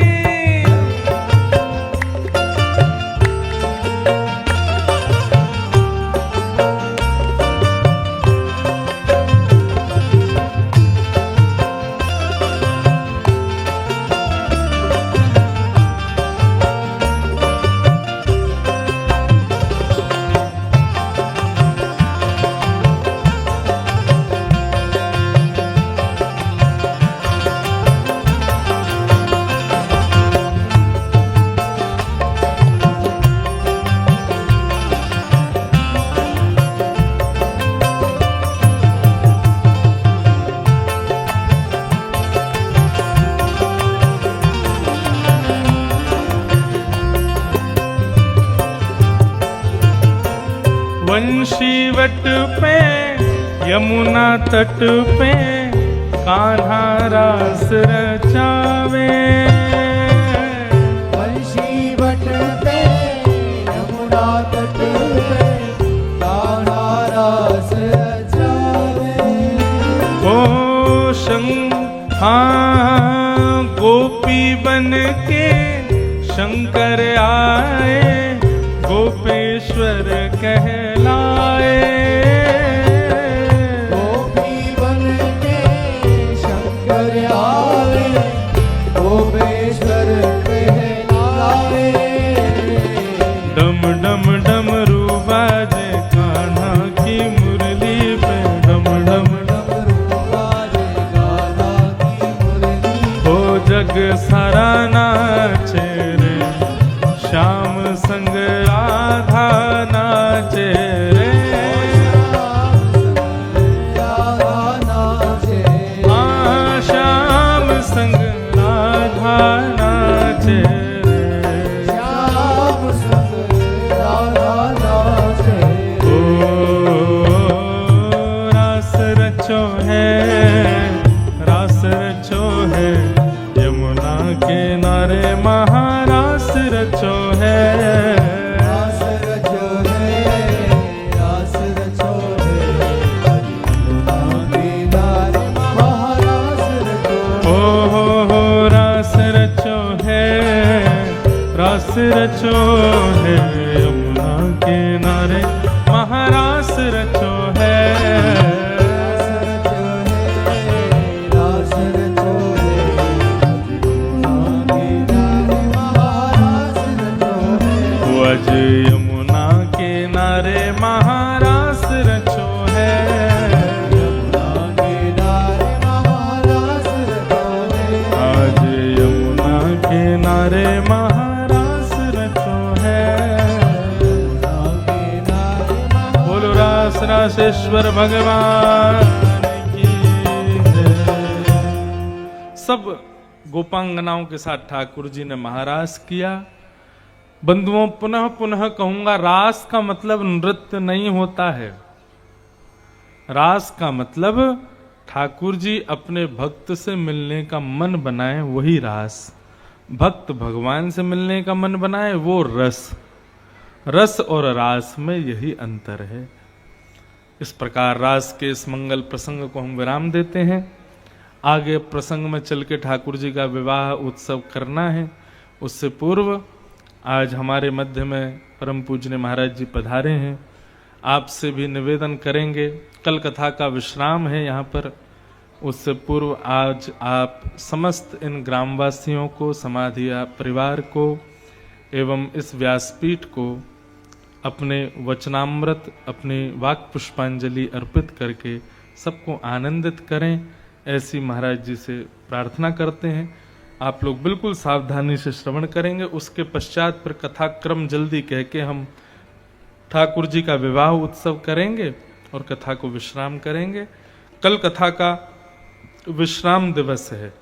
वंशीवट पे यमुना तट पे कान्हा रास रचावे, बंशी बट पे यमुना तट पे कान्हा रास रचावे, ओ हाँ गोपी बन के शंकर आए गोपेश्वर कहलाए। गोपी बन के शंकर आए गोपेश्वर कहलाए। डम डम डमरू बाजे कान्हा की मुरली पे, डम डम डमरू बाजे कान्हा की मुरली। हो जग सारा नाचे रे, श्याम संग राधा नाचे रे। श्याम संग राधा नाचे रे। श्याम संग राधा नाचे। ओ रास रचो है, रास रचो है, यमुना किनारे महारास रचो है। रास रचो है, रास रचो है, यमुना किनारे महारास रचो है। हो रास रचो है, रास रचो है, यमुना किनारे महारास रचो है। रास रचो है, यमुना किनारे महारास रचो है। वज यमुना किनारे महारास रचो है। यमुना किनारे महारास रचो है। आज यमुना किनारे महारास रचो है। बोलो रास रासेश्वर भगवान की जय। सब गोपांगनाओं के साथ ठाकुर जी ने महारास किया। बंधुओं, पुनः पुनः कहूंगा, रास का मतलब नृत्य नहीं होता है। रास का मतलब ठाकुर जी अपने भक्त से मिलने का मन बनाए, वही रास। भक्त भगवान से मिलने का मन बनाए, वो रस। रस और रास में यही अंतर है। इस प्रकार रास के इस मंगल प्रसंग को हम विराम देते हैं। आगे प्रसंग में चल के ठाकुर जी का विवाह उत्सव करना है। उससे पूर्व आज हमारे मध्य में परम पूज्य महाराज जी पधारे हैं। आपसे भी निवेदन करेंगे, कल कथा का विश्राम है यहाँ पर। उससे पूर्व आज आप समस्त इन ग्रामवासियों को, समाधिया परिवार को एवं इस व्यासपीठ को अपने वचनामृत, अपनी वाक पुष्पांजलि अर्पित करके सबको आनंदित करें, ऐसी महाराज जी से प्रार्थना करते हैं। आप लोग बिल्कुल सावधानी से श्रवण करेंगे। उसके पश्चात फिर कथा क्रम जल्दी कह के हम ठाकुर जी का विवाह उत्सव करेंगे और कथा को विश्राम करेंगे। कल कथा का विश्राम दिवस है।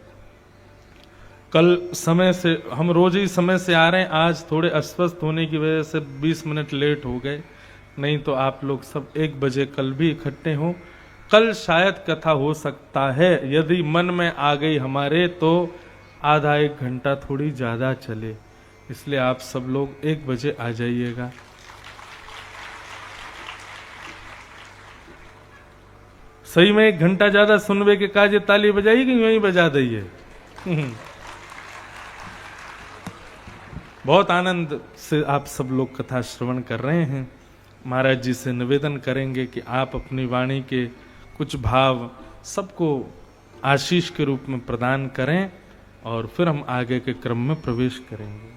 कल समय से, हम रोज ही समय से आ रहे हैं, आज थोड़े अस्वस्थ होने की वजह से 20 मिनट लेट हो गए, नहीं तो आप लोग सब 1 बजे कल भी इकट्ठे हों। कल शायद कथा हो सकता है, यदि मन में आ गई हमारे, तो आधा 1 घंटा थोड़ी ज्यादा चले, इसलिए आप सब लोग 1 बजे आ जाइएगा। सही में 1 घंटा ज्यादा सुनवे के काजे ताली बजाई कि यूं ही बजा दइए। बहुत आनंद से आप सब लोग कथा श्रवण कर रहे हैं। महाराज जी से निवेदन करेंगे कि आप अपनी वाणी के कुछ भाव सबको आशीष के रूप में प्रदान करें और फिर हम आगे के क्रम में प्रवेश करेंगे।